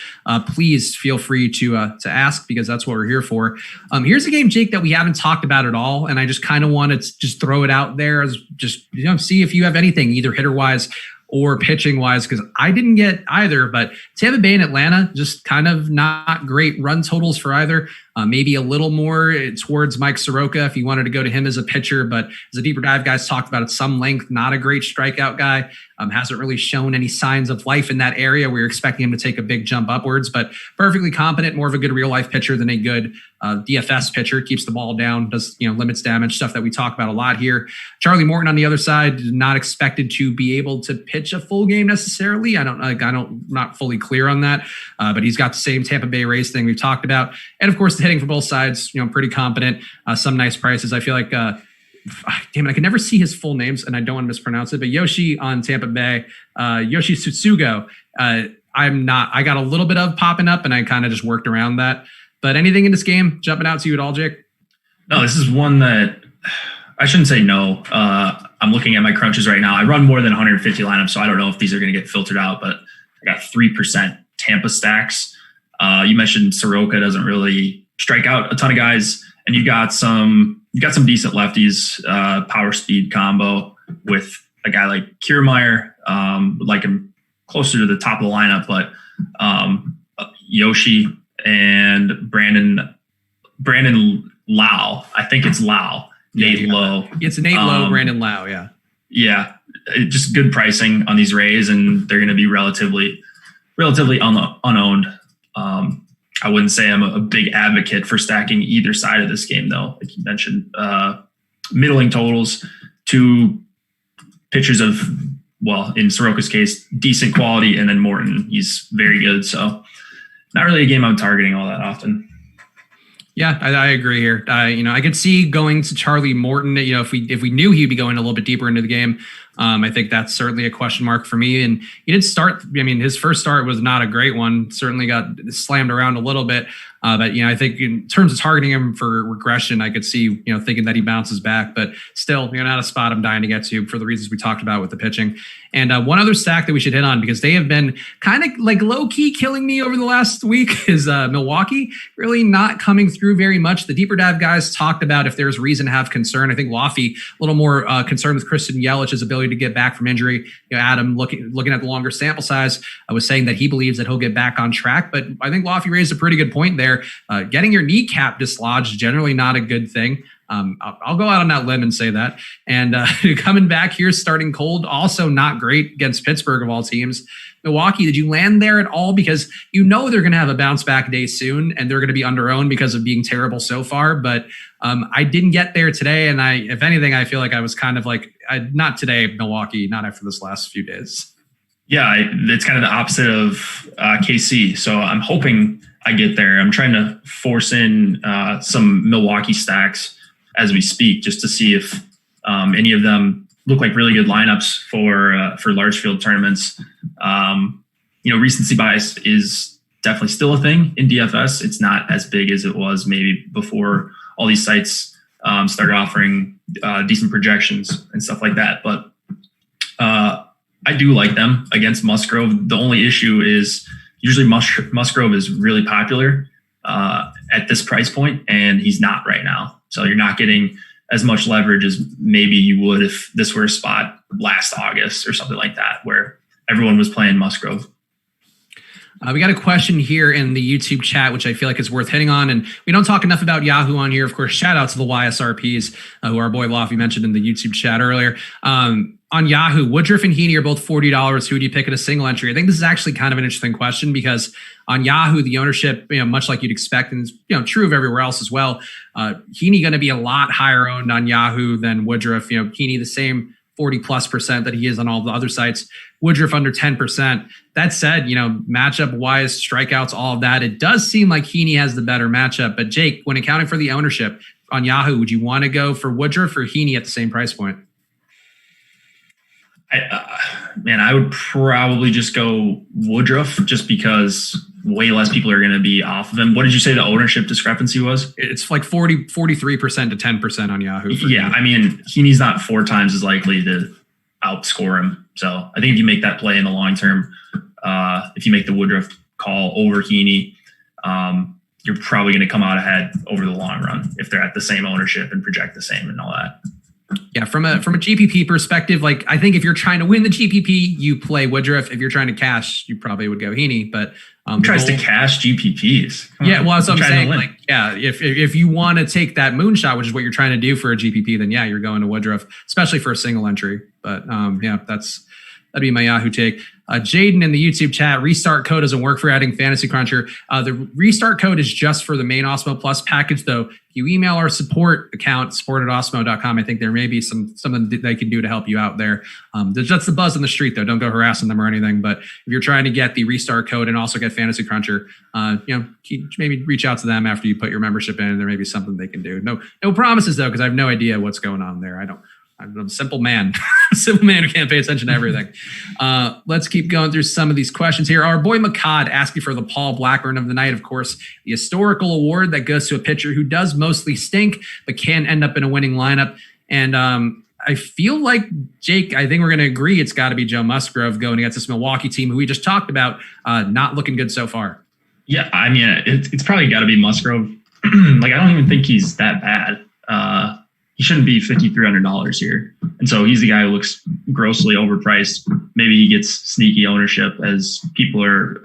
please feel free to ask, because that's what we're here for. Here's a game, Jake, that we haven't talked about at all, and I just kind of wanted to just throw it out there as just see if you have anything, either hitter wise or pitching wise, because I didn't get either. But Tampa Bay and Atlanta, just kind of not great run totals for either. Maybe a little more towards Mike Soroka if you wanted to go to him as a pitcher, but as a deeper dive guys talked about at some length, not a great strikeout guy. Hasn't really shown any signs of life in that area. We were expecting him to take a big jump upwards, but perfectly competent, more of a good real life pitcher than a good DFS pitcher. Keeps the ball down, does limits damage, stuff that we talk about a lot here. Charlie Morton on the other side, not expected to be able to pitch a full game necessarily. Not fully clear on that, but he's got the same Tampa Bay Rays thing we've talked about, and of course the hitting for both sides, pretty competent. Some nice prices. I feel like, damn it, I can never see his full names, and I don't want to mispronounce it. But Yoshi on Tampa Bay, Yoshi Tsutsugo. I got a little bit of popping up, and I kind of just worked around that. But anything in this game jumping out to you at all, Jake? No, this is one that I shouldn't say no. I'm looking at my crunches right now. I run more than 150 lineups, so I don't know if these are going to get filtered out. But I got 3% Tampa stacks. You mentioned Soroka doesn't really strike out a ton of guys, and you got some decent lefties, power speed combo with a guy like Kiermaier, would like him closer to the top of the lineup, but Yoshi and Brandon Lau, I think it's Lau, Nate Lowe. It's Nate Lowe, Brandon Lau, yeah. Yeah, just good pricing on these Rays, and they're going to be relatively unowned. I wouldn't say I'm a big advocate for stacking either side of this game, though. Like you mentioned, middling totals, two pitchers of, well, in Soroka's case, decent quality, and then Morton, he's very good. So not really a game I'm targeting all that often. Yeah, I agree here. I could see going to Charlie Morton. If we knew he'd be going a little bit deeper into the game, I think that's certainly a question mark for me. And he did start. His first start was not a great one. Certainly got slammed around a little bit. But I think in terms of targeting him for regression, I could see thinking that he bounces back. But still, not a spot I'm dying to get to for the reasons we talked about with the pitching. And one other stack that we should hit on, because they have been kind of like low key killing me over the last week, is Milwaukee really not coming through very much. The deeper dive guys talked about if there's reason to have concern. I think Luffy a little more concerned with Christian Yelich's ability to get back from injury. Adam looking at the longer sample size, I was saying that he believes that he'll get back on track. But I think Luffy raised a pretty good point there. Getting your kneecap dislodged is generally not a good thing. I'll go out on that limb and say that. And coming back here, starting cold, also not great against Pittsburgh of all teams. Milwaukee, did you land there at all? Because they're going to have a bounce back day soon, and they're going to be under-owned because of being terrible so far. But I didn't get there today, and if anything, I feel like I was kind of like, not today, Milwaukee, not after this last few days. Yeah, it's kind of the opposite of KC. So I'm hoping I get there. I'm trying to force in some Milwaukee stacks as we speak, just to see if any of them look like really good lineups for large field tournaments. Recency bias is definitely still a thing in DFS. It's not as big as it was maybe before all these sites started offering decent projections and stuff like that. But I do like them against Musgrove. The only issue is usually Musgrove is really popular at this price point, and he's not right now. So you're not getting as much leverage as maybe you would if this were a spot last August or something like that, where everyone was playing Musgrove. We got a question here in the YouTube chat, which I feel like is worth hitting on. And we don't talk enough about Yahoo on here. Of course, shout out to the YSRPs, who our boy Luffy mentioned in the YouTube chat earlier. On Yahoo, Woodruff and Heaney are both $40. Who would you pick at a single entry? I think this is actually kind of an interesting question, because on Yahoo, the ownership, much like you'd expect, and it's true of everywhere else as well. Heaney going to be a lot higher owned on Yahoo than Woodruff. Heaney the same 40+% that he is on all the other sites. Woodruff under 10%. That said, matchup wise, strikeouts, all of that, it does seem like Heaney has the better matchup. But Jake, when accounting for the ownership on Yahoo, would you want to go for Woodruff or Heaney at the same price point? I would probably just go Woodruff, just because way less people are going to be off of him. What did you say the ownership discrepancy was? It's like 43% to 10% on Yahoo. Yeah, Heaney. Heaney's not 4 times as likely to outscore him. So I think if you make that play in the long term, if you make the Woodruff call over Heaney, you're probably going to come out ahead over the long run if they're at the same ownership and project the same and all that. Yeah, from a GPP perspective, I think if you're trying to win the GPP, you play Woodruff. If you're trying to cash, you probably would go Heaney. But who tries to cash GPPs? Yeah, well, that's what I'm saying. If you want to take that moonshot, which is what you're trying to do for a GPP, then yeah, you're going to Woodruff, especially for a single entry. But that'd be my Yahoo take. Jaden in the YouTube chat, restart code doesn't work for adding Fantasy Cruncher. The restart code is just for the main Awesemo Plus package, though. If you email our support account, support@awesemo.com, I think there may be something that they can do to help you out there. That's the buzz on the street, though. Don't go harassing them or anything. But if you're trying to get the restart code and also get Fantasy Cruncher, maybe reach out to them after you put your membership in. There may be something they can do. No promises, though, because I have no idea what's going on there. I'm a simple man, who can't pay attention to everything. Let's keep going through some of these questions here. Our boy McCod asking for the Paul Blackburn of the night, of course, the historical award that goes to a pitcher who does mostly stink, but can end up in a winning lineup. And I feel like, Jake, I think we're going to agree it's got to be Joe Musgrove going against this Milwaukee team who we just talked about, not looking good so far. Yeah, it's probably got to be Musgrove. I don't even think he's that bad. He shouldn't be $5,300 here. And so he's the guy who looks grossly overpriced. Maybe he gets sneaky ownership as people are,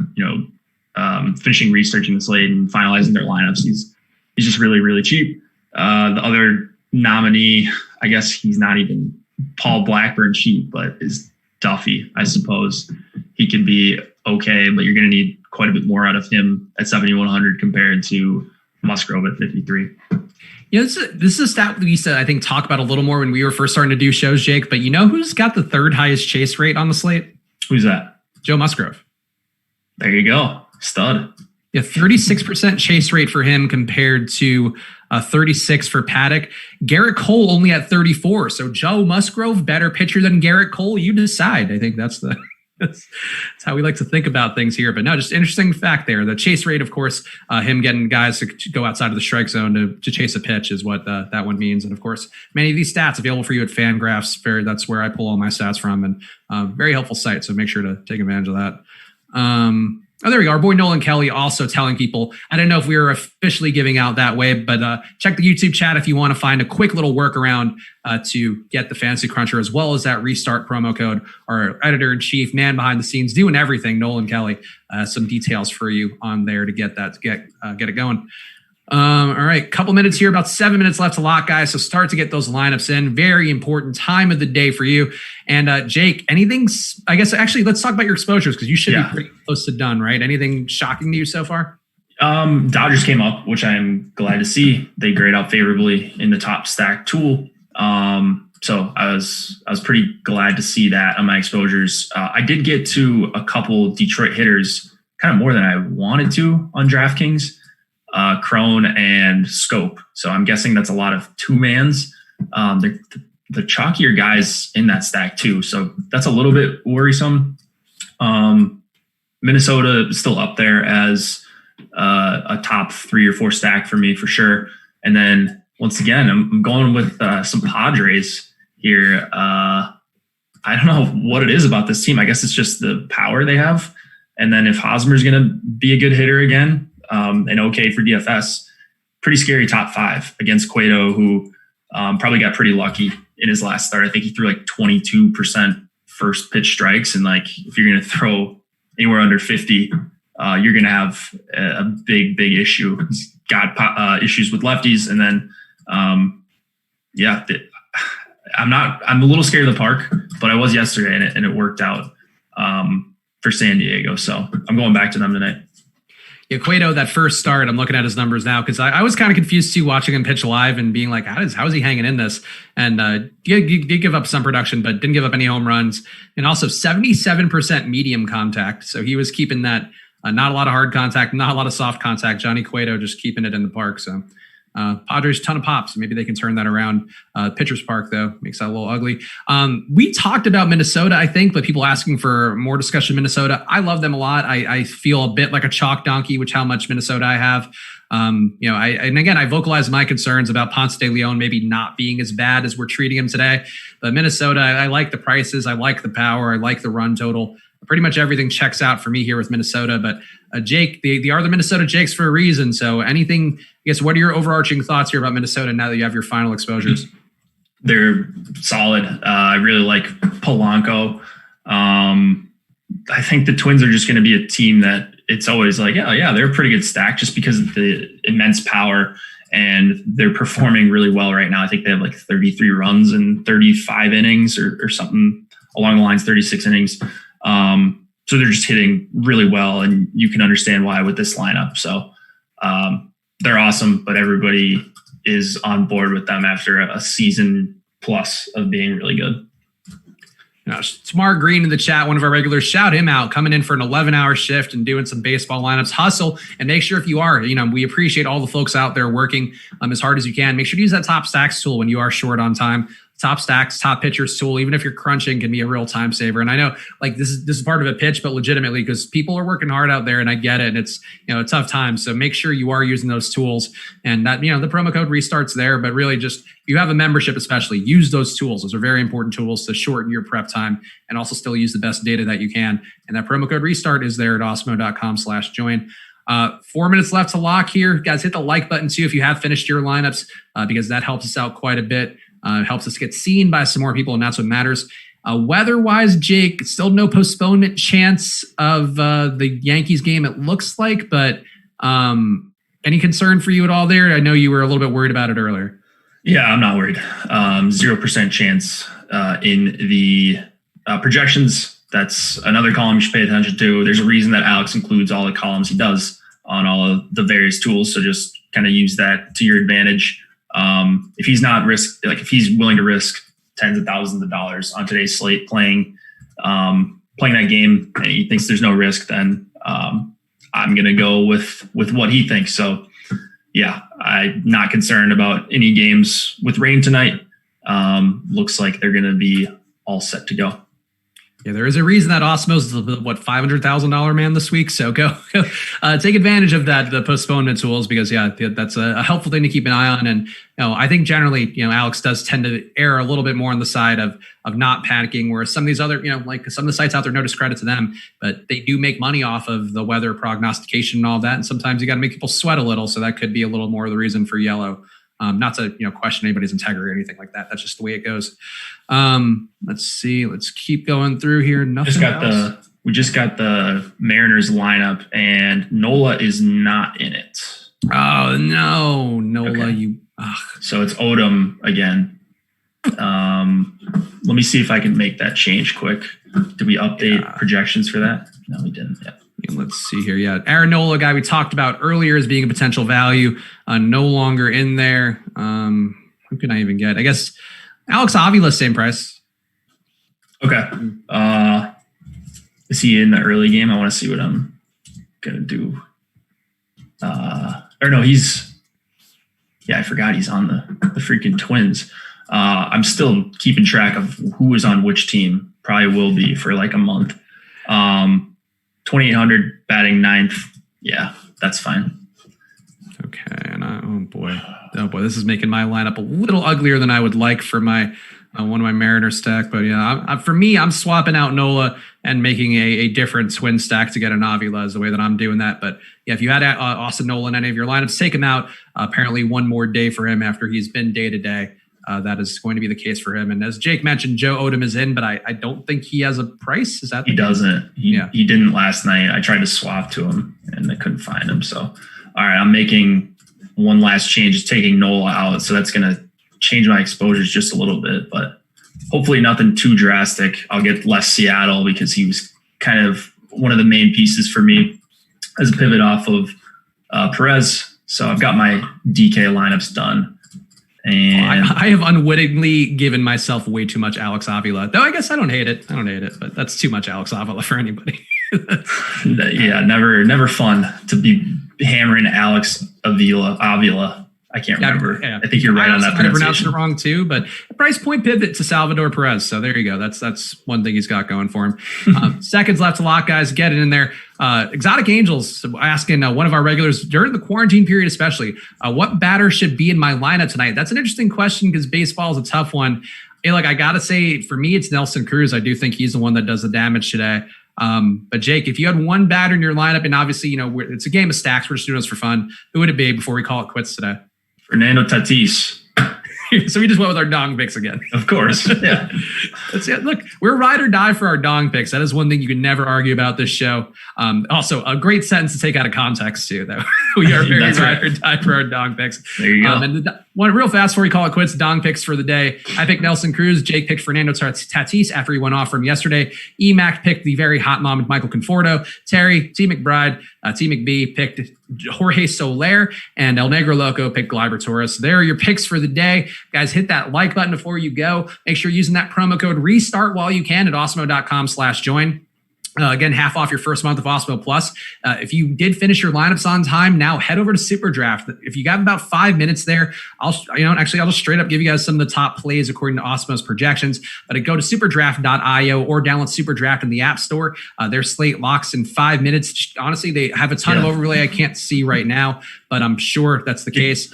finishing researching the slate and finalizing their lineups. He's just really, really cheap. The other nominee, I guess he's not even Paul Blackburn cheap, but is Duffy, I suppose. He could be okay, but you're going to need quite a bit more out of him at 7,100 compared to Musgrove at 53. This is a stat we used to, I think, talk about a little more when we were first starting to do shows, Jake. But you know who's got the third highest chase rate on the slate? Who's that? Joe Musgrove. There you go. Stud. Yeah, 36% chase rate for him compared to 36 for Paddock. Garrett Cole only at 34. So Joe Musgrove, better pitcher than Garrett Cole. You decide. I think that's how we like to think about things here. But no, just interesting fact there. The chase rate, of course, him getting guys to go outside of the strike zone to chase a pitch is what that one means. And of course, many of these stats available for you at FanGraphs. That's where I pull all my stats from, and very helpful site. So make sure to take advantage of that. Oh, there we go. Our boy Nolan Kelly also telling people, I don't know if we were officially giving out that way, but check the YouTube chat if you want to find a quick little workaround to get the Fantasy Cruncher, as well as that restart promo code. Our editor-in-chief, man behind the scenes, doing everything, Nolan Kelly, some details for you on there to get it going. All right, couple minutes here, about 7 minutes left to lock, guys. So start to get those lineups in. Very important time of the day for you. And Jake, anything? I guess actually, let's talk about your exposures because you should be pretty close to done, right? Anything shocking to you so far? Dodgers came up, which I'm glad to see. They grade out favorably in the top stack tool. So I was pretty glad to see that on my exposures. I did get to a couple Detroit hitters, kind of more than I wanted to on DraftKings. Crone and Scope. So I'm guessing that's a lot of two-mans. The chalkier guys in that stack too. So that's a little bit worrisome. Minnesota is still up there as a top 3 or 4 stack for me for sure. And then once again, I'm going with some Padres here. I don't know what it is about this team. I guess it's just the power they have. And then if Hosmer's going to be a good hitter again, and okay for DFS, pretty scary top 5 against Cueto, who probably got pretty lucky in his last start. I think he threw like 22% first pitch strikes. And like, if you're going to throw anywhere under 50, you're going to have a big issue. He's got issues with lefties. And then, I'm a little scared of the park, but I was yesterday and it worked out for San Diego. So I'm going back to them tonight. Yeah, Cueto, that first start, I'm looking at his numbers now because I was kind of confused too watching him pitch live and being like, how is he hanging in this? And he did give up some production, but didn't give up any home runs. And also 77% medium contact. So he was keeping that, not a lot of hard contact, not a lot of soft contact. Johnny Cueto just keeping it in the park. So Padres, ton of pops. Maybe they can turn that around. Pitcher's Park, though, makes that a little ugly. We talked about Minnesota, I think, but people asking for more discussion of Minnesota. I love them a lot. I feel a bit like a chalk donkey, which how much Minnesota I have. I vocalized my concerns about Ponce de Leon maybe not being as bad as we're treating him today. But Minnesota, I like the prices. I like the power. I like the run total. Pretty much everything checks out for me here with Minnesota. But Jake, they are the Minnesota Jakes for a reason. So anything, I guess, what are your overarching thoughts here about Minnesota now that you have your final exposures? They're solid. I really like Polanco. I think the Twins are just going to be a team that it's always like, they're a pretty good stack just because of the immense power, and they're performing really well right now. I think they have like 33 runs in 35 innings or something along the lines, 36 innings. So they're just hitting really well, and you can understand why with this lineup. So they're awesome, but everybody is on board with them after a season plus of being really good. Smart Green in the chat, one of our regulars, shout him out, coming in for an 11-hour shift and doing some baseball lineups. Hustle, and make sure if you are, we appreciate all the folks out there working as hard as you can. Make sure to use that top stacks tool when you are short on time. Top stacks, top pitchers tool, even if you're crunching, can be a real time saver. And I know like this is part of a pitch, but legitimately, because people are working hard out there, and I get it. And it's a tough time. So make sure you are using those tools, and that the promo code restarts there. But really, just if you have a membership, especially use those tools. Those are very important tools to shorten your prep time and also still use the best data that you can. And that promo code restart is there at awesemo.com/join. 4 minutes left to lock here, guys. Hit the like button too if you have finished your lineups, because that helps us out quite a bit. It helps us get seen by some more people, and that's what matters. Weather-wise, Jake, still no postponement chance of the Yankees game, it looks like, but any concern for you at all there? I know you were a little bit worried about it earlier. Yeah, I'm not worried. 0% chance in the projections. That's another column you should pay attention to. There's a reason that Alex includes all the columns he does on all of the various tools, so just kind of use that to your advantage. If he's not if he's willing to risk tens of thousands of dollars on today's slate playing that game, and he thinks there's no risk, then I'm going to go with what he thinks. So yeah, I'm not concerned about any games with rain tonight. Looks like they're going to be all set to go. Yeah, there is a reason that Awesemo's the $500,000 man this week. So go take advantage of the postponement tools, because that's a helpful thing to keep an eye on. And I think generally, Alex does tend to err a little bit more on the side of not panicking, whereas some of these other, like some of the sites out there, no discredit to them, but they do make money off of the weather prognostication and all that. And sometimes you got to make people sweat a little. So that could be a little more of the reason for yellow. Not to question anybody's integrity or anything like that. That's just the way it goes. Let's see. Let's keep going through here. We just got the Mariners lineup, and Nola is not in it. Oh no, Nola! Okay. So it's Odom again. Let me see if I can make that change quick. Did we update projections for that? No, we didn't. Yeah. Let's see here. Yeah. Aaron Nola, guy we talked about earlier as being a potential value, no longer in there. Who can I even get? I guess Alex Avila, same price. Okay. Is he in the early game? I want to see what I'm going to do. I forgot he's on the freaking Twins. I'm still keeping track of who is on which team. Probably will be for like a month. 2,800, batting ninth. Yeah, that's fine. Okay, and oh boy, this is making my lineup a little uglier than I would like for my one of my Mariners stack. But yeah, for me, I'm swapping out Nola and making a different Twin stack to get an Avila is the way that I'm doing that. But yeah, if you had Austin Nola in any of your lineups, take him out. Apparently, one more day for him after he's been day to day. That is going to be the case for him. And as Jake mentioned, Joe Odom is in, but I don't think he has a price. Is that he doesn't? He didn't last night. I tried to swap to him and I couldn't find him. So, all right, I'm making one last change, is taking Nola out. So that's going to change my exposures just a little bit, but hopefully nothing too drastic. I'll get less Seattle because he was kind of one of the main pieces for me as a pivot off of Perez. So I've got my DK lineups done. And I have unwittingly given myself way too much Alex Avila, though I guess I don't hate it, but that's too much Alex Avila for anybody. Yeah, never fun to be hammering Alex Avila. I can't remember. Yeah. I think you're right on that pronunciation. I pronounced it wrong too, but price point pivot to Salvador Perez. So there you go. That's one thing he's got going for him. Seconds left to lock, guys. Get it in there. Exotic Angels asking one of our regulars during the quarantine period, especially, what batter should be in my lineup tonight? That's an interesting question because baseball is a tough one. I got to say, for me, it's Nelson Cruz. I do think he's the one that does the damage today. But Jake, if you had one batter in your lineup, and obviously, it's a game of stacks, we're just doing this for fun, who would it be before we call it quits today? Fernando Tatis. So we just went with our dong picks again. Of course. Yeah. That's it. Look, we're ride or die for our dong picks. That is one thing you can never argue about this show. Also, a great sentence to take out of context, too. That we are very ride or die for our dong picks. There you go. And one real fast before we call it quits, dong picks for the day. I picked Nelson Cruz. Jake picked Fernando Tatis after he went off from yesterday. EMAC picked the very hot mom, Michael Conforto. Terry, T. McBride, T. McB picked Jorge Soler, and El Negro Loco picked Gleyber Torres. There are your picks for the day. Guys, hit that like button before you go. Make sure you're using that promo code RESTART while you can at awesemo.com/join. Again, half off your first month of Awesemo Plus. If you did finish your lineups on time, now head over to SuperDraft. If you got about 5 minutes there, I'll just straight up give you guys some of the top plays according to Awesemo's projections. But go to superdraft.io or download SuperDraft in the App Store. Their slate locks in 5 minutes. Honestly, they have a ton of overlay I can't see right now, but I'm sure that's the case.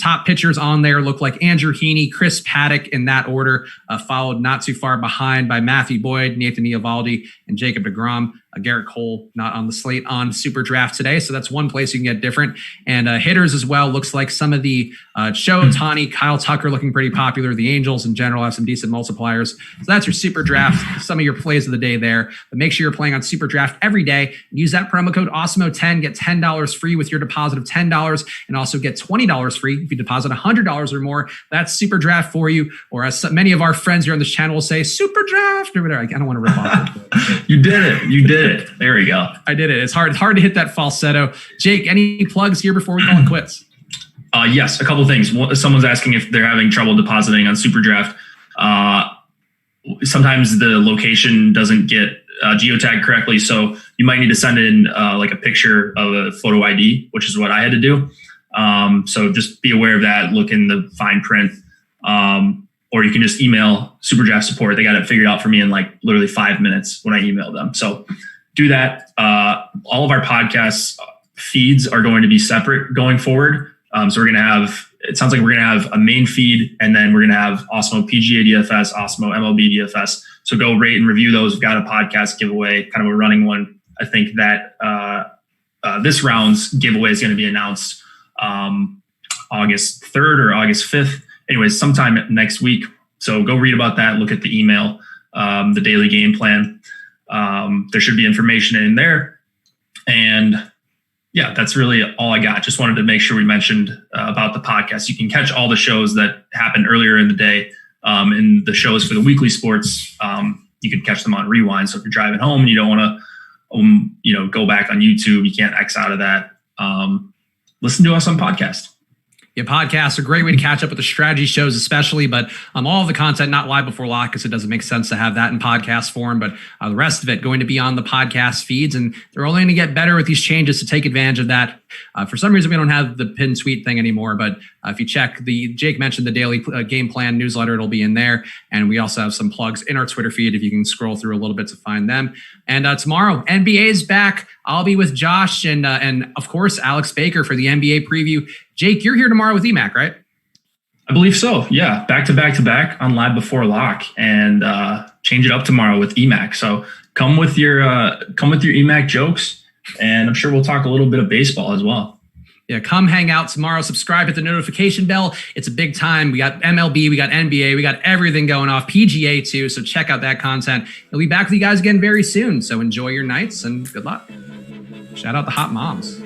Top pitchers on there look like Andrew Heaney, Chris Paddock in that order, followed not too far behind by Matthew Boyd, Nathan Eovaldi, and Jacob DeGrom. Garrett Cole not on the slate on SuperDraft today, so that's one place you can get different. And hitters as well, looks like some of the Shohei Ohtani, Kyle Tucker looking pretty popular. The Angels in general have some decent multipliers. So that's your SuperDraft, some of your plays of the day there. But make sure you're playing on SuperDraft every day. Use that promo code Awesemo10, get $10 free with your deposit of $10, and also get $20 free if you deposit $100 or more. That's SuperDraft for you, or as many of our friends here on this channel will say, SuperDraft, or whatever. I don't want to rip off. You did it. There we go. I did it. It's hard to hit that falsetto. Jake, any plugs here before we call it quits? Yes, a couple things. Someone's asking if they're having trouble depositing on SuperDraft. Sometimes the location doesn't get geotagged correctly. So you might need to send in like a picture of a photo ID, which is what I had to do. So just be aware of that. Look in the fine print. Or you can just email SuperDraft support. They got it figured out for me in like literally 5 minutes when I emailed them. So do that. All of our podcast feeds are going to be separate going forward. So we're going to have, it sounds like we're going to have a main feed, and then we're going to have Awesemo PGA DFS, Awesemo MLB DFS. So go rate and review those. We've got a podcast giveaway, kind of a running one. I think that this round's giveaway is going to be announced August 3rd or August 5th. Anyways, sometime next week. So go read about that. Look at the email, the daily game plan. There should be information in there. And yeah, that's really all I got. Just wanted to make sure we mentioned about the podcast. You can catch all the shows that happened earlier in the day. And the shows for the weekly sports, you can catch them on rewind. So if you're driving home and you don't want to, go back on YouTube, you can't X out of that. Listen to us on podcast. Yeah, podcasts are a great way to catch up with the strategy shows, especially, but all of the content not live before lock, because it doesn't make sense to have that in podcast form, but the rest of it going to be on the podcast feeds, and they're only going to get better with these changes to take advantage of that. For some reason, we don't have the pin tweet thing anymore, but if you check Jake mentioned the daily game plan newsletter, it'll be in there. And we also have some plugs in our Twitter feed if you can scroll through a little bit to find them. And tomorrow, NBA is back. I'll be with Josh and of course, Alex Baker for the NBA preview. Jake, you're here tomorrow with EMAC, right? I believe so. Yeah. Back to back on Live Before Lock, and change it up tomorrow with EMAC. So come with your EMAC jokes, and I'm sure we'll talk a little bit of baseball as well. Yeah, come hang out tomorrow. Subscribe, hit the notification bell. It's a big time. We got MLB, we got NBA, we got everything going off. PGA too. So check out that content. We'll be back with you guys again very soon. So enjoy your nights and good luck. Shout out the hot moms.